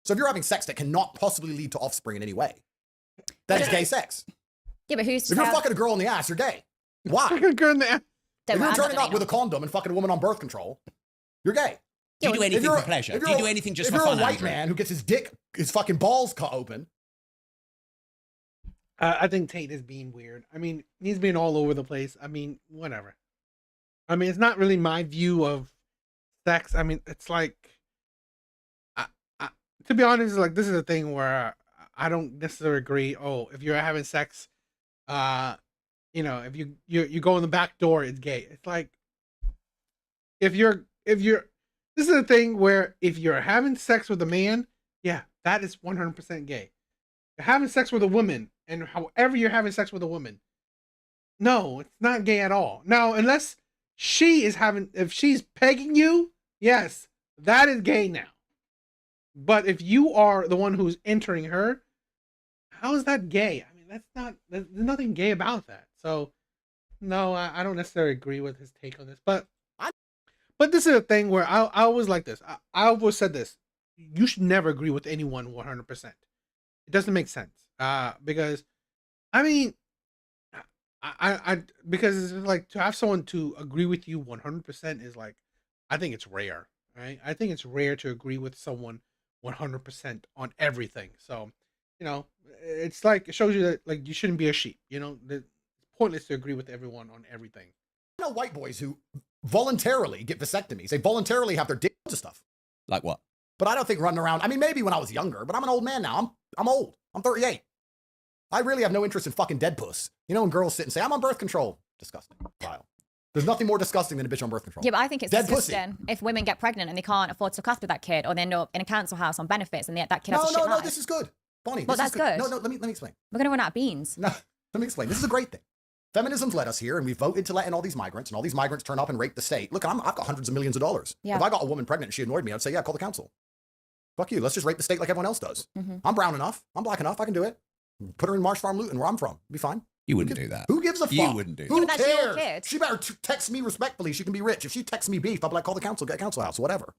So if you're having sex that cannot possibly lead to offspring in any way, that is gay sex. Yeah, but who's to If you're say- fucking a girl in the ass, you're gay. Why? fucking girl in the ass. Don't If worry, you're I'm turning not up with a doing condom and fucking a woman on birth control, you're gay. Do you do If anything you're for a- pleasure? if Do you're you do a- anything just if for you're fun, a white Andrew? man who gets his fucking balls cut open, I think Tate is being weird. I mean, he's being all over the place. I mean, whatever. I mean, it's not really my view of sex. I mean, it's like, to be honest, like this is a thing where I don't necessarily agree. Oh, if you're having sex, you know, if you go in the back door, it's gay. It's like, if you're this is a thing where if you're having sex with a man, yeah, that is 100% gay. You're having sex with a woman, and however you're having sex with a woman, no, it's not gay at all. Now, unless if she's pegging you, yes, that is gay now. But if you are the one who's entering her, how is that gay? I mean, there's nothing gay about that. So, no, I don't necessarily agree with his take on this. But this is a thing where I always like this. I always said this. You should never agree with anyone 100%. It doesn't make sense. Because, I mean, because it's like to have someone to agree with you 100% is like, I think it's rare, right? I think it's rare to agree with someone 100% on everything. So, you know, it's like, it shows you that like you shouldn't be a sheep, you know, it's pointless to agree with everyone on everything. I know white boys who voluntarily get vasectomies. They voluntarily have their dick to stuff. Like what? But I don't think running around, I mean, maybe when I was younger, but I'm an old man now. I'm old. I'm 38. I really have no interest in fucking dead puss. You know, when girls sit and say, I'm on birth control. Disgusting. Vile. There's nothing more disgusting than a bitch on birth control. Yeah, but I think it's Dead pussy. disgusting if women get pregnant and they can't afford to look after that kid, or they end up in a council house on benefits and that kid has a shit life. This is good. Bonnie, Well, this is that's good. No, let me explain. We're going to run out of beans. No, let me explain. This is a great thing. Feminism's led us here, and we voted to let in all these migrants, and all these migrants turn up and rape the state. Look, I've got hundreds of millions of dollars. Yeah. If I got a woman pregnant and she annoyed me, I'd say, yeah, call the council. Fuck you. Let's just rape the state like everyone else does. Mm-hmm. I'm brown enough. I'm black enough. I can do it. Put her in Marsh Farm, Luton, where I'm from. Be fine. You wouldn't do that. Who gives a fuck? You wouldn't do that. Who But that's your cares? kid. She better text me respectfully. She can be rich. If she texts me beef, I'll be like, call the council, get a council house, whatever.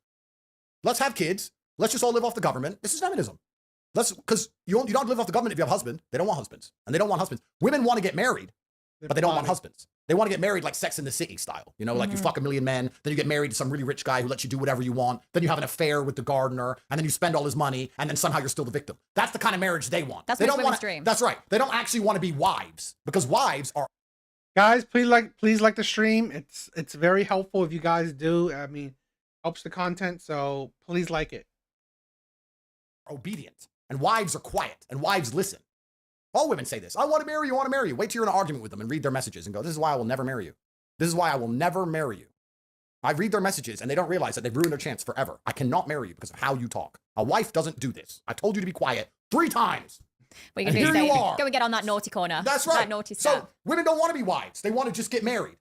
Let's have kids. Let's just all live off the government. This is feminism. Because you don't live off the government if you have a husband. They don't want husbands. And they don't want husbands. Women want to get married, but they don't want husbands. They want to get married like Sex in the City style. You know, like you fuck a million men, then you get married to some really rich guy who lets you do whatever you want. Then you have an affair with the gardener, and then you spend all his money, and then somehow you're still the victim. That's the kind of marriage they want. That's they most don't women's want. dream. That's right. They don't actually want to be wives, because wives are Guys, please like the stream. It's very helpful if you guys do. I mean, helps the content, so please like it. obedient, and wives are quiet, and wives listen. All women say this. I want to marry you, I want to marry you. Wait till you're in an argument with them and read their messages and go, this is why I will never marry you. This is why I will never marry you. I read their messages and they don't realize that they've ruined their chance forever. I cannot marry you because of how you talk. A wife doesn't do this. I told you to be quiet 3 times. What are And you going here to you do? are. Go and get on that naughty corner. That's right. That naughty step. So women don't want to be wives. They want to just get married,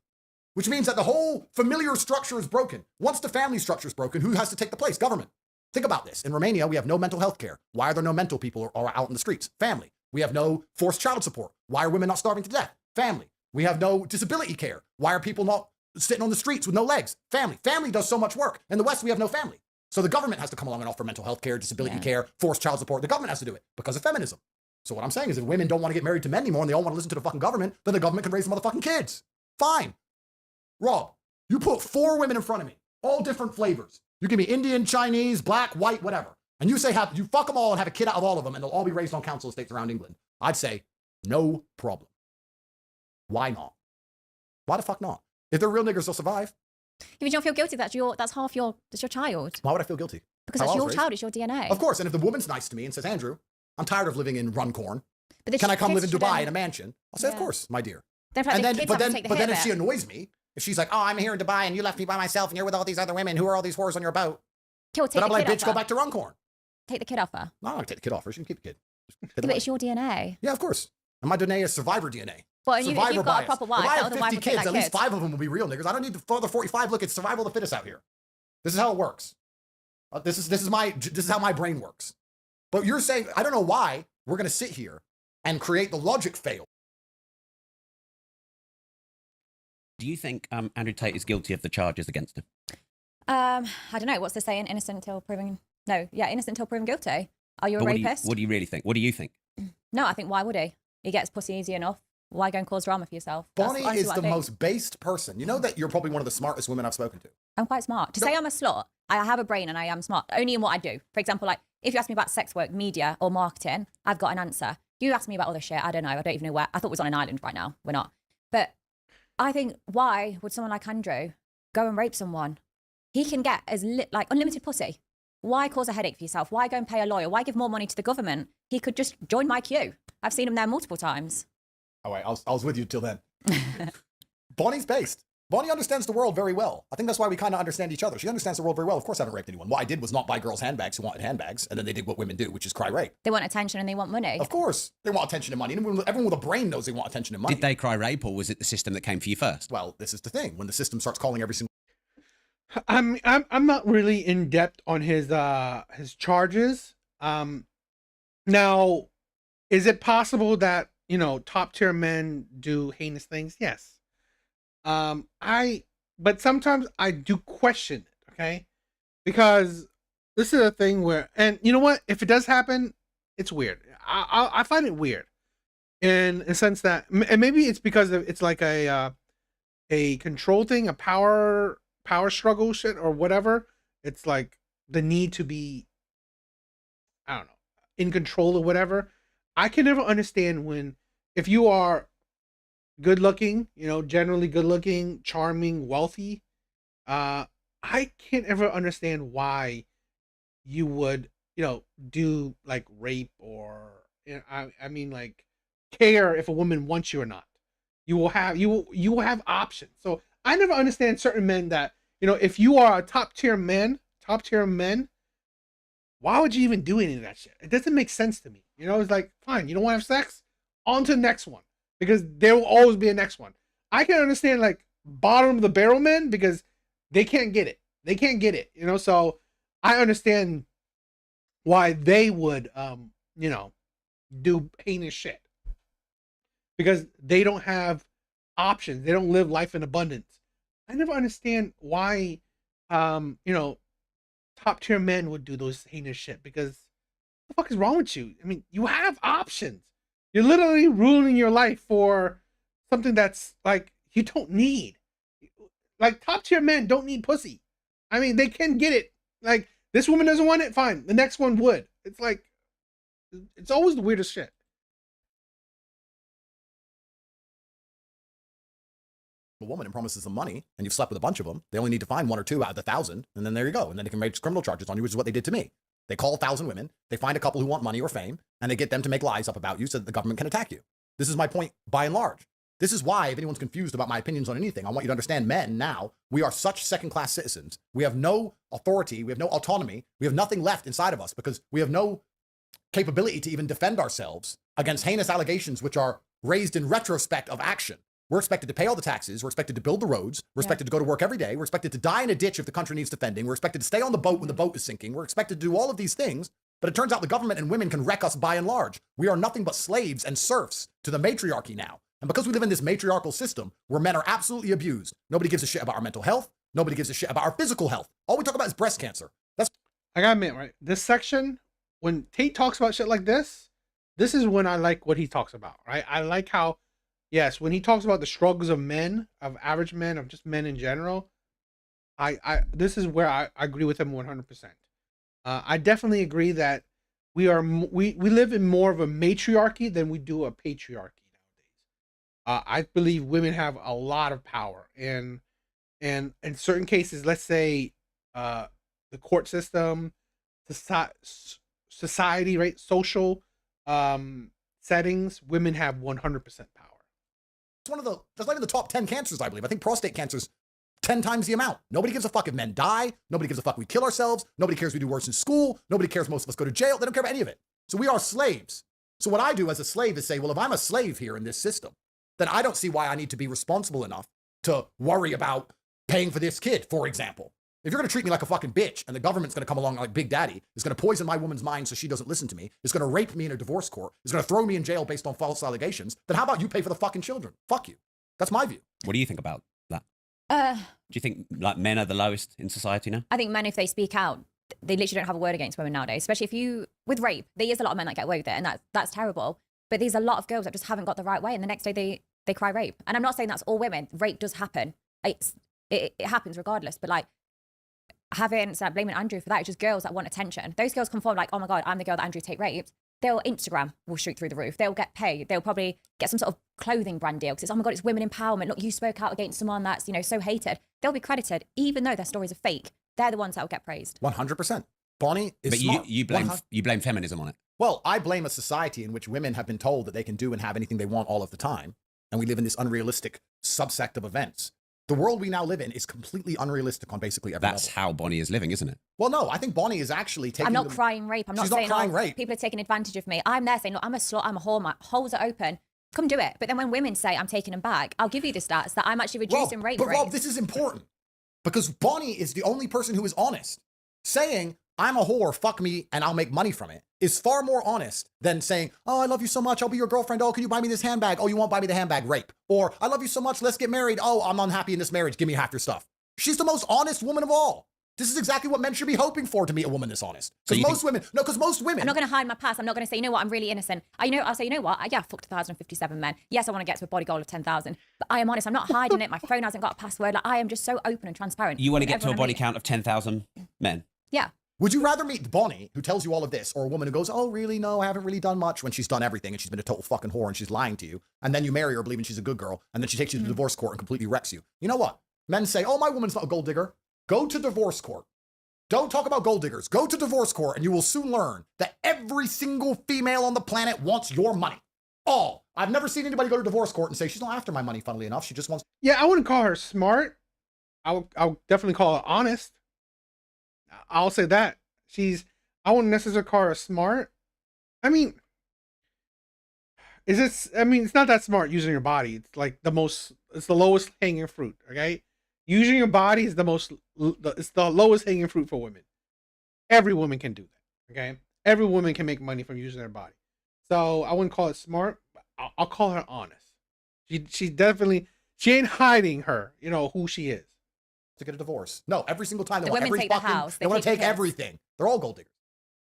which means that the whole familiar structure is broken. Once the family structure is broken, who has to take the place? Government. Think about this. In Romania, we have no mental health care. Why are there no mental people or out in the streets? Family. We have no forced child support. Why are women not starving to death? Family. We have no disability care. Why are people not sitting on the streets with no legs? Family. Family does so much work. In the West, we have no family. So the government has to come along and offer mental health care, disability care, forced child support. The government has to do it because of feminism. So what I'm saying is if women don't want to get married to men anymore and they all want to listen to the fucking government, then the government can raise the motherfucking kids. Fine. Rob, you put 4 women in front of me, all different flavors. You give me Indian, Chinese, black, white, whatever. And you say you fuck them all and have a kid out of all of them and they'll all be raised on council estates around England. I'd say no problem. Why not? Why the fuck not? If they're real niggers, they'll survive. Yeah, but you don't feel guilty. That's your child. Why would I feel guilty? Because How that's I your was child. It's your DNA. Of course. And if the woman's nice to me and says, Andrew, I'm tired of living in Runcorn. But the Can I come live in kids Dubai shouldn't- in a mansion? I'll say, of Yeah. course, my dear. Then, And then, kids but have to then, take the but then hit if of she it. annoys me, if she's like, oh, I'm here in Dubai and you left me by myself and you're with all these other women, who are all these whores on your boat? Kill, take Then I'm the like, kid bitch, off go her. back to Runcorn. Take the kid off her. No, I'm not take the kid off her. She can keep the kid. Just hit Yeah, the but button. it's your DNA. Yeah, of course. And my DNA is survivor DNA. Well, and if Survivor you've got bias. a proper If wife, I that have other 50 wife will take kids, that at least kid. 5 of them will be real niggers. I don't need the other 45. Look, it's survival of the fittest out here. This is how it works. This is how my brain works. But you're saying, I don't know why we're going to sit here and create the logic fail. Do you think Andrew Tate is guilty of the charges against him? I don't know. What's the saying? Innocent until proven. No, yeah, innocent until proven guilty. Are you a But rapist? what do you really think? What do you think? No, I think why would he? He gets pussy easy enough. Why go and cause drama for yourself? That's Bonnie honestly is what I the think. most based person. You know that you're probably one of the smartest women I've spoken to. I'm quite smart. To No. say I'm a slut, I have a brain and I am smart, only in what I do. For example, like if you ask me about sex work, media, or marketing, I've got an answer. You ask me about other shit, I don't know. I don't even know where. I thought it was on an island right now. We're not. But I think, why would someone like Andrew go and rape someone? He can get like unlimited pussy. Why cause a headache for yourself? Why go and pay a lawyer? Why give more money to the government? He could just join my queue. I've seen him there multiple times. All right, I was with you till then. Bonnie's based. Bonnie understands the world very well. I think that's why we kind of understand each other. She understands the world very well. Of course, I haven't raped anyone. What I did was not buy girls handbags who wanted handbags, and then they did what women do, which is cry rape. They want attention and they want money. Of course, they want attention and money. Everyone with a brain knows they want attention and money. Did they cry rape, or was it the system that came for you first? Well, this is the thing. When the system starts calling every single I'm not really in depth on his charges. Now, is it possible that, you know, top tier men do heinous things? Yes. But sometimes I do question it, okay? Because this is a thing where, and you know what? If it does happen, it's weird. I find it weird in a sense that, and maybe it's because it's like a control thing, a power struggle shit or whatever. It's like the need to be, I don't know, in control or whatever. I can never understand when, if you are good looking, you know, generally good looking, charming, wealthy, I can't ever understand why you would, you know, do like rape or, you know, I mean, like, care if a woman wants you or not. You will have options. So I never understand certain men that, you know, if you are a top tier men, why would you even do any of that shit? It doesn't make sense to me. You know, it's like, fine, you don't want to have sex? On to the next one. Because there will always be a next one. I can understand like bottom of the barrel men because they can't get it. They can't get it, you know, so I understand why they would you know, do heinous shit. Because they don't have options. They don't live life in abundance. I never understand why you know, top tier men would do those heinous shit because what the fuck is wrong with you? I mean, you have options. You're literally ruining your life for something that's like you don't need. Like top tier men don't need pussy. I mean, they can get it. Like this woman doesn't want it, fine. The next one would. It's like it's always the weirdest shit. A woman and promises them money, and you've slept with a bunch of them. They only need to find 1 or 2 out of the 1,000, and then there you go. And then they can make criminal charges on you, which is what they did to me. They call 1,000 women, they find a couple who want money or fame, and they get them to make lies up about you so that the government can attack you. This is my point by and large. This is why, if anyone's confused about my opinions on anything, I want you to understand men now, we are such second-class citizens. We have no authority, we have no autonomy, we have nothing left inside of us because we have no capability to even defend ourselves against heinous allegations which are raised in retrospect of action. We're expected to pay all the taxes. We're expected to build the roads. We're expected to go to work every day. We're expected to die in a ditch if the country needs defending. We're expected to stay on the boat when the boat is sinking. We're expected to do all of these things. But it turns out the government and women can wreck us by and large. We are nothing but slaves and serfs to the matriarchy now. And because we live in this matriarchal system where men are absolutely abused, nobody gives a shit about our mental health. Nobody gives a shit about our physical health. All we talk about is breast cancer. I gotta admit, right? This section, when Tate talks about shit like this is when I like what he talks about, right? I like how, yes, when he talks about the struggles of men, of average men, of just men in general, this is where I agree with him 100%. I definitely agree that we live in more of a matriarchy than we do a patriarchy nowadays. I believe women have a lot of power, and in certain cases, let's say the court system, society, right, social settings, women have 100% power. It's that's not even the top 10 cancers, I believe. I think prostate cancer's 10 times the amount. Nobody gives a fuck if men die. Nobody gives a fuck we kill ourselves. Nobody cares we do worse in school. Nobody cares most of us go to jail. They don't care about any of it. So we are slaves. So what I do as a slave is say, well, if I'm a slave here in this system, then I don't see why I need to be responsible enough to worry about paying for this kid, for example. If you're going to treat me like a fucking bitch and the government's going to come along like Big Daddy, is going to poison my woman's mind so she doesn't listen to me, is going to rape me in a divorce court, is going to throw me in jail based on false allegations, then how about you pay for the fucking children? Fuck you. That's my view. What do you think about that? Do you think like men are the lowest in society now? I think men, if they speak out, they literally don't have a word against women nowadays. Especially if you, with rape, there is a lot of men that get away with it, and that's terrible. But there's a lot of girls that just haven't got the right way, and the next day they cry rape. And I'm not saying that's all women. Rape does happen. It happens regardless. But like, blaming Andrew for that, it's just girls that want attention. Those girls come forward like, oh my God, I'm the girl that Andrew Tate raped. They'll Instagram will shoot through the roof. They'll get paid. They'll probably get some sort of clothing brand deal because it's, oh my God, it's women empowerment. Look, you spoke out against someone that's, so hated. They'll be credited, even though their stories are fake. They're the ones that will get praised. 100%. Bonnie is but smart. you blame feminism on it. Well, I blame a society in which women have been told that they can do and have anything they want all of the time. And we live in this unrealistic subsect of events. The world we now live in is completely unrealistic on basically every That's level. how Bonnie is living, isn't it? Well, no, I think Bonnie is actually taking... I'm not crying rape. I'm not She's saying, not crying rape. People are taking advantage of me. I'm there saying, look, I'm a slut, I'm a whore, my holes are open. Come do it. But then when women say I'm taking them back, I'll give you the stats that I'm actually reducing rape rates. But Rob, this is important because Bonnie is the only person who is honest. Saying, I'm a whore, fuck me, and I'll make money from it is far more honest than saying, oh, I love you so much, I'll be your girlfriend. Oh, can you buy me this handbag? Oh, you won't buy me the handbag, rape. Or, I love you so much, let's get married. Oh, I'm unhappy in this marriage, give me half your stuff. She's the most honest woman of all. This is exactly what men should be hoping for, to meet a woman this honest. Because most women... I'm not going to hide my past. I'm not going to say, you know what, I'm really innocent. I'll say, you know what, yeah, I fucked 1,057 men. Yes, I want to get to a body goal of 10,000. But I am honest. I'm not hiding it. My phone hasn't got a password. Like, I am just so open and transparent. You want to get to a body count of 10,000 men? Yeah. Would you rather meet Bonnie, who tells you all of this, or a woman who goes, oh, really? No, I haven't really done much, when she's done everything and she's been a total fucking whore and she's lying to you, and then you marry her believing she's a good girl, and then she takes you to the divorce court and completely wrecks you? You know what? Men say, oh, my woman's not a gold digger. Go to divorce court. Don't talk about gold diggers. Go to divorce court and you will soon learn that every single female on the planet wants your money. All. I've never seen anybody go to divorce court and say she's not after my money, funnily enough. She just wants. Yeah, I wouldn't call her smart. I'll definitely call her honest. I'll say that. I wouldn't necessarily call her smart. I mean, it's not that smart using your body. It's like it's the lowest hanging fruit, okay? Using your body is it's the lowest hanging fruit for women. Every woman can do that, okay? Every woman can make money from using their body. So I wouldn't call it smart. I'll call her honest. She ain't hiding who she is. To get a divorce. No, every single time The women take the house, they want to keep take the kids. everything. They're all gold diggers.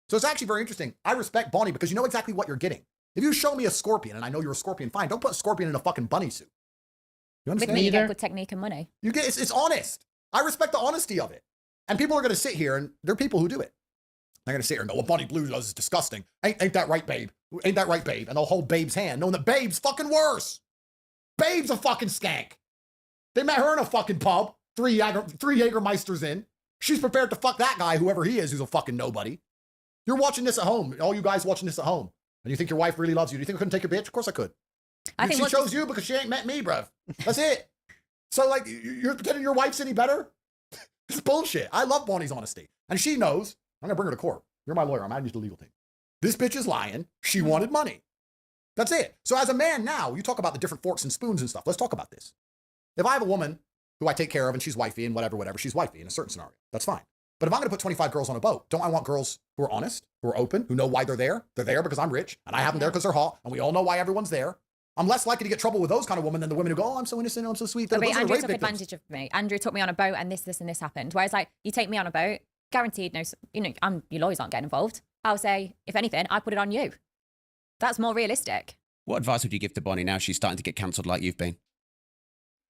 So it's actually very interesting. I respect Bonnie because you know exactly what you're getting. If you show me a scorpion and I know you're a scorpion, fine. Don't put a scorpion in a fucking bunny suit. You With understand? me, you get good technique and money. It's honest. I respect the honesty of it. And people are going to sit here, and there are people who do it. They're going to sit here and go, "What Bonnie Blue does is disgusting. Ain't that right, babe? Ain't that right, babe?" And they'll hold Babe's hand, knowing that Babe's fucking worse. Babe's a fucking skank. They met her in a fucking pub. Three Jägermeisters in. She's prepared to fuck that guy, whoever he is, who's a fucking nobody. You're watching this at home. All you guys watching this at home. And you think your wife really loves you. Do you think I couldn't take your bitch? Of course I could. I think she chose you because she ain't met me, bruv. That's it. So, like, you're pretending your wife's any better? It's bullshit. I love Bonnie's honesty. And she knows. I'm going to bring her to court. You're my lawyer. I'm adding you to the legal team. This bitch is lying. She wanted money. That's it. So as a man now, you talk about the different forks and spoons and stuff. Let's talk about this. If I have a woman who I take care of and she's wifey and whatever, she's wifey in a certain scenario, that's fine. But if I'm going to put 25 girls on a boat, don't I want girls who are honest, who are open, who know why they're there? They're there because I'm rich and I have them there because they're hot and we all know why everyone's there. I'm less likely to get trouble with those kind of women than the women who go, "Oh, I'm so innocent, I'm so sweet." But Those are the Andrew rape took victims. advantage of me. Andrew took me on a boat and this and this happened. Whereas like, you take me on a boat, guaranteed no, your lawyers aren't getting involved. I'll say, if anything, I put it on you. That's more realistic. What advice would you give to Bonnie now she's starting to get cancelled like you've been?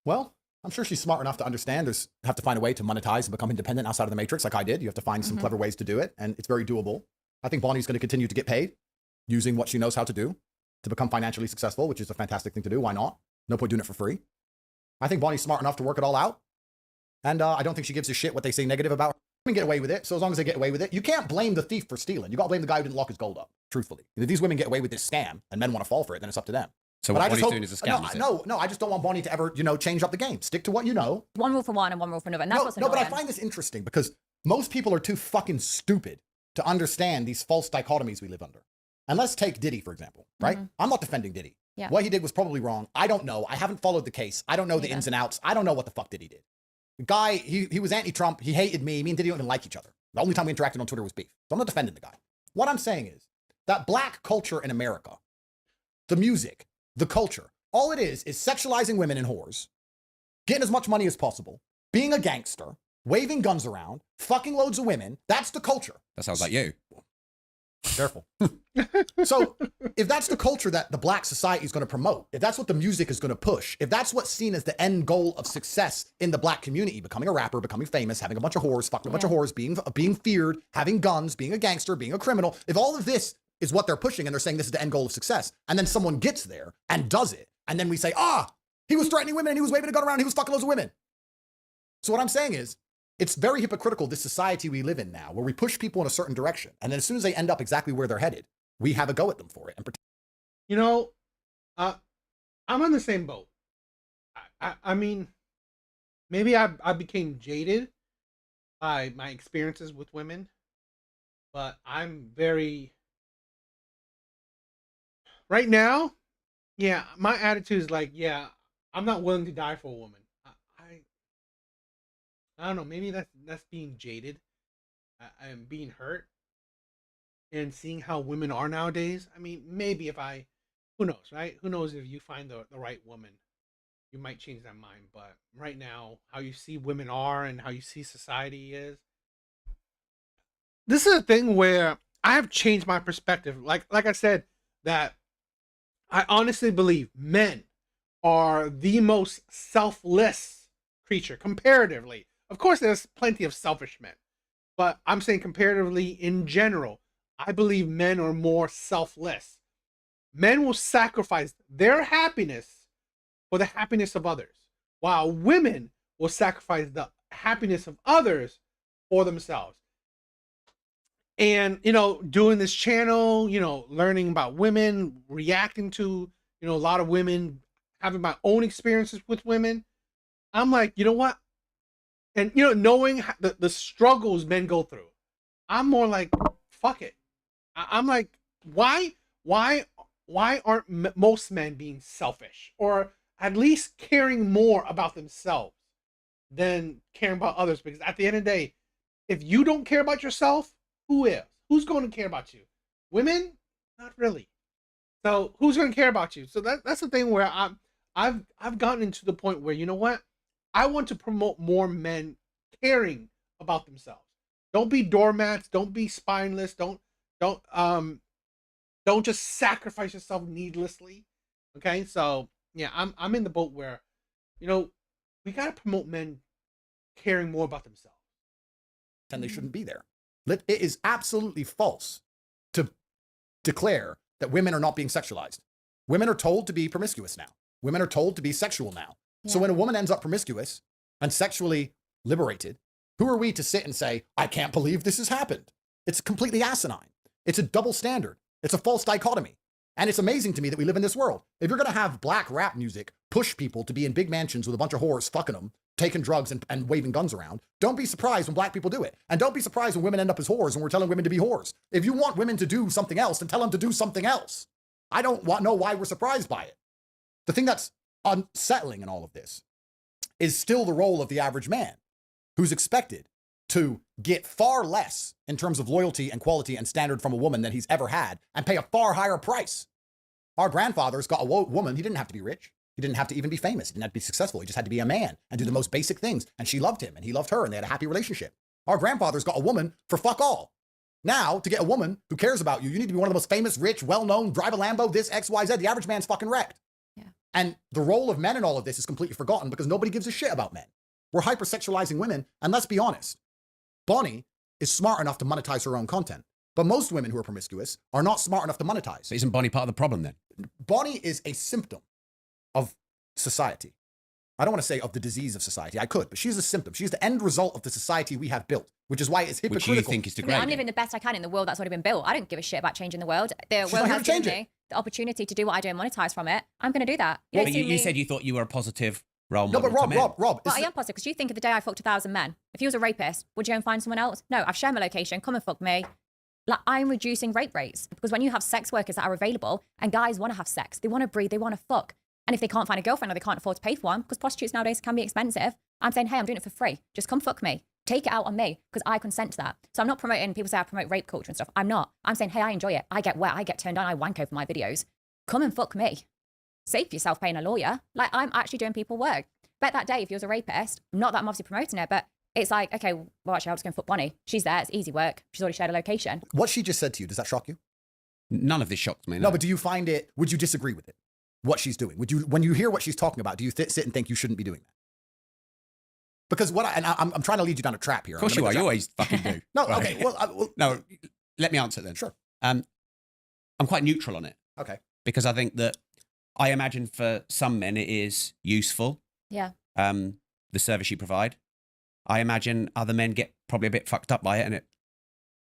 Well, I'm sure she's smart enough to understand there's have to find a way to monetize and become independent outside of the matrix like I did. You have to find some clever ways to do it, and it's very doable. I think Bonnie's going to continue to get paid using what she knows how to do to become financially successful, which is a fantastic thing to do. Why not? No point doing it for free. I think Bonnie's smart enough to work it all out, and I don't think she gives a shit what they say negative about her. Women get away with it, so as long as they get away with it, you can't blame the thief for stealing. You got to blame the guy who didn't lock his gold up, truthfully. If these women get away with this scam and men want to fall for it, then it's up to them. So But what I just he's hope- doing is a scam, is it? No, I just don't want Bonnie to ever, change up the game. Stick to what you know. One rule for one and one rule for another. And that's what's No, but I annoying. find this interesting because most people are too fucking stupid to understand these false dichotomies we live under. And let's take Diddy, for example, right? I'm not defending Diddy. Yeah. What he did was probably wrong. I don't know. I haven't followed the case. I don't know the Neither. ins and outs. I don't know what the fuck Diddy did. The guy, he was anti-Trump. He hated me. Me and Diddy don't even like each other. The only time we interacted on Twitter was beef. So I'm not defending the guy. What I'm saying is that black culture in America, the music, the culture, all it is sexualizing women and whores, getting as much money as possible, being a gangster, waving guns around, fucking loads of women. That's the culture. That sounds like you. Careful. So if that's the culture that the black society is going to promote, if that's what the music is going to push, if that's what's seen as the end goal of success in the black community, becoming a rapper, becoming famous, having a bunch of whores, fucking a bunch of whores, being feared, having guns, being a gangster, being a criminal, if all of this is what they're pushing and they're saying this is the end goal of success, and then someone gets there and does it, and then we say, he was threatening women and he was waving a gun around and he was fucking loads of women. So what I'm saying is, it's very hypocritical, this society we live in now, where we push people in a certain direction, and then as soon as they end up exactly where they're headed, we have a go at them for it. And I'm on the same boat. I mean, maybe I became jaded by my experiences with women, but I'm very right now. Yeah, my attitude is like, yeah, I'm not willing to die for a woman. I don't know. Maybe that's being jaded. I'm being hurt and seeing how women are nowadays. I mean, maybe who knows, right? Who knows if you find the right woman, you might change that mind. But right now, how you see women are and how you see society is. This is a thing where I have changed my perspective. Like I said, that I honestly believe men are the most selfless creature comparatively. Of course, there's plenty of selfish men, but I'm saying comparatively in general, I believe men are more selfless. Men will sacrifice their happiness for the happiness of others, while women will sacrifice the happiness of others for themselves. And, doing this channel, learning about women, reacting to, you know, a lot of women, having my own experiences with women, I'm like, you know what? And, you know, knowing the struggles men go through, I'm more like, fuck it. I'm like, why aren't most men being selfish, or at least caring more about themselves than caring about others? Because at the end of the day, if you don't care about yourself, who is? Who's going to care about you? Women? Not really. So who's going to care about you? So that's the thing where I've gotten into the point where, you know what? I want to promote more men caring about themselves. Don't be doormats. Don't be spineless. Don't just sacrifice yourself needlessly. Okay, so yeah, I'm in the boat where, you know, we gotta promote men caring more about themselves. And they shouldn't be there. It is absolutely false to declare that women are not being sexualized. Women are told to be promiscuous now. Women are told to be sexual now. Yeah. So when a woman ends up promiscuous and sexually liberated, who are we to sit and say, I can't believe this has happened? It's completely asinine. It's a double standard. It's a false dichotomy. And it's amazing to me that we live in this world. If you're going to have black rap music push people to be in big mansions with a bunch of whores fucking them, taking drugs and waving guns around, don't be surprised when black people do it. And don't be surprised when women end up as whores and we're telling women to be whores. If you want women to do something else, then tell them to do something else. I don't know why we're surprised by it. The thing that's unsettling in all of this is still the role of the average man, who's expected to get far less in terms of loyalty and quality and standard from a woman than he's ever had, and pay a far higher price. Our grandfathers got a woman. He didn't have to be rich. He didn't have to even be famous. He didn't have to be successful. He just had to be a man and do the most basic things. And she loved him and he loved her and they had a happy relationship. Our grandfathers got a woman for fuck all. Now, to get a woman who cares about you, you need to be one of the most famous, rich, well-known, drive a Lambo, this, X, Y, Z. The average man's fucking wrecked. Yeah. And the role of men in all of this is completely forgotten because nobody gives a shit about men. We're hypersexualizing women. And let's be honest, Bonnie is smart enough to monetize her own content. But most women who are promiscuous are not smart enough to monetize. So isn't Bonnie part of the problem then? Bonnie is a symptom of society. I don't want to say of the disease of society. I could, but she's a symptom. She's the end result of the society we have built, which is why it's hypocritical. Which you think is degrading. I'm living the best I can in the world that's already been built. I don't give a shit about changing the world. The world has given me the opportunity to do what I do and monetize from it. I'm going to do that. But you said you thought you were a positive role model. No, but Rob. Well, I am positive because you think of the day I fucked 1,000 men. If he was a rapist, would you go and find someone else? No, I've shared my location. Come and fuck me. Like, I'm reducing rape rates because when you have sex workers that are available and guys want to have sex, they want to breathe, they want to fuck. And if they can't find a girlfriend or they can't afford to pay for one, because prostitutes nowadays can be expensive, I'm saying, hey, I'm doing it for free. Just come fuck me. Take it out on me because I consent to that. So I'm not promoting, people say I promote rape culture and stuff. I'm not. I'm saying, hey, I enjoy it. I get wet. I get turned on. I wank over my videos. Come and fuck me. Save yourself paying a lawyer. Like, I'm actually doing people work. Bet that day if he was a rapist, not that I'm obviously promoting it, but it's like, okay, well, actually, I'll just go and fuck Bonnie. She's there. It's easy work. She's already shared a location. What she just said to you, does that shock you? None of this shocks me. No, but do you find it, would you disagree with it? What she's doing? Would you, when you hear what she's talking about, do you sit and think you shouldn't be doing that? Because I'm trying to lead you down a trap here. Of course you are. You always fucking do. No, right. Okay. Well, no, let me answer then. Sure. I'm quite neutral on it. Okay. Because I think that I imagine for some men it is useful. Yeah. The service you provide. I imagine other men get probably a bit fucked up by it, and it.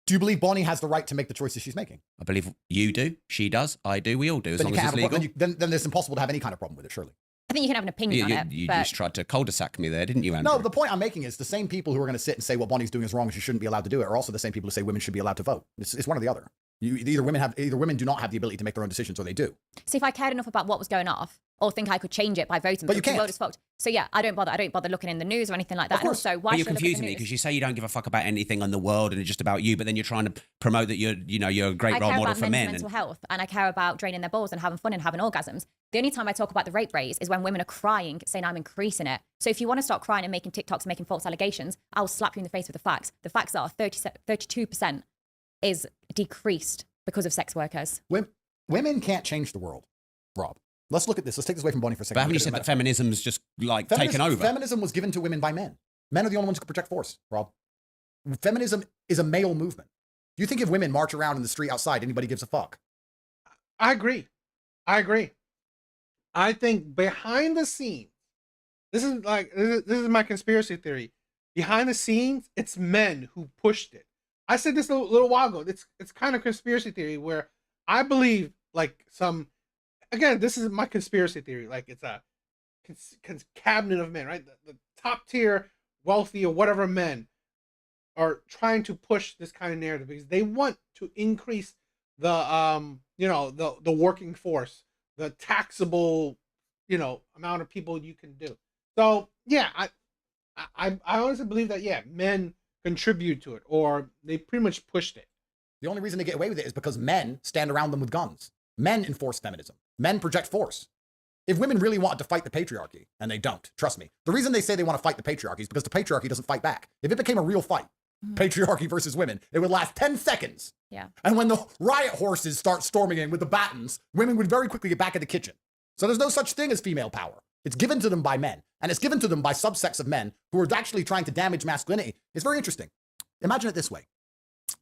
Do you believe Bonnie has the right to make the choices she's making? I believe you do. She does. I do. We all do. As long as it's legal. Then it's impossible to have any kind of problem with it, surely. I think you can have an opinion on it. You just tried to cul-de-sac me there, didn't you, Andrew? No, the point I'm making is the same people who are going to sit and say what Bonnie's doing is wrong and she shouldn't be allowed to do it are also the same people who say women should be allowed to vote. It's one or the other. Either women do not have the ability to make their own decisions or they do. See, if I cared enough about what was going off or think I could change it by voting, but you can't. The world is fucked. So yeah, I don't bother looking in the news or anything like that. Of course. And also, why you're should I look at confusing the me news? because you say you don't give a fuck about anything on the world and it's just about you, but then you're trying to promote that you're a great role model for men. Mental health, and I care about draining their balls and having fun and having orgasms. The only time I talk about the rape rates is when women are crying, saying I'm increasing it. So if you want to start crying and making TikToks and making false allegations, I'll slap you in the face with the facts. The facts are 32% is decreased because of sex workers. Women can't change the world, Rob. Let's look at this. Let's take this away from Bonnie for a second. But haven't you said that feminism's just taken over? Feminism was given to women by men. Men are the only ones who can project force, Rob. Feminism is a male movement. Do you think if women march around in the street outside, anybody gives a fuck? I agree. I think behind the scenes, this is my conspiracy theory. Behind the scenes, it's men who pushed it. I said this a little while ago. It's kind of conspiracy theory where I believe like some again, this is my conspiracy theory. Like it's a cabinet of men, right? The top tier, wealthy or whatever men are trying to push this kind of narrative because they want to increase the the working force, the taxable amount of people you can do. So yeah, I honestly believe that men contribute to it, or they pretty much pushed it. The only reason they get away with it is because men stand around them with guns. Men enforce feminism. Men project force. If women really wanted to fight the patriarchy, and they don't, trust me, the reason they say they want to fight the patriarchy is because the patriarchy doesn't fight back. If it became a real fight, patriarchy versus women, it would last 10 seconds. Yeah. And when the riot horses start storming in with the batons, women would very quickly get back in the kitchen. So there's no such thing as female power. It's given to them by men, and it's given to them by subsects of men who are actually trying to damage masculinity. It's very interesting. Imagine it this way.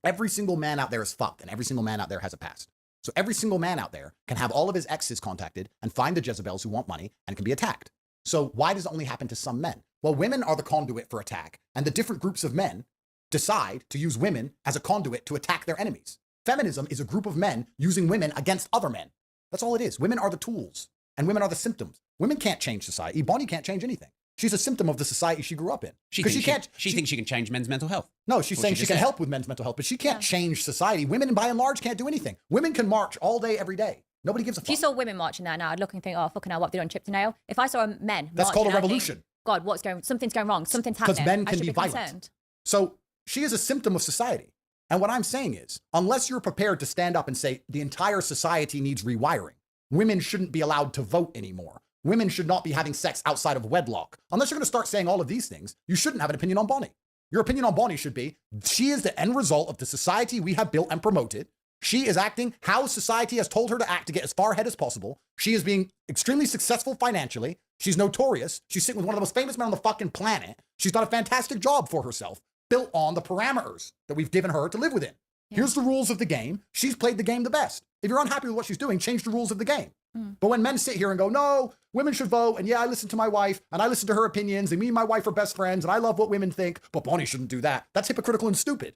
Every single man out there is fucked, and every single man out there has a past. So every single man out there can have all of his exes contacted and find the Jezebels who want money and can be attacked. So why does it only happen to some men? Well, women are the conduit for attack, and the different groups of men decide to use women as a conduit to attack their enemies. Feminism is a group of men using women against other men. That's all it is. Women are the tools, and women are the symptoms. Women can't change society. Bonnie can't change anything. She's a symptom of the society she grew up in. She thinks she can change men's mental health. No, she's saying she can help with men's mental health, but she can't change society. Women, by and large, can't do anything. Women can march all day, every day. Nobody gives a fuck. If you saw women marching there now, I'd look and think, oh, fucking hell, what have they done, chipped a nail? If I saw men that's called a marching, revolution. God, something's going wrong. Something's happening. Because men can be violent. Concerned. So she is a symptom of society. And what I'm saying is, unless you're prepared to stand up and say the entire society needs rewiring, women shouldn't be allowed to vote anymore. Women should not be having sex outside of wedlock. Unless you're going to start saying all of these things, you shouldn't have an opinion on Bonnie. Your opinion on Bonnie should be, she is the end result of the society we have built and promoted. She is acting how society has told her to act to get as far ahead as possible. She is being extremely successful financially. She's notorious. She's sitting with one of the most famous men on the fucking planet. She's done a fantastic job for herself, built on the parameters that we've given her to live within. Yeah. Here's the rules of the game. She's played the game the best. If you're unhappy with what she's doing, change the rules of the game. But when men sit here and go, no, women should vote, and yeah, I listen to my wife, and I listen to her opinions, and me and my wife are best friends, and I love what women think, but Bonnie shouldn't do that. That's hypocritical and stupid.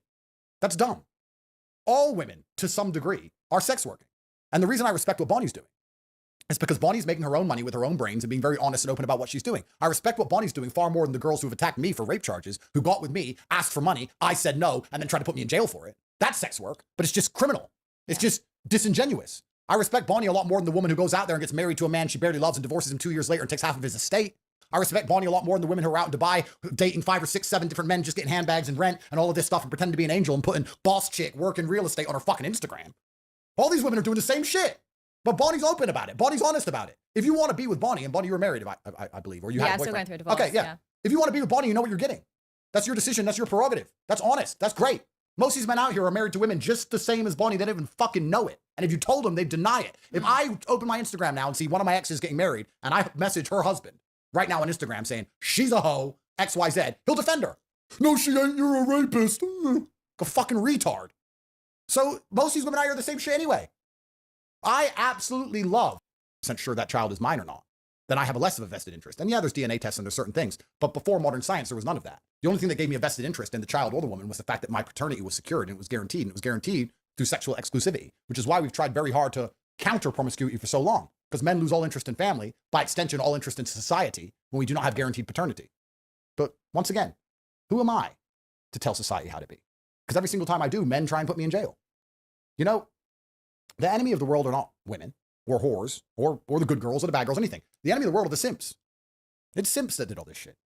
That's dumb. All women, to some degree, are sex working. And the reason I respect what Bonnie's doing is because Bonnie's making her own money with her own brains and being very honest and open about what she's doing. I respect what Bonnie's doing far more than the girls who have attacked me for rape charges, who got with me, asked for money, I said no, and then tried to put me in jail for it. That's sex work, but it's just criminal. It's just disingenuous. I respect Bonnie a lot more than the woman who goes out there and gets married to a man she barely loves and divorces him 2 years later and takes half of his estate. I respect Bonnie a lot more than the women who are out in Dubai dating 5 or 6, 7 different men, just getting handbags and rent and all of this stuff and pretending to be an angel and putting boss chick working real estate on her fucking Instagram. All these women are doing the same shit. But Bonnie's open about it. Bonnie's honest about it. If you want to be with Bonnie, and Bonnie, you were married, I believe, or you had a boyfriend. Still going through a divorce. Okay, yeah. If you want to be with Bonnie, you know what you're getting. That's your decision. That's your prerogative. That's honest. That's great. Most of these men out here are married to women just the same as Bonnie. They don't even fucking know it. And if you told them, they'd deny it. If I open my Instagram now and see one of my exes getting married, and I message her husband right now on Instagram saying, she's a hoe, XYZ, he'll defend her. No, she ain't. You're a rapist. Go fucking retard. So most of these women out here are the same shit anyway. I absolutely love, I'm sure that child is mine or not, then I have a less of a vested interest. And yeah, there's DNA tests and there's certain things, but before modern science, there was none of that. The only thing that gave me a vested interest in the child or the woman was the fact that my paternity was secured and it was guaranteed, and it was guaranteed through sexual exclusivity, which is why we've tried very hard to counter promiscuity for so long, because men lose all interest in family, by extension, all interest in society, when we do not have guaranteed paternity. But once again, who am I to tell society how to be? Because every single time I do, men try and put me in jail. You know, the enemy of the world are not women or whores or the good girls or the bad girls, anything. The enemy of the world are the simps. It's simps that did all this shit.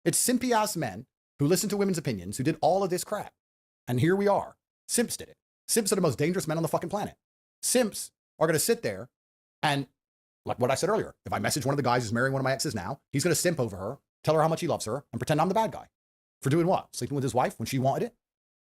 It's simpy ass men who listen to women's opinions, who did all of this crap. And here we are. Simps did it. Simps are the most dangerous men on the fucking planet. Simps are going to sit there and, like what I said earlier, if I message one of the guys who's marrying one of my exes now, he's going to simp over her, tell her how much he loves her, and pretend I'm the bad guy. For doing what? Sleeping with his wife when she wanted it?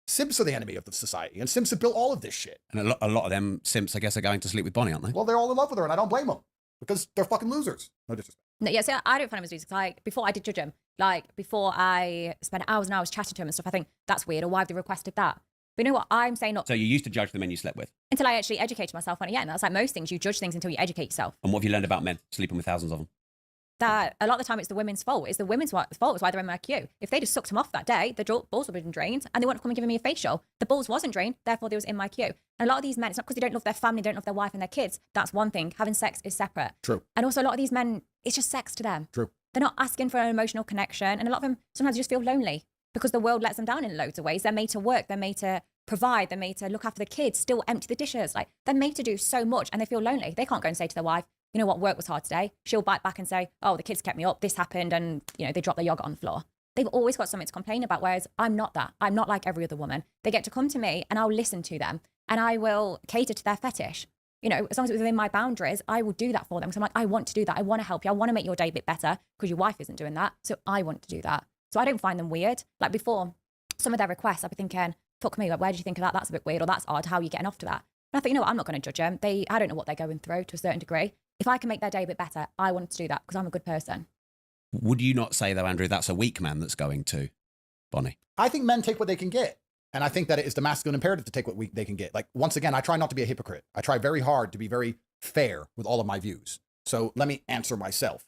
Simps are the enemy of the society, and simps have built all of this shit. And a lot of them simps, I guess, are going to sleep with Bonnie, aren't they? Well, they're all in love with her, and I don't blame them, because they're fucking losers. No disrespect. No, yeah, see, I don't find him as losers. Like, before I did judge him, like, before I spent hours and hours chatting to him and stuff, I think that's weird, or why have they requested that? But you know what? I'm saying not. So you used to judge the men you slept with? Until I actually educated myself on it, yeah. And that's like most things. You judge things until you educate yourself. And what have you learned about men sleeping with thousands of them? that a lot of the time it's the women's fault. It's the women's fault. It's why they're in my queue. If they just sucked him off that day, the balls would have been drained and they wouldn't have come and given me a facial. The balls wasn't drained, therefore they was in my queue. And a lot of these men, it's not because they don't love their family, don't love their wife and their kids. That's one thing. Having sex is separate. True. And also a lot of these men, it's just sex to them. True. They're not asking for an emotional connection. And a lot of them sometimes just feel lonely because the world lets them down in loads of ways. They're made to work. They're made to provide. They're made to look after the kids, still empty the dishes. Like, they're made to do so much and they feel lonely. They can't go and say to their wife, you know what, work was hard today. She'll bite back and say, oh, the kids kept me up, this happened, and you know, they dropped their yogurt on the floor. They've always got something to complain about, whereas I'm not that. I'm not like every other woman. They get to come to me and I'll listen to them and I will cater to their fetish. You know, as long as it's within my boundaries, I will do that for them. Because I'm like, I want to do that. I want to help you. I want to make your day a bit better because your wife isn't doing that. So I want to do that. So I don't find them weird. Like before, some of their requests, I'd be thinking, fuck me, like, where do you think of that? That's a bit weird, or that's odd. How are you getting off to that? And I think, you know what, I'm not going to judge them. I don't know what they're going through to a certain degree. If I can make their day a bit better, I want to do that because I'm a good person. Would you not say, though, Andrew, that's a weak man that's going to Bonnie? I think men take what they can get. And I think that it is the masculine imperative to take what they can get. Like, once again, I try not to be a hypocrite. I try very hard to be very fair with all of my views. So let me answer myself.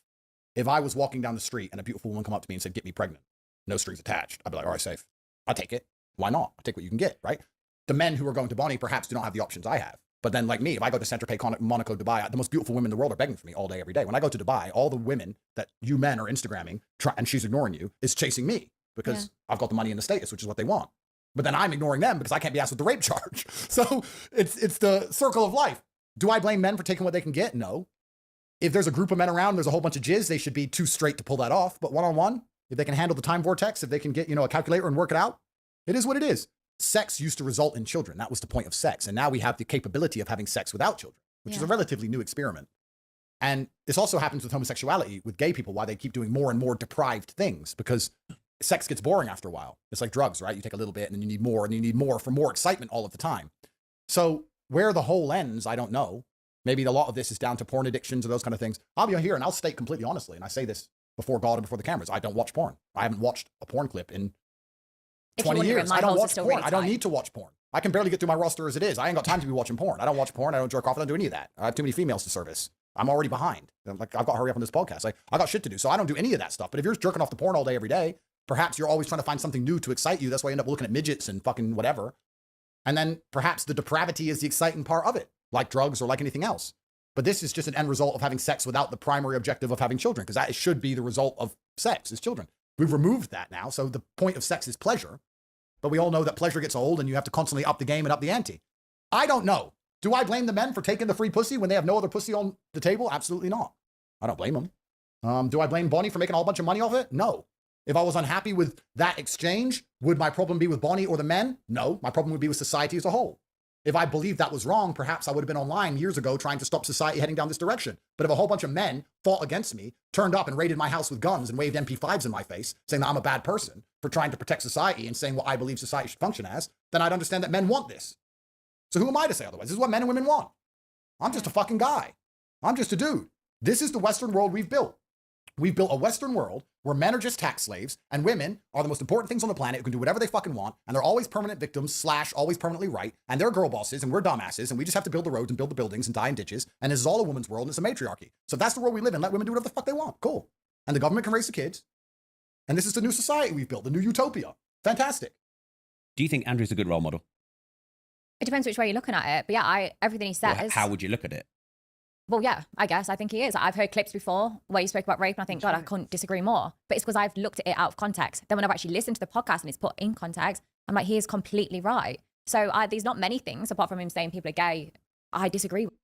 If I was walking down the street and a beautiful woman come up to me and said, get me pregnant, no strings attached, I'd be like, all right, safe. I'll take it. Why not? I'll take what you can get, right? The men who are going to Bonnie perhaps do not have the options I have. But then, like me, if I go to Saint-Tropez, Monaco, Dubai, the most beautiful women in the world are begging for me all day, every day. When I go to Dubai, all the women that you men are Instagramming, and she's ignoring you, is chasing me because I've got the money and the status, which is what they want. But then I'm ignoring them because I can't be asked with the rape charge. So it's the circle of life. Do I blame men for taking what they can get? No. If there's a group of men around, there's a whole bunch of jizz, they should be too straight to pull that off. But one-on-one, if they can handle the time vortex, if they can get, a calculator and work it out, it is what it is. Sex used to result in children. That was the point of sex. And now we have the capability of having sex without children, which is a relatively new experiment. And this also happens with homosexuality, with gay people, why they keep doing more and more deprived things, because sex gets boring after a while. It's like drugs, right? You take a little bit and then you need more and you need more for more excitement all of the time. So where the whole ends, I don't know. Maybe a lot of this is down to porn addictions or those kind of things. I'll be here and I'll state completely honestly, and I say this before God and before the cameras, I don't watch porn. I haven't watched a porn clip in 20 years. I don't watch porn. Really I don't need to watch porn. I can barely get through my roster as it is. I ain't got time to be watching porn. I don't watch porn. I don't jerk off. I don't do any of that. I have too many females to service. I'm already behind. Like, I've got to hurry up on this podcast. Like, I got shit to do. So I don't do any of that stuff. But if you're jerking off the porn all day, every day, perhaps you're always trying to find something new to excite you. That's why you end up looking at midgets and fucking whatever. And then perhaps the depravity is the exciting part of it, like drugs or like anything else. But this is just an end result of having sex without the primary objective of having children, because that should be the result of sex is children. We've removed that now. So the point of sex is pleasure. But we all know that pleasure gets old and you have to constantly up the game and up the ante. I don't know. Do I blame the men for taking the free pussy when they have no other pussy on the table? Absolutely not. I don't blame them. Do I blame Bonnie for making a whole bunch of money off it? No. If I was unhappy with that exchange, would my problem be with Bonnie or the men? No. My problem would be with society as a whole. If I believed that was wrong, perhaps I would have been online years ago trying to stop society heading down this direction. But if a whole bunch of men fought against me, turned up and raided my house with guns and waved MP5s in my face, saying that I'm a bad person for trying to protect society and saying what I believe society should function as, then I'd understand that men want this. So who am I to say otherwise? This is what men and women want. I'm just a fucking guy. I'm just a dude. This is the Western world we've built. We've built a Western world where men are just tax slaves and women are the most important things on the planet who can do whatever they fucking want, and they're always permanent victims / always permanently right, and they're girl bosses and we're dumbasses and we just have to build the roads and build the buildings and die in ditches, and this is all a woman's world and it's a matriarchy. So if that's the world we live in, let women do whatever the fuck they want. Cool. And the government can raise the kids. And this is the new society we've built, the new utopia. Fantastic. Do you think Andrew's a good role model? It depends which way you're looking at it. But yeah, everything he says. Well, how would you look at it? Well, yeah, I guess. I think he is. I've heard clips before where you spoke about rape, and I think, God, I couldn't disagree more. But it's because I've looked at it out of context. Then when I've actually listened to the podcast and it's put in context, I'm like, he is completely right. So there's not many things, apart from him saying people are gay, I disagree with.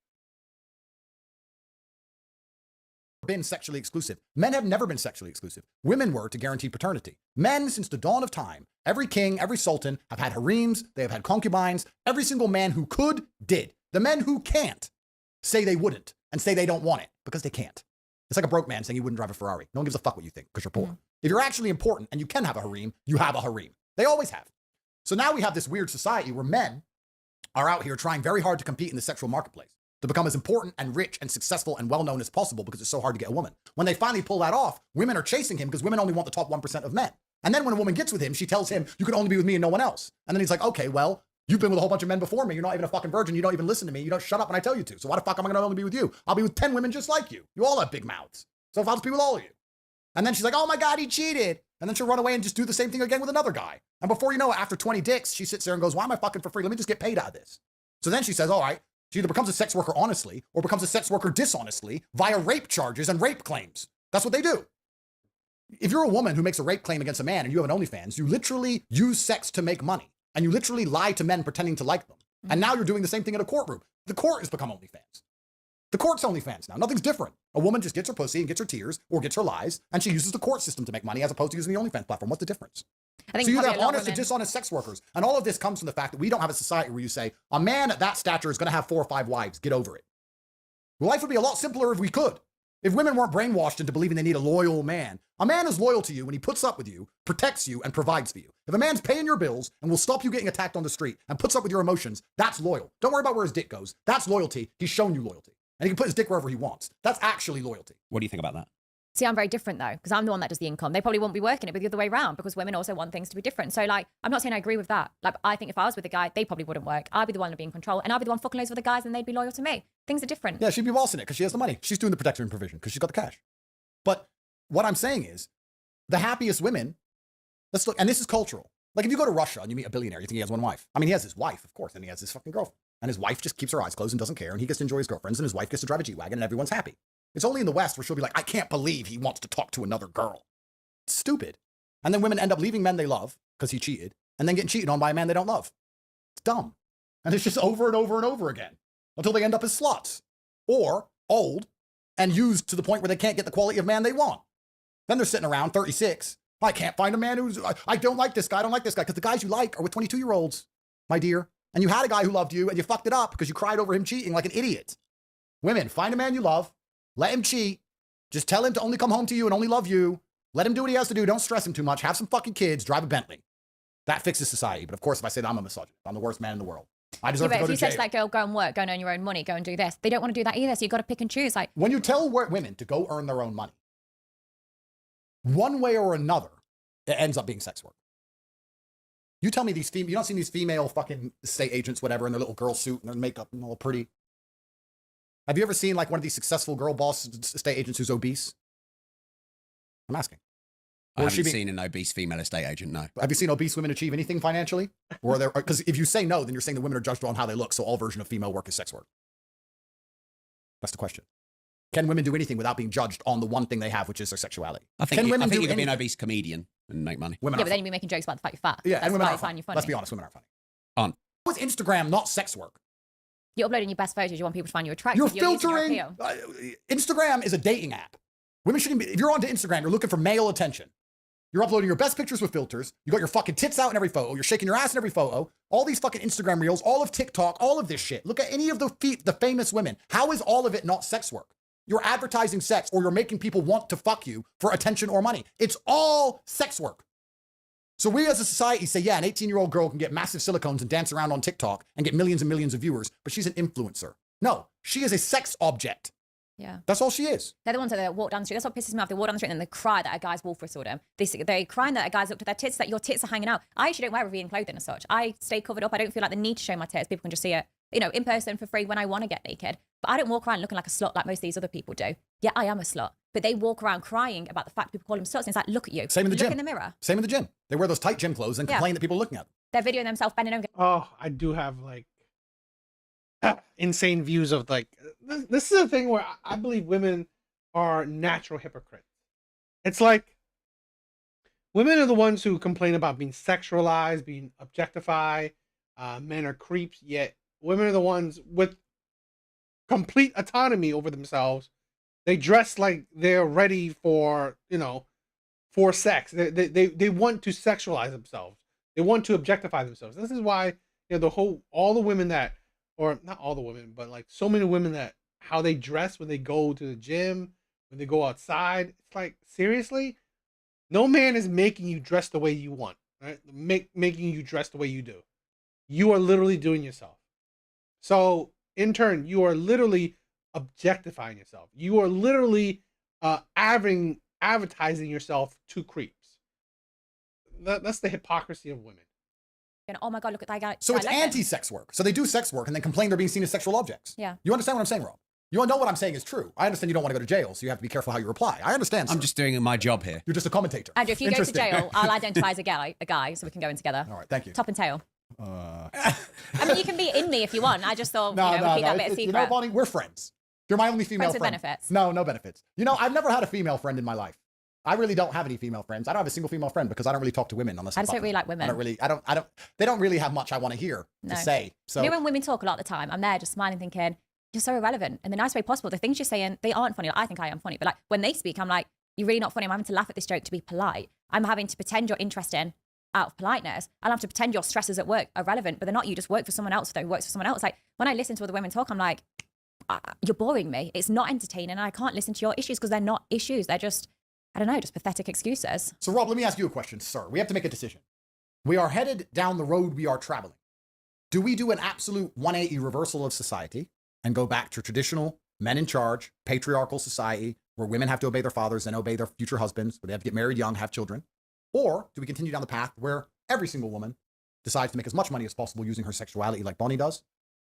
Been sexually exclusive. Men have never been sexually exclusive. Women were to guarantee paternity. Men, since the dawn of time, every king, every sultan have had harems, they have had concubines. Every single man who could, did. The men who can't say they wouldn't and say they don't want it because they can't. It's like a broke man saying he wouldn't drive a Ferrari. No one gives a fuck what you think because you're poor. If you're actually important and you can have a harem, you have a harem. They always have. So now we have this weird society where men are out here trying very hard to compete in the sexual marketplace, to become as important and rich and successful and well-known as possible because it's so hard to get a woman. When they finally pull that off, women are chasing him because women only want the top 1% of men. And then when a woman gets with him, she tells him, you can only be with me and no one else. And then he's like, okay, well, you've been with a whole bunch of men before me. You're not even a fucking virgin. You don't even listen to me. You don't shut up when I tell you to. So why the fuck am I going to only be with you? I'll be with 10 women just like you. You all have big mouths. So if I'll just be with all of you. And then she's like, oh my God, he cheated. And then she'll run away and just do the same thing again with another guy. And before you know it, after 20 dicks, she sits there and goes, why am I fucking for free? Let me just get paid out of this. So then she says, all right, she either becomes a sex worker honestly or becomes a sex worker dishonestly via rape charges and rape claims. That's what they do. If you're a woman who makes a rape claim against a man and you have an OnlyFans, you literally use sex to make money. And you literally lie to men pretending to like them. And now you're doing the same thing in a courtroom. The court has become OnlyFans. The court's OnlyFans now. Nothing's different. A woman just gets her pussy and gets her tears or gets her lies, and she uses the court system to make money as opposed to using the OnlyFans platform. What's the difference? I think So you probably have a lot of honest and women- dishonest sex workers. And all of this comes from the fact that we don't have a society where you say, a man at that stature is going to have 4 or 5 wives. Get over it. Life would be a lot simpler if we could. If women weren't brainwashed into believing they need a loyal man. A man is loyal to you when he puts up with you, protects you, and provides for you. If a man's paying your bills and will stop you getting attacked on the street and puts up with your emotions, that's loyal. Don't worry about where his dick goes. That's loyalty. He's shown you loyalty. And he can put his dick wherever he wants. That's actually loyalty. What do you think about that? See, I'm very different though, because I'm the one that does the income. They probably won't be working it, but the other way around, because women also want things to be different. So like, I'm not saying I agree with that. Like, I think if I was with a guy, they probably wouldn't work. I'd be the one to be in control, and I'd be the one fucking loads with the guys, and they'd be loyal to me. Things are different. Yeah, she'd be bossing it because she has the money. She's doing the protection and provision because she's got the cash. But what I'm saying is, the happiest women, let's look, and this is cultural. Like if you go to Russia and you meet a billionaire, you think he has one wife. I mean, he has his wife, of course, and he has his fucking girlfriend. And his wife just keeps her eyes closed and doesn't care, and he gets to enjoy his girlfriends, and his wife gets to drive a G-Wagon, and everyone's happy. It's only in the West where she'll be like, I can't believe he wants to talk to another girl. It's stupid. And then women end up leaving men they love because he cheated, and then getting cheated on by a man they don't love. It's dumb. And it's just over and over and over again until they end up as sluts or old and used to the point where they can't get the quality of man they want. Then they're sitting around 36. I can't find a man who's, I don't like this guy, I don't like this guy, because the guys you like are with 22-year-olds, my dear. And you had a guy who loved you and you fucked it up because you cried over him cheating like an idiot. Women, find a man you love, let him cheat, just tell him to only come home to you and only love you, let him do what he has to do, don't stress him too much, have some fucking kids, drive a Bentley. That fixes society. But of course, if I say that, I'm a misogynist, I'm the worst man in the world. I deserve to but go if to you said jail. to that girl, go and work, go and earn your own money, go and do this, they don't want to do that either. So you've got to pick and choose. Like, When you tell women to go earn their own money, one way or another, it ends up being sex work. You tell me you don't see these female fucking estate agents, whatever, in their little girl suit and their makeup and all pretty. Have you ever seen like one of these successful girl boss estate agents who's obese? I'm asking. I Or haven't she seen an obese female estate agent, no. Have you seen obese women achieve anything financially? Or are there, because if you say no, then you're saying the women are judged on how they look. So all version of female work is sex work. That's the question. Can women do anything without being judged on the one thing they have, which is their sexuality? I think Can you, women I think do you could be an anything? obese comedian and make money. Women yeah, are but then you'd be making jokes about the fact you're fat. Yeah, That's and women why are I find funny. you funny. Let's be honest, women are funny. Aren't. How is Instagram not sex work? You're uploading your best photos. You want people to find you attractive. You're using your filtering. appeal. Instagram is a dating app. Women shouldn't be. If you're onto Instagram, you're looking for male attention. You're uploading your best pictures with filters. You got your fucking tits out in every photo. You're shaking your ass in every photo. All these fucking Instagram reels, all of TikTok, all of this shit. Look at any of the famous women. How is all of it not sex work? You're advertising sex or you're making people want to fuck you for attention or money. It's all sex work. So we as a society say, yeah, an 18-year-old girl can get massive silicones and dance around on TikTok and get millions and millions of viewers, but she's an influencer. No, she is a sex object. Yeah. That's all she is. They're the ones that walk down the street. That's what pisses me off. They walk down the street and then they cry that a guy's wolf whistled them. They crying that a guy's looked at their tits, that your tits are hanging out. I actually don't wear revealing clothing as such. I stay covered up. I don't feel like the need to show my tits. People can just see it, you know, in person for free when I want to get naked. But I don't walk around looking like a slut like most of these other people do. Yeah, I am a slut. But they walk around crying about the fact people call them sluts. And it's like, look at you. Same in the gym. Look in the mirror. Same in the gym. They wear those tight gym clothes and complain that people are looking at them. They're videoing themselves bending over. Oh, I do have like insane views of like this is a thing where I believe women are natural hypocrites. It's like women are the ones who complain about being sexualized, being objectified. Men are creeps, yet women are the ones with complete autonomy over themselves. They dress like they're ready for, you know, for sex. They want to sexualize themselves. They want to objectify themselves. This is why, you know, all the women that, or not all the women, but like so many women that how they dress when they go to the gym, when they go outside. It's like, seriously? No man is making you dress the way you want, right? Making you dress the way you do. You are literally doing yourself. So in turn, you are literally objectifying yourself. You are literally advertising yourself to creeps. That's the hypocrisy of women. And oh my God, look at that guy. So it's I like him. anti-sex work. So they do sex work and then complain they're being seen as sexual objects. Yeah. You understand what I'm saying, Rob? You know what I'm saying is true. I understand you don't want to go to jail, so you have to be careful how you reply. I understand, sir. I'm just doing my job here. You're just a commentator. Andrew, if you go to jail, I'll identify as a guy, so we can go in together. All right, thank you. Top and tail. Uh, I mean, you can be in me if you want. I just thought, no, we'd keep that bit of secret. You know, Bonnie, we're friends. You're my only female Friends with friend. benefits. No, no benefits. You know, I've never had a female friend in my life. I really don't have any female friends. I don't have a single female friend because I don't really talk to women unless I just don't really like women. They don't really have much I want to hear to say. So you know, when women talk a lot of the time, I'm there just smiling, thinking, you're so irrelevant in the nice way possible. The things you're saying, they aren't funny. Like, I think I am funny, but like when they speak, I'm like, you're really not funny. I'm having to laugh at this joke to be polite. I'm having to pretend you're interesting out of politeness. I'll have to pretend your stresses at work are relevant, but they're not. You just work for someone else that works for someone else. Like when I listen to other women talk, I'm like, you're boring me. It's not entertaining. And I can't listen to your issues because they're not issues. They're just, I don't know, just pathetic excuses. So Rob, let me ask you a question, sir. We have to make a decision. We are headed down the road we are traveling. Do we do an absolute 180 reversal of society and go back to traditional men in charge, patriarchal society where women have to obey their fathers and obey their future husbands, where they have to get married young, have children? Or do we continue down the path where every single woman decides to make as much money as possible using her sexuality like Bonnie does?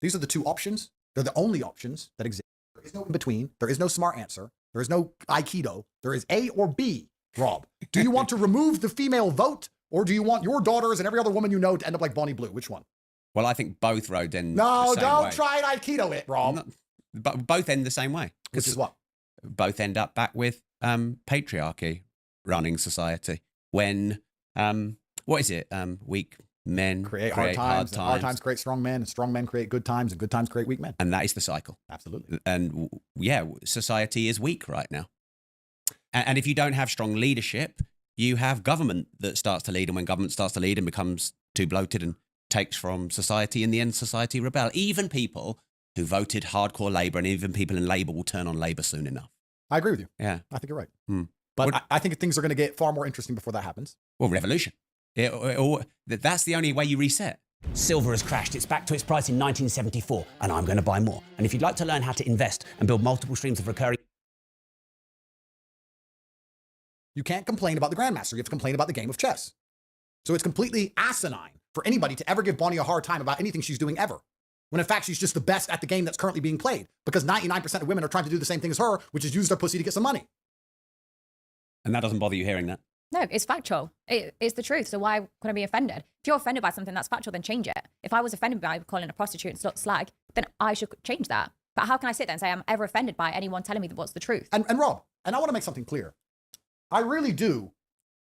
These are the two options. They're the only options that exist. There is no in between. There is no smart answer. There is no Aikido. There is A or B, Rob. Do you want to remove the female vote, or do you want your daughters and every other woman you know to end up like Bonnie Blue? Which one? Well, I think both roads end No, the same don't way. try and Aikido it, Rob. But both end the same way. Which is what? Both end up back with patriarchy running society. When, what is it? Weak men Create hard times. And hard times create strong men, and strong men create good times, and good times create weak men. And that is the cycle. Absolutely. And yeah, society is weak right now. And if you don't have strong leadership, you have government that starts to lead. And when government starts to lead and becomes too bloated and takes from society, in the end, society rebel. Even people who voted hardcore Labour, and even people in Labour will turn on Labour soon enough. I agree with you. Yeah. I think you're right. Hmm. But I think things are going to get far more interesting before that happens. Well, revolution. That's the only way you reset. Silver has crashed. It's back to its price in 1974, and I'm going to buy more. And if you'd like to learn how to invest and build multiple streams of recurring... You can't complain about the Grandmaster. You have to complain about the game of chess. So it's completely asinine for anybody to ever give Bonnie a hard time about anything she's doing ever. When in fact, she's just the best at the game that's currently being played, because 99% of women are trying to do the same thing as her, which is use their pussy to get some money. And that doesn't bother you hearing that? No, it's factual. It's the truth. So why could I be offended? If you're offended by something that's factual, then change it. If I was offended by calling a prostitute and slag, then I should change that. But how can I sit there and say I'm ever offended by anyone telling me what's the truth? And Rob, and I want to make something clear. I really do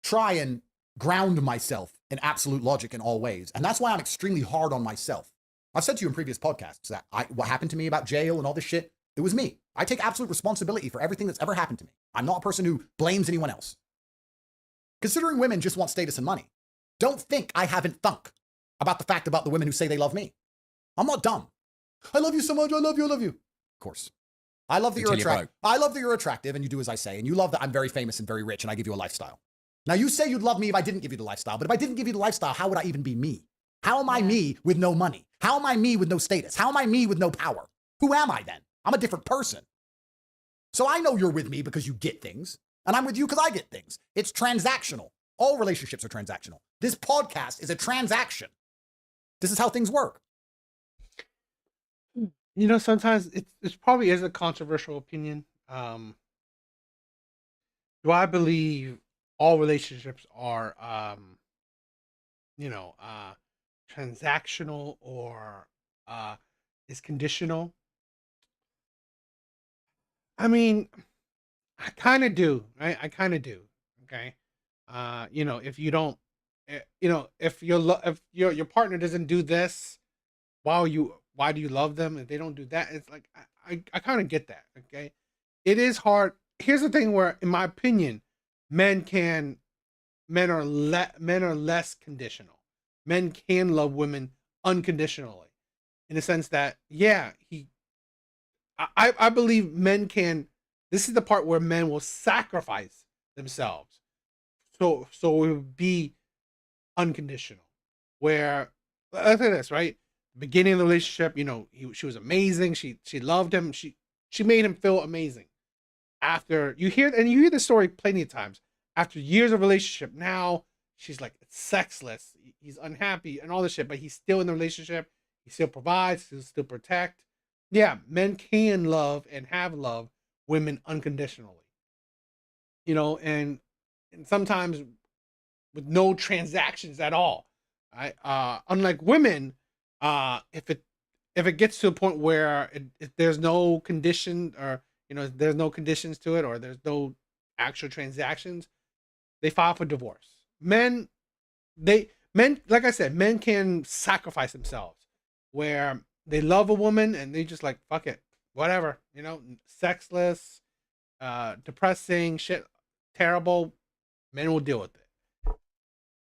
try and ground myself in absolute logic in all ways. And that's why I'm extremely hard on myself. I've said to you in previous podcasts that what happened to me about jail and all this shit, it was me. I take absolute responsibility for everything that's ever happened to me. I'm not a person who blames anyone else. Considering women just want status and money, don't think I haven't thunk about the fact about the women who say they love me. I'm not dumb. I love you so much. I love you. I love you. Of course. I love that you're attractive. I love that you're attractive and you do as I say. And you love that I'm very famous and very rich and I give you a lifestyle. Now you say you'd love me if I didn't give you the lifestyle, but if I didn't give you the lifestyle, how would I even be me? How am I me with no money? How am I me with no status? How am I me with no power? Who am I then? I'm a different person. So I know you're with me because you get things, and I'm with you because I get things. It's transactional. All relationships are transactional. This podcast is a transaction. This is how things work. You know, sometimes it probably is a controversial opinion. Do I believe all relationships are, transactional or is conditional? I mean, I kind of do. I kind of do. Okay. If you don't, if your partner doesn't do this, why do you love them? If they don't do that, it's like, I kind of get that. Okay. It is hard. Here's the thing where, in my opinion, men are less conditional. Men can love women unconditionally, in the sense that, I believe men can. This is the part where men will sacrifice themselves, so it would be unconditional. Where, look at this, right? Beginning of the relationship, she was amazing. She loved him. She made him feel amazing. After you hear the story plenty of times. After years of relationship, now she's like sexless. He's unhappy and all this shit, but he's still in the relationship. He still provides. He'll still protect. yeah, men can love and have loved women unconditionally. You know, and sometimes with no transactions at all. Right? Unlike women, if it gets to a point where if there's no condition, or there's no conditions to it, or there's no actual transactions, they file for divorce. Men, like I said, men can sacrifice themselves, where they love a woman and they just like, fuck it, whatever, sexless, depressing shit, terrible. Men will deal with it.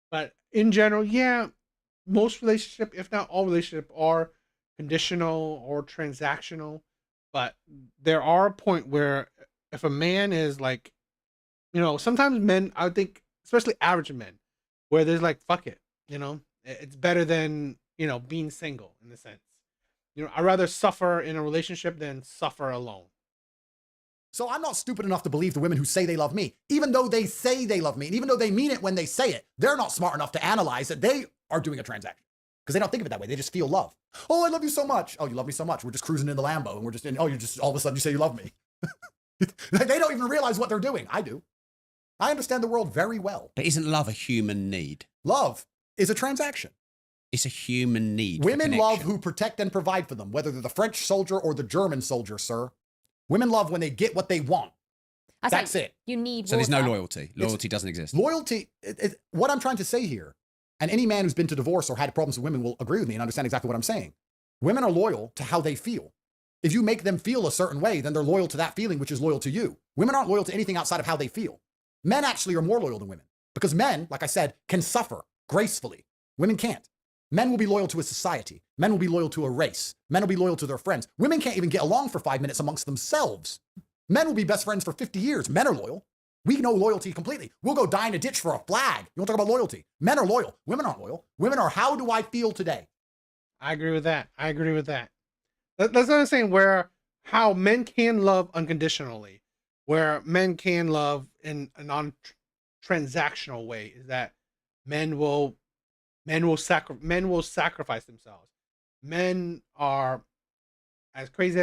But in general, yeah, most relationship, if not all relationship, are conditional or transactional. But there are a point where if a man is like, sometimes men, I would think, especially average men, where there's like, fuck it, it's better than, being single in a sense. I'd rather suffer in a relationship than suffer alone. So I'm not stupid enough to believe the women who say they love me, even though they say they love me, and even though they mean it when they say it. They're not smart enough to analyze that they are doing a transaction, because they don't think of it that way. They just feel love. Oh, I love you so much. Oh, you love me so much. We're just cruising in the Lambo, and we're just in. Oh, you just all of a sudden you say you love me. They don't even realize what they're doing. I do. I understand the world very well. But isn't love a human need? Love is a transaction. It's a human need. Women love who protect and provide for them, whether they're the French soldier or the German soldier, sir. Women love when they get what they want. That's it. You need So there's no water. loyalty. Loyalty doesn't exist. Loyalty, what I'm trying to say here, and any man who's been to divorce or had problems with women will agree with me and understand exactly what I'm saying. Women are loyal to how they feel. If you make them feel a certain way, then they're loyal to that feeling, which is loyal to you. Women aren't loyal to anything outside of how they feel. Men actually are more loyal than women, because men, like I said, can suffer gracefully. Women can't. Men will be loyal to a society. Men will be loyal to a race. Men will be loyal to their friends. Women can't even get along for 5 minutes amongst themselves. Men will be best friends for 50 years. Men are loyal. We know loyalty completely. We'll go die in a ditch for a flag. You want to talk about loyalty? Men are loyal. Women aren't loyal. Women are, how do I feel today? I agree with that. That's what I'm saying, how men can love unconditionally, where men can love in a non-transactional way, is that men will sacrifice themselves. Men are, as crazy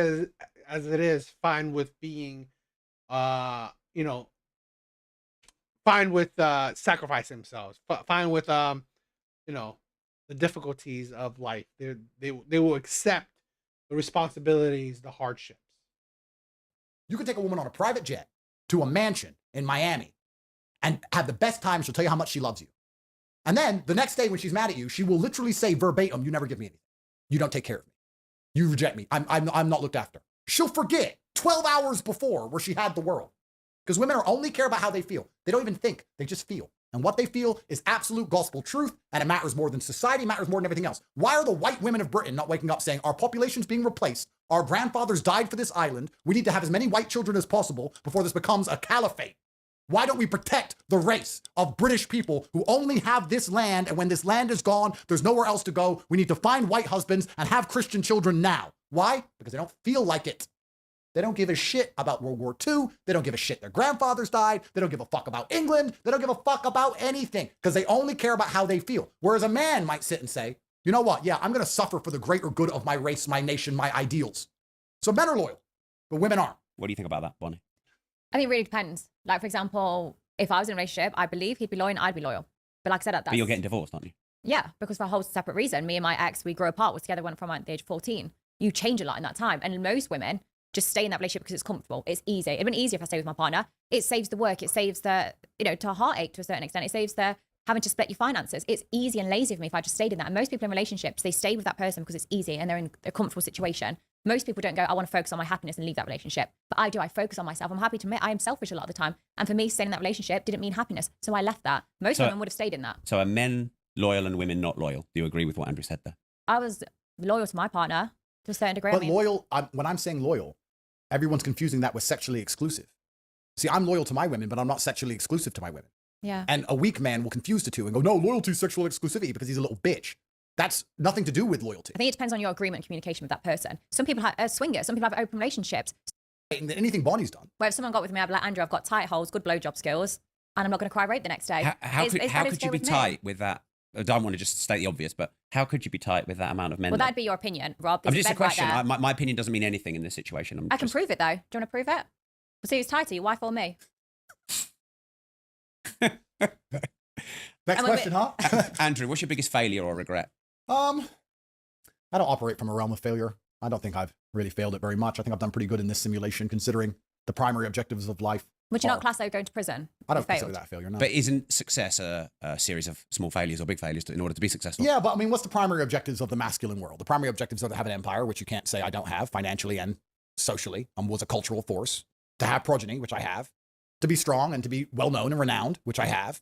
as it is, fine with being, fine with sacrificing themselves, fine with the difficulties of life. They will accept the responsibilities, the hardships. You can take a woman on a private jet to a mansion in Miami and have the best time. She'll tell you how much she loves you. And then the next day when she's mad at you, she will literally say verbatim, you never give me anything. You don't take care of me. You reject me. I'm not looked after. She'll forget 12 hours before where she had the world. Because women only care about how they feel. They don't even think. They just feel. And what they feel is absolute gospel truth, and it matters more than society, matters more than everything else. Why are the white women of Britain not waking up saying, our population's being replaced, our grandfathers died for this island, we need to have as many white children as possible before this becomes a caliphate? Why don't we protect the race of British people who only have this land, and when this land is gone, there's nowhere else to go? We need to find white husbands and have Christian children now. Why? Because they don't feel like it. They don't give a shit about World War II. They don't give a shit their grandfathers died. They don't give a fuck about England. They don't give a fuck about anything, because they only care about how they feel. Whereas a man might sit and say, you know what? Yeah, I'm going to suffer for the greater good of my race, my nation, my ideals. So men are loyal, but women aren't. What do you think about that, Bonnie? I think it really depends. Like, for example, if I was in a relationship, I believe he'd be loyal and I'd be loyal. But like I said, that's... But you're getting divorced, aren't you? Yeah, because for a whole separate reason. Me and my ex, we grew apart. We're together went from like the age of 14. You change a lot in that time. And most women just stay in that relationship because it's comfortable. It's easy. It'd been easier if I stay with my partner. It saves the work. It saves the, to a heartache to a certain extent. It saves the having to split your finances. It's easy and lazy for me if I just stayed in that. And most people in relationships, they stay with that person because it's easy and they're in a comfortable situation. Most people don't go, I want to focus on my happiness and leave that relationship. But I do. I focus on myself. I'm happy to admit I am selfish a lot of the time. And for me, staying in that relationship didn't mean happiness. So I left that. Most women would have stayed in that. So are men loyal and women not loyal? Do you agree with what Andrew said there? I was loyal to my partner to a certain degree. But loyal, when I'm saying loyal, everyone's confusing that with sexually exclusive. See, I'm loyal to my women, but I'm not sexually exclusive to my women. Yeah. And a weak man will confuse the two and go, no, loyalty is sexual exclusivity, because he's a little bitch. That's nothing to do with loyalty. I think it depends on your agreement and communication with that person. Some people have swingers. Some people have open relationships. Anything Bonnie's done. Where if someone got with me, I'd be like, Andrew, I've got tight holes, good blowjob skills, and I'm not going to cry rape the next day. How could you be tight with that I don't want to just state the obvious, but how could you be tight with that amount of men? Well, though? that'd be your opinion, Rob. I'm There's just a bed right question. there. My opinion doesn't mean anything in this situation. I can prove it, though. Do you want to prove it? We'll see who's tighter, your wife or me. Next question, huh? Andrew, what's your biggest failure or regret? I don't operate from a realm of failure. I don't think I've really failed it very much. I think I've done pretty good in this simulation, considering the primary objectives of life. Would you not class though going to prison? I don't You failed. consider that a failure, no. But isn't success a series of small failures or big failures in order to be successful? Yeah, but I mean, what's the primary objectives of the masculine world? The primary objectives are to have an empire, which you can't say I don't have financially and socially. Was a cultural force. To have progeny, which I have. To be strong and to be well-known and renowned, which I have.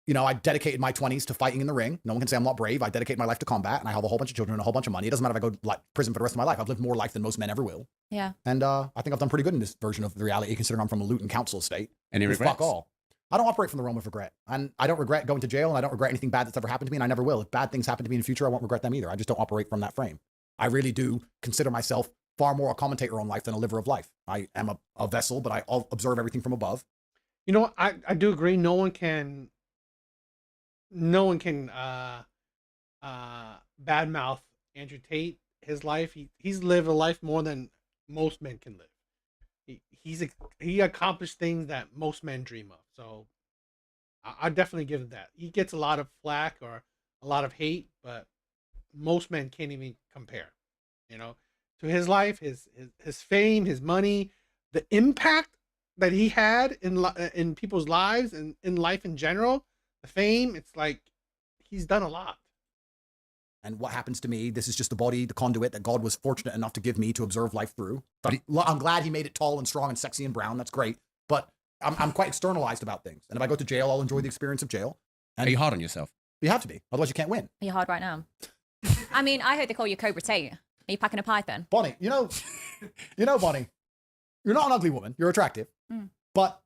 You know, I dedicated my 20s to fighting in the ring. No one can say I'm not brave. I dedicate my life to combat, and I have a whole bunch of children and a whole bunch of money. It doesn't matter if I go to prison for the rest of my life. I've lived more life than most men ever will. Yeah. And I think I've done pretty good in this version of the reality, considering I'm from a Luton council estate. Any With regrets? Fuck all. I don't operate from the realm of regret. And I don't regret going to jail, and I don't regret anything bad that's ever happened to me, and I never will. If bad things happen to me in the future, I won't regret them either. I just don't operate from that frame. I really do consider myself far more a commentator on life than a liver of life. I am a vessel, but I observe everything from above. You know what? I do agree. No one can badmouth Andrew Tate. His life, he's lived a life more than most men can live. He accomplished things that most men dream of. So I definitely give him that. He gets a lot of flack or a lot of hate, but most men can't even compare, you know, to his life, his fame, his money, the impact that he had in people's lives and in life in general. The fame, it's like he's done a lot. And what happens to me, this is just the body, the conduit that God was fortunate enough to give me to observe life through. I'm glad he made it tall and strong and sexy and brown. That's great. But I'm quite externalized about things. And if I go to jail, I'll enjoy the experience of jail. And Are you hard on yourself? you have to be. Otherwise, you can't win. Are you hard right now? I mean, I heard they call you Cobra Tate. Are you packing a python? Bonnie, you know, Bonnie, you're not an ugly woman. You're attractive. Mm. But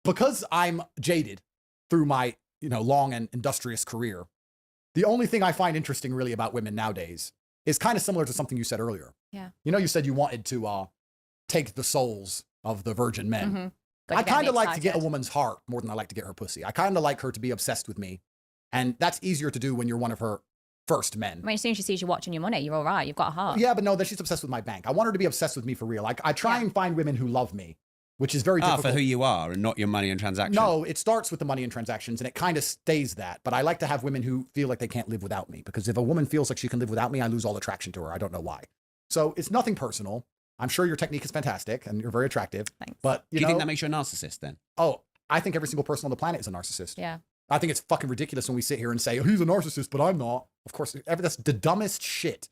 because I'm jaded through my, long and industrious career, the only thing I find interesting really about women nowadays is kind of similar to something you said earlier. Yeah. You said you wanted to take the souls of the virgin men. Mm-hmm. I kind of like to get a woman's heart more than I like to get her pussy. I kind of like her to be obsessed with me. And that's easier to do when you're one of her first men. I mean, as soon as she sees you watching your money, you're all right. You've got a heart. Yeah, but no, that she's obsessed with my bank. I want her to be obsessed with me for real. I try and find women who love me, which is very difficult. For who you are and not your money and transactions. No, it starts with the money and transactions, and it kind of stays that. But I like to have women who feel like they can't live without me, because if a woman feels like she can live without me, I lose all attraction to her. I don't know why. So it's nothing personal. I'm sure your technique is fantastic, and you're very attractive. Thanks. But Do you think that makes you a narcissist then? Oh, I think every single person on the planet is a narcissist. Yeah. I think it's fucking ridiculous when we sit here and say, oh, he's a narcissist, but I'm not. Of course, that's the dumbest shit.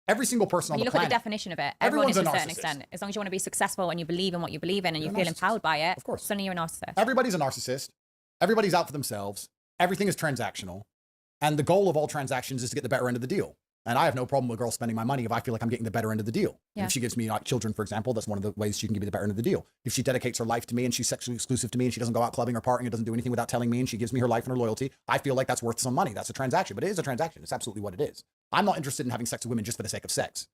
Every single person When on you the look planet. at the definition of it, everyone is everyone's to a a certain narcissist. extent. As long as you want to be successful and you believe in what you believe in and you You're a feel narcissist. empowered by it, Of course. suddenly you're a narcissist. Everybody's a narcissist. Everybody's out for themselves. Everything is transactional. And the goal of all transactions is to get the better end of the deal. And I have no problem with a girl spending my money if I feel like I'm getting the better end of the deal. Yeah. If she gives me like children, for example, that's one of the ways she can give me the better end of the deal. If she dedicates her life to me and she's sexually exclusive to me and she doesn't go out clubbing or partying and doesn't do anything without telling me and she gives me her life and her loyalty, I feel like that's worth some money. That's a transaction. But it is a transaction. It's absolutely what it is. I'm not interested in having sex with women just for the sake of sex.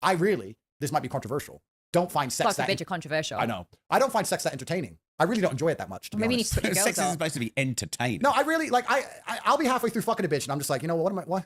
I really, this might be controversial, don't find sex God that... forbid you're controversial. I know. I don't find sex that entertaining. I really don't enjoy it that much, to be Maybe you need honest. to put your girls Sex is up. supposed to be entertaining. No, I really, like, I'll be halfway through fucking a bitch and I'm just like, what?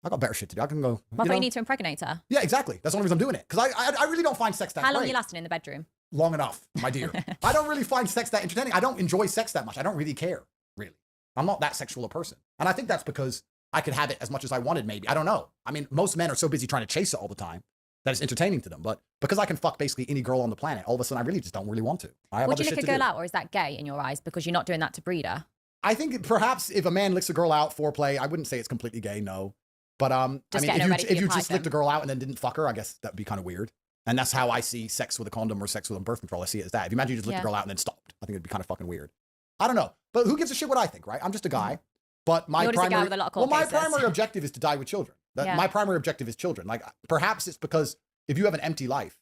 I got better shit to do. I can go, Well, you need to impregnate her. Yeah, exactly. That's the only reason I'm doing it. Because I really don't find sex that How long great. are you lasting in the bedroom? Long enough, my dear. I don't really find sex that entertaining. I don't enjoy sex that much. I don't really care, really. I'm not that sexual a person. And I think that's because I could have it as much as I wanted, maybe. I don't know. I mean, most men are so busy trying to chase it all the time that it's entertaining to them. But because I can fuck basically any girl on the planet, all of a sudden I really just don't really want to. I have Would other you shit lick a to girl do. out, or is that gay in your eyes because you're not doing that to breed her? I think perhaps if a man licks a girl out, foreplay, I wouldn't say it's completely gay, no. But Just I mean, getting her ready for if you your just licked a python. girl out and then didn't fuck her, I guess that'd be kind of weird. And that's how I see sex with a condom or sex with a birth control. I see it as that. If you imagine you just licked Yeah. a girl out and then stopped, I think it'd be kind of fucking weird. I don't know. But who gives a shit what I think, right? I'm just a guy. But my You're just a guy primary, with a lot of well, court my cases. primary objective is to die with children. Yeah. My primary objective is children. Like perhaps it's because if you have an empty life,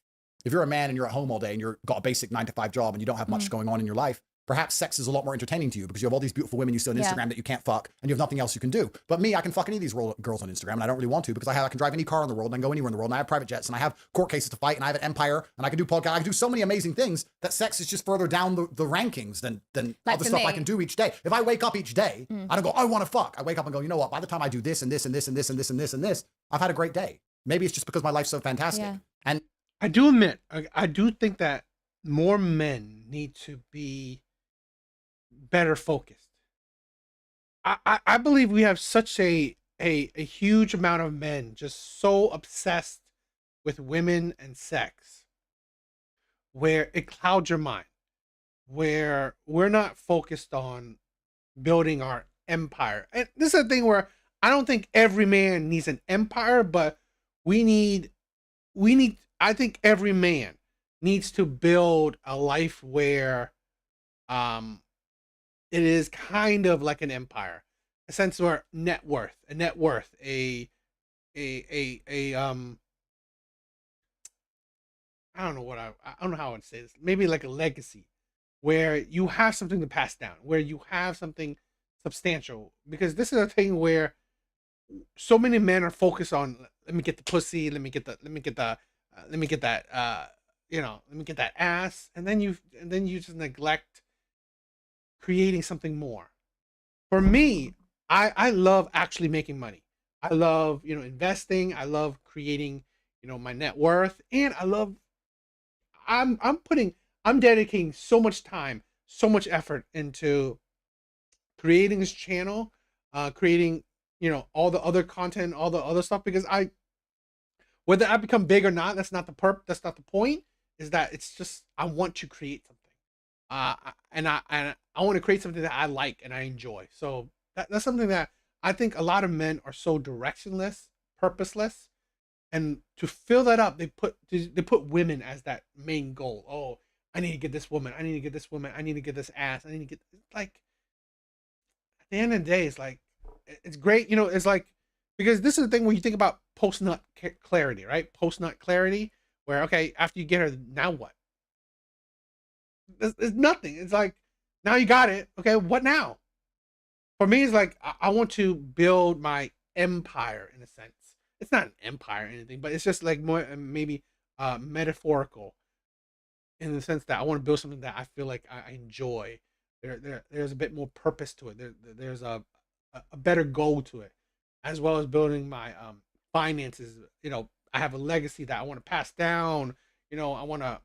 if you're a man and you're at home all day and you've got a basic 9-to-5 job and you don't have much going on in your life, perhaps sex is a lot more entertaining to you because you have all these beautiful women you see on Yeah. Instagram that you can't fuck and you have nothing else you can do. But me, I can fuck any of these girls on Instagram and I don't really want to because I can drive any car in the world and I can go anywhere in the world and I have private jets and I have court cases to fight and I have an empire and I can do podcasts. I can do so many amazing things that sex is just further down the rankings than Like other for stuff I me- can do each day. If I wake up each day, I don't go, I want to fuck. I wake up and go, you know what? By the time I do this and this and this and this and this and this and this, I've had a great day. Maybe it's just because my life's so fantastic. Yeah. And I do admit, I do think that more men need to be better focused. I believe we have such a huge amount of men just so obsessed with women and sex, where it clouds your mind, where we're not focused on building our empire. And this is a thing where I don't think every man needs an empire, but we need, I think every man needs to build a life where it is kind of like an empire, a sense where a net worth, I don't know I don't know how I would say this. Maybe like a legacy, where you have something to pass down, where you have something substantial. Because this is a thing where so many men are focused on, let me get the pussy, let me get that ass, and then you just neglect creating something more. For me, I love actually making money. I love, investing. I love creating, my net worth, and I'm dedicating so much time, so much effort into creating this channel, creating, all the other content, all the other stuff, because whether I become big or not, that's not the point, is that it's just, I want to create something. And I want to create something that I like and I enjoy. So that's something that I think a lot of men are so directionless, purposeless, and to fill that up, they put women as that main goal. Oh, I need to get this woman. I need to get this woman. I need to get this ass. I need to get, like, at the end of the day, it's like, it's great. It's like, because this is the thing where you think about post-nut clarity, right? Post-nut clarity, where, okay, after you get her, now what? It's nothing. It's like, now you got it. Okay, what now? For me, it's like, I want to build my empire, in a sense. It's not an empire or anything, but it's just like more maybe metaphorical, in the sense that I want to build something that I feel like I enjoy. There's a bit more purpose to it. There's a better goal to it, as well as building my finances. I have a legacy that I want to pass down. I want to,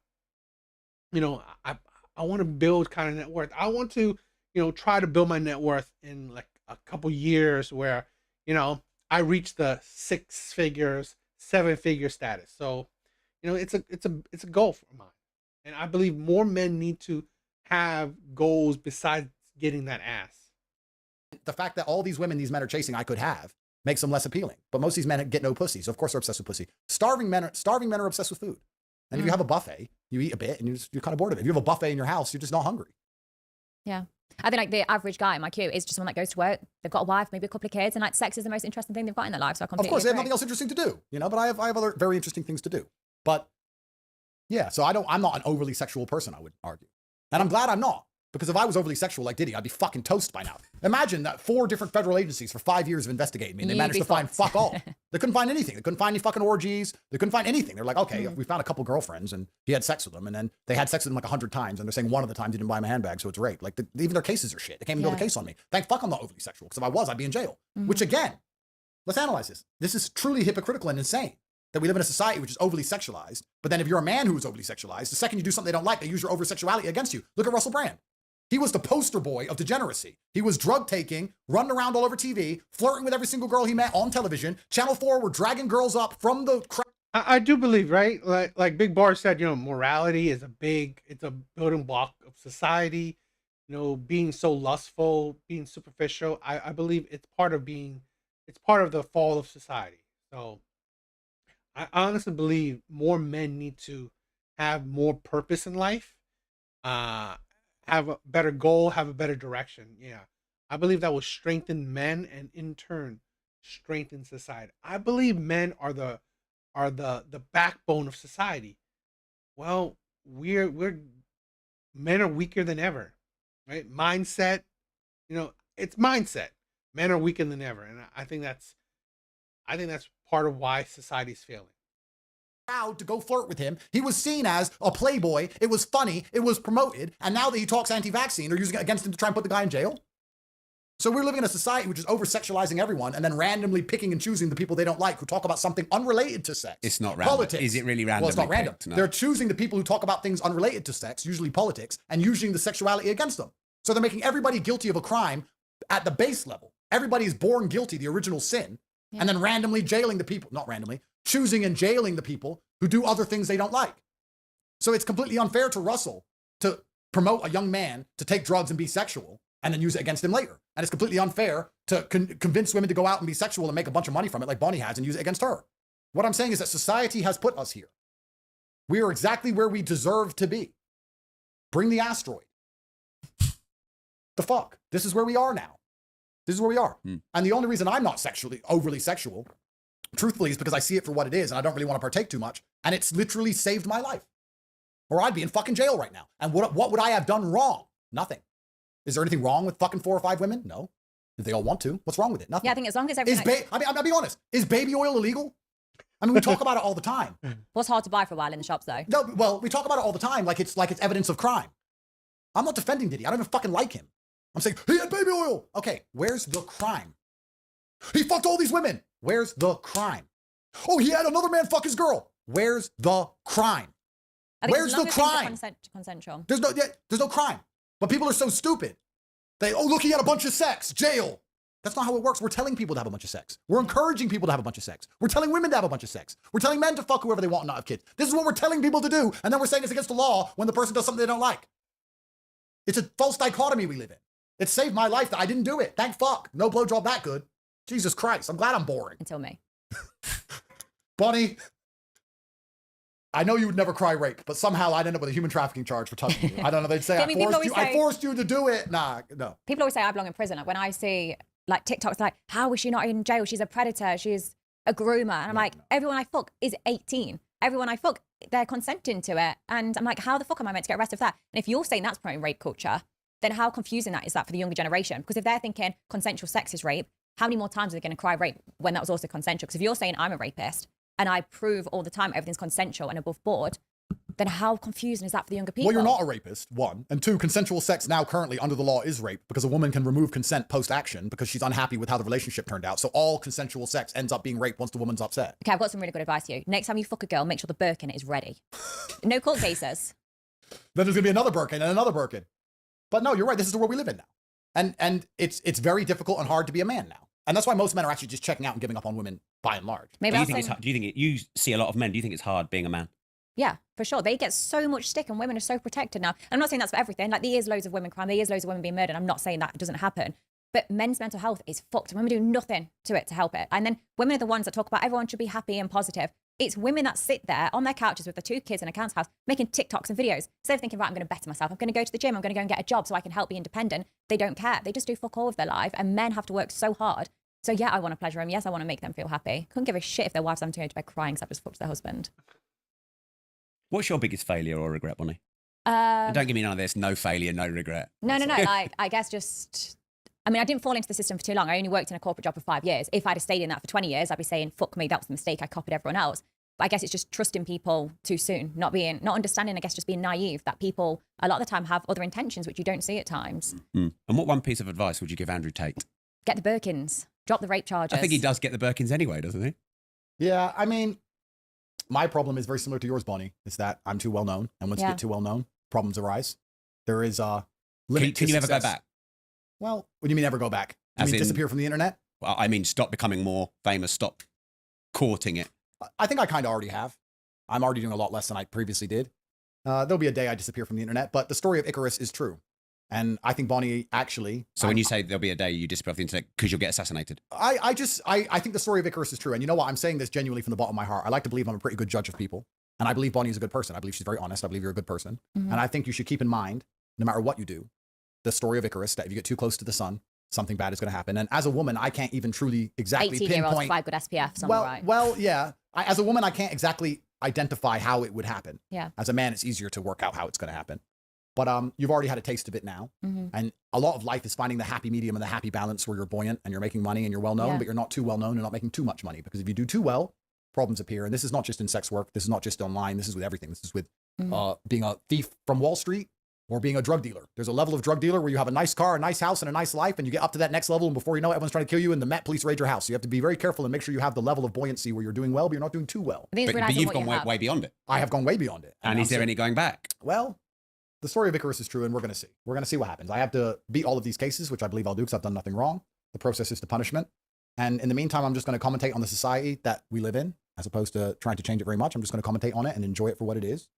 I want to build kind of net worth. I want to, try to build my net worth in like a couple years, where, I reach the 6 figures, 7-figure status. So, it's a goal for mine. And I believe more men need to have goals besides getting that ass. the fact that all these women these men are chasing I could have makes them less appealing. But most of these men get no pussy, so of course they're obsessed with pussy. Starving men are obsessed with food. And if you have a buffet, you eat a bit and you're kind of bored of it. If you have a buffet in your house, you're just not hungry. Yeah. I think like the average guy in my queue is just someone that goes to work. They've got a wife, maybe a couple of kids, and like sex is the most interesting thing they've got in their life. So I completely Of course, they have agree. nothing else interesting to do, but I have other very interesting things to do. But yeah, so I'm not an overly sexual person, I would argue. And I'm glad I'm not. Because if I was overly sexual like Diddy, I'd be fucking toast by now. Imagine that 4 different federal agencies for 5 years have investigated me and they You'd managed be to find fucked. fuck all. They couldn't find anything. They couldn't find any fucking orgies. They couldn't find anything. They're like, okay, we found a couple girlfriends and he had sex with them. And then they had sex with him like 100 times. And they're saying one of the times he didn't buy him a handbag, so it's rape. Like even their cases are shit. They can't even build a case on me. Thank fuck I'm not overly sexual. Because if I was, I'd be in jail. Which again, let's analyze this. This is truly hypocritical and insane. That we live in a society which is overly sexualized. But then if you're a man who is overly sexualized, the second you do something they don't like, they use your over-sexuality against you. Look at Russell Brand. He was the poster boy of degeneracy. He was drug taking, running around all over TV, flirting with every single girl he met on television. Channel 4 were dragging girls up from the crowd. I do believe, right? Like Big Bar said, morality is it's a building block of society. Being so lustful, being superficial. I believe it's part of the fall of society. So I honestly believe more men need to have more purpose in life. Have a better goal, have a better direction. Yeah. I believe that will strengthen men and in turn strengthen society. I believe men are the backbone of society. Well, men are weaker than ever. right? Mindset, it's mindset. Men are weaker than ever, and I think that's part of why society's failing. Proud to go flirt with him. He was seen as a playboy. It was funny. It was promoted. And now that he talks anti-vaccine, they're using it against him to try and put the guy in jail. So we're living in a society which is over-sexualizing everyone and then randomly picking and choosing the people they don't like who talk about something unrelated to sex. It's not random. Politics. Is it really random? Well, it's not random. Picked? No. They're choosing the people who talk about things unrelated to sex, usually politics, and using the sexuality against them. So they're making everybody guilty of a crime at the base level. Everybody is born guilty, the original sin, and then randomly jailing the people, not randomly, choosing and jailing the people who do other things they don't like. So it's completely unfair to Russell to promote a young man to take drugs and be sexual and then use it against him later. And it's completely unfair to convince women to go out and be sexual and make a bunch of money from it like Bonnie has and use it against her. What I'm saying is that society has put us here. We are exactly where we deserve to be. Bring the asteroid. The fuck? This is where we are now. This is where we are. And the only reason I'm not overly sexual, truthfully, is because I see it for what it is and I don't really want to partake too much. And it's literally saved my life. Or I'd be in fucking jail right now. And what would I have done wrong? Nothing. Is there anything wrong with fucking 4 or 5 women? No. If they all want to, what's wrong with it? Nothing. Yeah, I think as long as everything... I'll be honest. Is baby oil illegal? I mean, we talk about it all the time. was hard to buy for a while in the shops, though. No, well, we talk about it all the time like it's evidence of crime. I'm not defending Diddy. I don't even fucking like him. I'm saying, he had baby oil. Okay, where's the crime? He fucked all these women. Where's the crime? Oh, he had another man fuck his girl. Where's the crime? Where's the crime? Consensual. There's no crime. But people are so stupid. Look, he had a bunch of sex. Jail. That's not how it works. We're telling people to have a bunch of sex. We're encouraging people to have a bunch of sex. We're telling women to have a bunch of sex. We're telling men to fuck whoever they want and not have kids. This is what we're telling people to do. And then we're saying it's against the law when the person does something they don't like. It's a false dichotomy we live in. It saved my life that I didn't do it. Thank fuck. No blowjob that good. Jesus Christ. I'm glad I'm boring. Until me. Bonnie, I know you would never cry rape, but somehow I'd end up with a human trafficking charge for touching you. I don't know. They'd say, I forced you to do it. Nah, no. People always say I belong in prison. Like when I see like TikToks like, how is she not in jail? She's a predator. She's a groomer. And I'm everyone I fuck is 18. Everyone I fuck, they're consenting to it. And I'm like, how the fuck am I meant to get arrested for that? And if you're saying that's promoting rape culture, then how confusing is that for the younger generation? Because if they're thinking consensual sex is rape, how many more times are they going to cry rape when that was also consensual? Because if you're saying I'm a rapist and I prove all the time everything's consensual and above board, then how confusing is that for the younger people? Well, you're not a rapist, 1. And 2, consensual sex now currently under the law is rape because a woman can remove consent post-action because she's unhappy with how the relationship turned out. So all consensual sex ends up being rape once the woman's upset. Okay, I've got some really good advice for you. Next time you fuck a girl, make sure the Birkin is ready. No court cases. Then there's going to be another Birkin and another Birkin. But no, you're right. This is the world we live in now. And it's very difficult and hard to be a man now. And that's why most men are actually just checking out and giving up on women by and large. Maybe you see a lot of men? Do you think it's hard being a man? Yeah, for sure. They get so much stick and women are so protected now. I'm not saying that's for everything. Like there is loads of women crime. There is loads of women being murdered. I'm not saying that doesn't happen. But men's mental health is fucked. Women do nothing to it to help it. And then women are the ones that talk about everyone should be happy and positive. It's women that sit there on their couches with their 2 kids in a Cant's house making TikToks and videos. Instead of thinking, right, I'm going to better myself. I'm going to go to the gym. I'm going to go and get a job so I can help be independent. They don't care. They just do fuck all of their life. And men have to work so hard. So yeah, I want to pleasure them. Yes, I want to make them feel happy. Couldn't give a shit if their wives having to go to bed crying because I've just fucked their husband. What's your biggest failure or regret, Bonnie? And don't give me none of this. No failure, no regret. No. Like, I guess just... I mean, I didn't fall into the system for too long. I only worked in a corporate job for 5 years. If I'd have stayed in that for 20 years, I'd be saying, fuck me, that was the mistake. I copied everyone else. But I guess it's just trusting people too soon, not understanding, I guess, just being naive that people a lot of the time have other intentions, which you don't see at times. And what one piece of advice would you give Andrew Tate? Get the Birkins. Drop the rape charges. I think he does get the Birkins anyway, doesn't he? Yeah, I mean, my problem is very similar to yours, Bonnie, is that I'm too well known. And once you get too well known, problems arise. There is a limit Can you ever go back? Well, what do you mean ever go back? Do you mean disappear from the internet? Well, I mean, stop becoming more famous, stop courting it. I think I kind of already have. I'm already doing a lot less than I previously did. There'll be a day I disappear from the internet, but the story of Icarus is true. And I think Bonnie actually... So when you say there'll be a day you disappear off the internet because you'll get assassinated? I think the story of Icarus is true. And you know what? I'm saying this genuinely from the bottom of my heart. I like to believe I'm a pretty good judge of people. And I believe Bonnie is a good person. I believe she's very honest. I believe you're a good person. Mm-hmm. And I think you should keep in mind, no matter what you do, the story of Icarus, that if you get too close to the sun, something bad is going to happen. And as a woman, I can't even truly exactly 18-year-olds provide good SPF. Well, yeah. As a woman, I can't exactly identify how it would happen. Yeah. As a man, it's easier to work out how it's going to happen. But you've already had a taste of it now. Mm-hmm. And a lot of life is finding the happy medium and the happy balance where you're buoyant and you're making money and you're well known, but you're not too well known and not making too much money. Because if you do too well, problems appear. And this is not just in sex work. This is not just online. This is with everything. This is with being a thief from Wall Street or being a drug dealer. There's a level of drug dealer where you have a nice car, a nice house, and a nice life, and you get up to that next level, and before you know it, everyone's trying to kill you, and the Met Police raid your house. So you have to be very careful and make sure you have the level of buoyancy where you're doing well, but you're not doing too well. I think it's But realizing you've what gone you way, have. way beyond it. I have gone way beyond it. And is there any going back? Well, the story of Icarus is true, and we're going to see. We're going to see what happens. I have to beat all of these cases, which I believe I'll do because I've done nothing wrong. The process is to punishment. And in the meantime, I'm just going to commentate on the society that we live in, as opposed to trying to change it very much. I'm just going to commentate on it and enjoy it for what it is.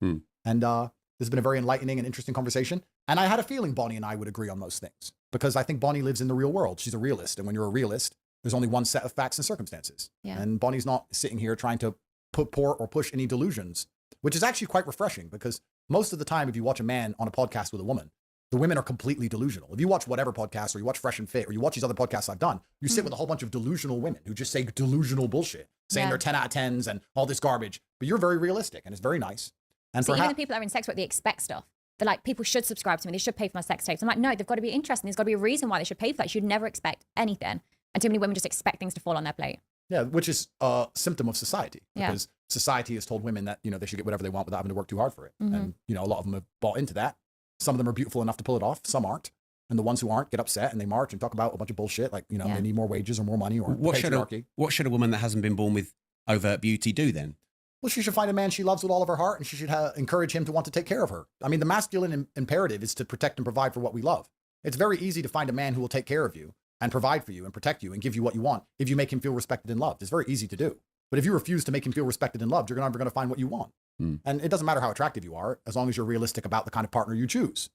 And this has been a very enlightening and interesting conversation. And I had a feeling Bonnie and I would agree on most things because I think Bonnie lives in the real world. She's a realist. And when you're a realist, there's only one set of facts and circumstances. Yeah. And Bonnie's not sitting here trying to push any delusions, which is actually quite refreshing because most of the time, if you watch a man on a podcast with a woman, the women are completely delusional. If you watch whatever podcast or you watch Fresh and Fit or you watch these other podcasts I've done, you sit with a whole bunch of delusional women who just say delusional bullshit, saying they're 10 out of 10s and all this garbage. But you're very realistic and it's very nice. And so even the people that are in sex work, they expect stuff. They're like, people should subscribe to me. They should pay for my sex tapes. I'm like, no, they've got to be interesting. There's got to be a reason why they should pay for that. You should never expect anything. And too many women just expect things to fall on their plate. Yeah, which is a symptom of society because society has told women that, they should get whatever they want without having to work too hard for it. And, a lot of them have bought into that. Some of them are beautiful enough to pull it off. Some aren't. And the ones who aren't get upset and they march and talk about a bunch of bullshit like, they need more wages or more money or patriarchy. What should a woman that hasn't been born with overt beauty do then? Well, she should find a man she loves with all of her heart and she should encourage him to want to take care of her. I mean, the masculine imperative is to protect and provide for what we love. It's very easy to find a man who will take care of you and provide for you and protect you and give you what you want if you make him feel respected and loved. It's very easy to do. But if you refuse to make him feel respected and loved, you're never going to find what you want. And it doesn't matter how attractive you are, as long as you're realistic about the kind of partner you choose.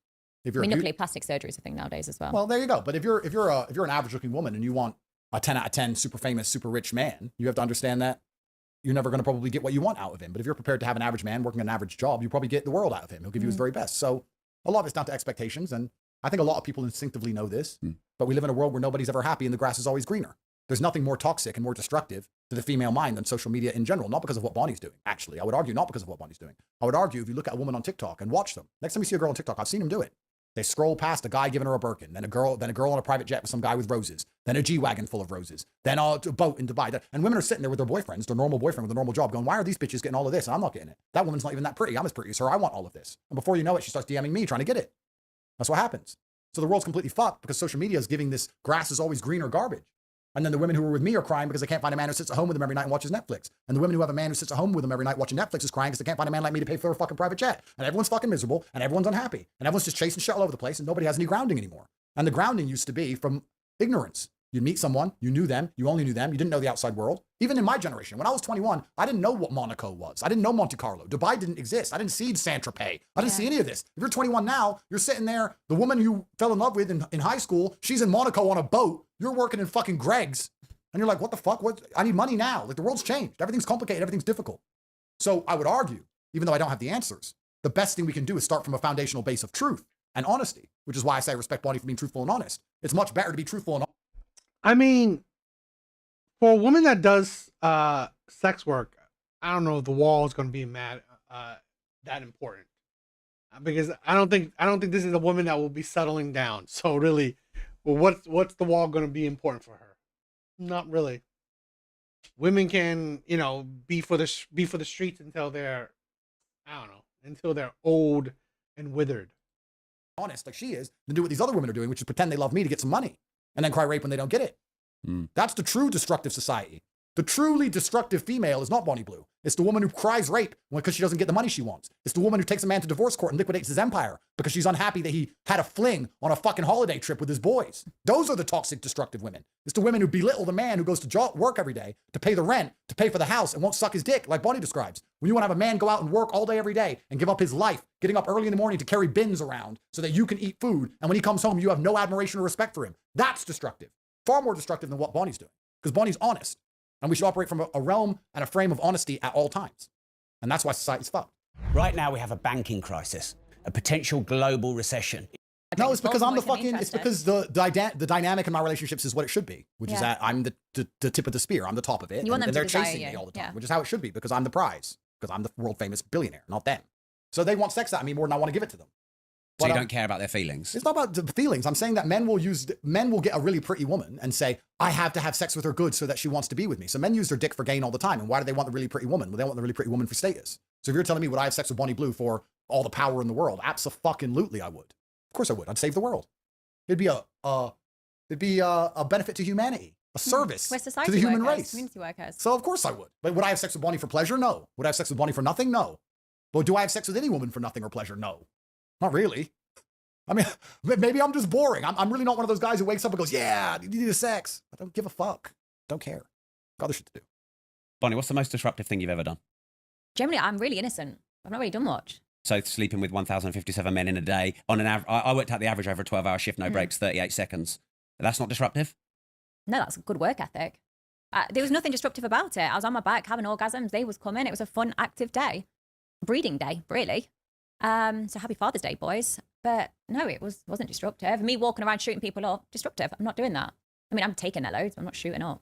If you're luckily, plastic surgery is a thing nowadays as well. Well, there you go. But if you're an average looking woman and you want a 10 out of 10 super famous, super rich man, you have to understand that you're never going to probably get what you want out of him. But if you're prepared to have an average man working an average job, you probably get the world out of him. He'll give you his very best. So a lot of it's down to expectations. And I think a lot of people instinctively know this, but we live in a world where nobody's ever happy and the grass is always greener. There's nothing more toxic and more destructive to the female mind than social media in general, not because of what Bonnie's doing. Actually, I would argue not because of what Bonnie's doing. I would argue if you look at a woman on TikTok and watch them, next time you see a girl on TikTok, I've seen them do it. They scroll past a guy giving her a Birkin, then a girl on a private jet with some guy with roses, then a G-Wagon full of roses, then a boat in Dubai. And women are sitting there with their boyfriends, their normal boyfriend with a normal job going, why are these bitches getting all of this? And I'm not getting it. That woman's not even that pretty. I'm as pretty as her. I want all of this. And before you know it, she starts DMing me trying to get it. That's what happens. So the world's completely fucked because social media is giving this grass is always greener garbage. And then the women who are with me are crying because they can't find a man who sits at home with them every night and watches Netflix. And the women who have a man who sits at home with them every night watching Netflix is crying because they can't find a man like me to pay for their fucking private jet. And everyone's fucking miserable and everyone's unhappy. And everyone's just chasing shit all over the place and nobody has any grounding anymore. And the grounding used to be from ignorance. You'd meet someone, you knew them, you only knew them, you didn't know the outside world. Even in my generation, when I was 21, I didn't know what Monaco was. I didn't know Monte Carlo. Dubai didn't exist. I didn't see Saint-Tropez. I didn't see any of this. If you're 21 now, you're sitting there, the woman you fell in love with in high school, she's in Monaco on a boat, you're working in fucking Greg's. And you're like, what the fuck? I need money now. Like the world's changed. Everything's complicated. Everything's difficult. So I would argue, even though I don't have the answers, the best thing we can do is start from a foundational base of truth and honesty, which is why I say I respect Bonnie for being truthful and honest. It's much better to be truthful and honest. I mean, for a woman that does sex work, I don't know if the wall is going to be that important because I don't think this is a woman that will be settling down. So really, well, what's the wall going to be important for her? Not really. Women can, be for the streets until they're, until they're old and withered. Honest, like she is, than do what these other women are doing, which is pretend they love me to get some money and then cry rape when they don't get it. That's the true destructive society. The truly destructive female is not Bonnie Blue. It's the woman who cries rape because she doesn't get the money she wants. It's the woman who takes a man to divorce court and liquidates his empire because she's unhappy that he had a fling on a fucking holiday trip with his boys. Those are the toxic, destructive women. It's the women who belittle the man who goes to work every day to pay the rent, to pay for the house, and won't suck his dick, like Bonnie describes. When you want to have a man go out and work all day every day and give up his life, getting up early in the morning to carry bins around so that you can eat food, and when he comes home, you have no admiration or respect for him. That's destructive. Far more destructive than what Bonnie's doing. Because Bonnie's honest. And we should operate from a realm and a frame of honesty at all times. And that's why society's fucked. Right now we have a banking crisis, a potential global recession. No, it's because it's because the dynamic in my relationships is what it should be, which is that I'm the tip of the spear. I'm the top of it. And they're chasing me all the time, which is how it should be because I'm the prize, because I'm the world famous billionaire, not them. So they want sex out of me more than I want to give it to them. So you don't care about their feelings? It's not about the feelings. I'm saying that men will get a really pretty woman and say, I have to have sex with her good so that she wants to be with me. So men use their dick for gain all the time. And why do they want the really pretty woman? Well, they want the really pretty woman for status. So if you're telling me, would I have sex with Bonnie Blue for all the power in the world? Abso-fucking-lutely I would. Of course I would. I'd save the world. It'd be a benefit to humanity, a service to the human race. Community workers. So of course I would. But would I have sex with Bonnie for pleasure? No. Would I have sex with Bonnie for nothing? No. But do I have sex with any woman for nothing or pleasure? No. Not really. I mean, maybe I'm just boring. I'm really not one of those guys who wakes up and goes, yeah, you need a sex. I don't give a fuck. Don't care. Got other shit to do. Bonnie, what's the most disruptive thing you've ever done? Generally, I'm really innocent. I've not really done much. So sleeping with 1,057 men in a day on an average, I worked out the average over a 12-hour shift, no breaks, 38 seconds. That's not disruptive? No, that's a good work ethic. There was nothing disruptive about it. I was on my back having orgasms. Day was coming. It was a fun, active day. Breeding day, really. So happy Father's Day, boys. But no, it wasn't disruptive. Me walking around shooting people up, disruptive. I'm not doing that. I mean, I'm taking their loads, but I'm not shooting up.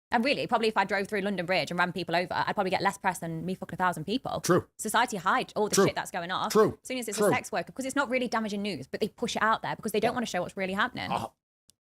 And really, probably if I drove through London Bridge and ran people over, I'd probably get less press than me fucking 1,000 people. True. Society hide all the shit that's going on. True. As soon as it's a sex worker, because it's not really damaging news, but they push it out there because they don't want to show what's really happening.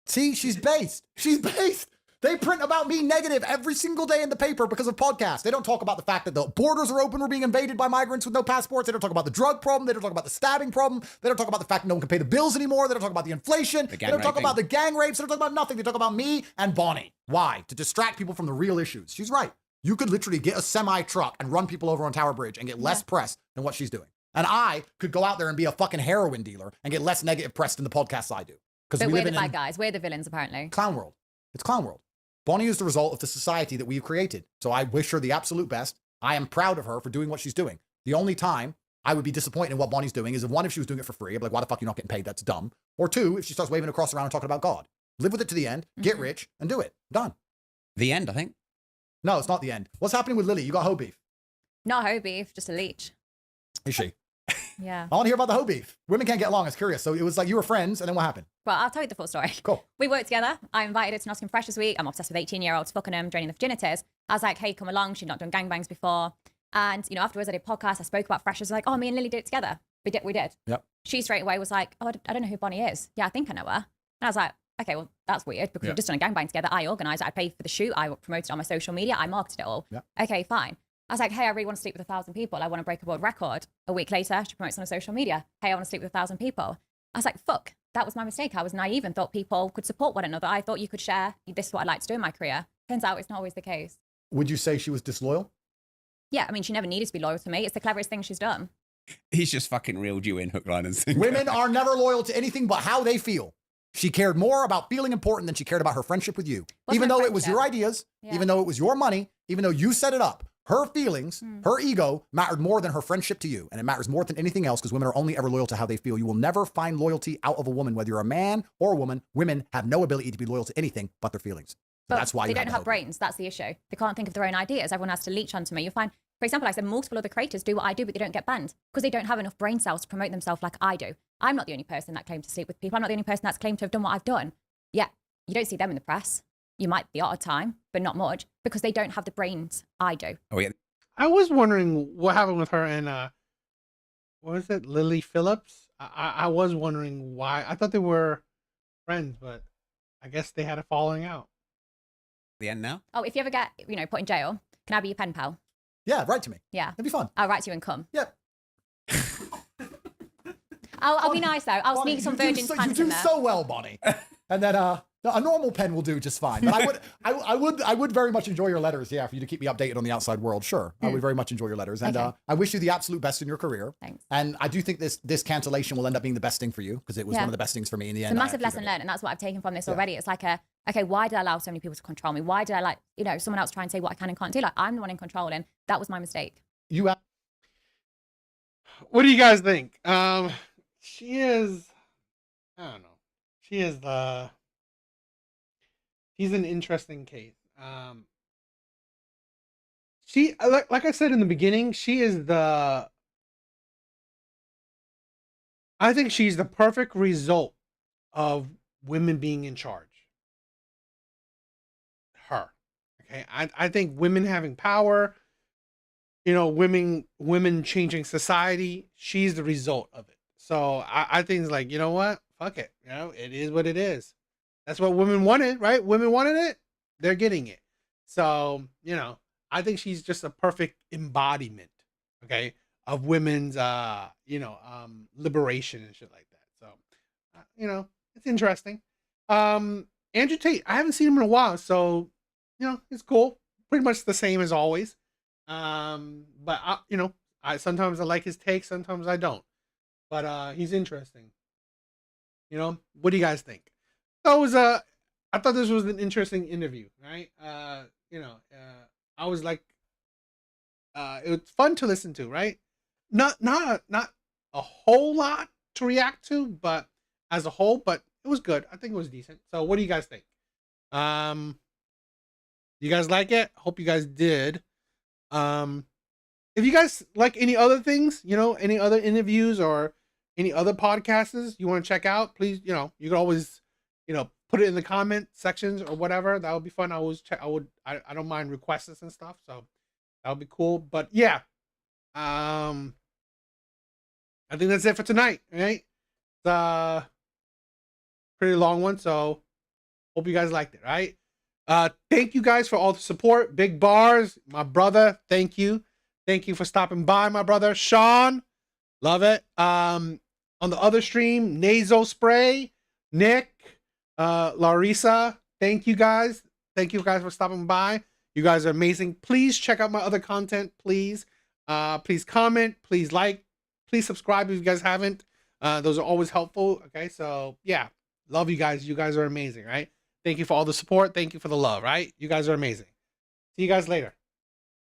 See, she's based. She's based. They print about me negative every single day in the paper because of podcasts. They don't talk about the fact that the borders are open. We're being invaded by migrants with no passports. They don't talk about the drug problem. They don't talk about the stabbing problem. They don't talk about the fact that no one can pay the bills anymore. They don't talk about the inflation. They don't talk about the gang rapes. They don't talk about nothing. They talk about me and Bonnie. Why? To distract people from the real issues. She's right. You could literally get a semi-truck and run people over on Tower Bridge and get less press than what she's doing. And I could go out there and be a fucking heroin dealer and get less negative press than the podcasts I do. But we're the bad guys. We're the villains, apparently. Clown world. It's clown world. Bonnie is the result of the society that we've created. So I wish her the absolute best. I am proud of her for doing what she's doing. The only time I would be disappointed in what Bonnie's doing is if one, if she was doing it for free, I'd be like, why the fuck are you not getting paid? That's dumb. Or two, if she starts waving across around and talking about God. Live with it to the end, get rich, and do it. Done. The end, I think. No, it's not the end. What's happening with Lily? You got hoe beef. Not hoe beef, just a leech. Is she? Yeah. I want to hear about the hoe beef. Women can't get along. It's curious. So it was like you were friends, and then what happened? Well, I'll tell you the full story. Cool. We worked together. I invited her to Nottingham Fresh this week. I'm obsessed with 18-year-olds, fucking them, draining the virginities. I was like, hey, come along. She'd not done gangbangs before. And, you know, afterwards I did a podcast. I spoke about Fresh. I was like, oh, me and Lily did it together. We did. Yep. She straight away was like, oh, I don't know who Bonnie is. Yeah, I think I know her. And I was like, okay, well, that's weird because we've just done a gangbang together. I organised it. I paid for the shoot. I promoted it on my social media. I marketed it all. Yep. Okay, fine. I was like, hey, I really want to sleep with 1,000 people. I want to break a world record. A week later, she promotes it on social media. Hey, I want to sleep with 1,000 people. I was like, fuck, that was my mistake. I was naive and thought people could support one another. I thought you could share, this is what I'd like to do in my career. Turns out it's not always the case. Would you say she was disloyal? Yeah, I mean, she never needed to be loyal to me. It's the cleverest thing she's done. He's just fucking reeled you in hook, line, and sinker. Women are never loyal to anything but how they feel. She cared more about feeling important than she cared about her friendship with you. Even though it was your ideas, even though it was your money, even though you set it up, her feelings, her ego mattered more than her friendship to you. And it matters more than anything else because women are only ever loyal to how they feel. You will never find loyalty out of a woman, whether you're a man or a woman. Women have no ability to be loyal to anything but their feelings. So But that's why they you don't have brains. That's the issue. They can't think of their own ideas. Everyone has to leech onto me. You'll find, for example, I said multiple other creators do what I do, but they don't get banned because they don't have enough brain cells to promote themselves like I do. I'm not the only person that claimed to sleep with people. I'm not the only person that's claimed to have done what I've done. Yeah, you don't see them in the press. You might the odd time, but not much because they don't have the brains I do. Oh, yeah. I was wondering what happened with her and what was it, Lily Phillips? I was wondering why. I thought they were friends, but I guess they had a falling out. The end now? Oh, if you ever get, put in jail, can I be your pen pal? Yeah, write to me. Yeah. It'd be fun. I'll write to you and come. Yep. I'll be nice though. I'll sneak some virgin pants You in do there. so well, Bonnie. And then a normal pen will do just fine. But I would very much enjoy your letters. Yeah, for you to keep me updated on the outside world. Sure, I would very much enjoy your letters, and Okay. I wish you the absolute best in your career. Thanks. And I do think this cancellation will end up being the best thing for you because it was Yeah. one of the best things for me in the It's end. a I massive actually lesson did it. learned, and that's what I've taken from this already. It's like okay, why did I allow so many people to control me? Why did I let, someone else try and say what I can and can't do? Like, I'm the one in control, and that was my mistake. You have What do you guys think? She is, I don't know. She's an interesting case. She, like I said in the beginning, I think she's the perfect result of women being in charge. Her. Okay. I think women having power, women changing society. She's the result of it. So I think it's like, you know what? Fuck it. It is what it is. That's what women wanted, right? Women wanted it. They're getting it. So, I think she's just a perfect embodiment, okay, of women's, liberation and shit like that. So, it's interesting. Andrew Tate, I haven't seen him in a while. So, it's cool. Pretty much the same as always. But I sometimes I like his take, sometimes I don't. But he's interesting. What do you guys think? I thought this was an interesting interview, right? I was like, it was fun to listen to, right? Not a whole lot to react to, but as a whole, but it was good. I think it was decent. So what do you guys think? You guys like it? Hope you guys did. If you guys like any other things, any other interviews or any other podcasts you want to check out, please, you can always, put it in the comment sections or whatever. That would be fun. I always check. I don't mind requests and stuff. So that would be cool. But yeah, I think that's it for tonight. Right? It's a pretty long one. So hope you guys liked it. Right? Thank you guys for all the support. Big Bars, my brother. Thank you. Thank you for stopping by, my brother. Sean, love it. On the other stream, Nasal Spray, Nick, Larissa, thank you guys. Thank you guys for stopping by. You guys are amazing. Please check out my other content, please. Please comment, please like, please subscribe if you guys haven't. Those are always helpful. Okay, so yeah, love you guys. You guys are amazing, right? Thank you for all the support. Thank you for the love, right? You guys are amazing. See you guys later.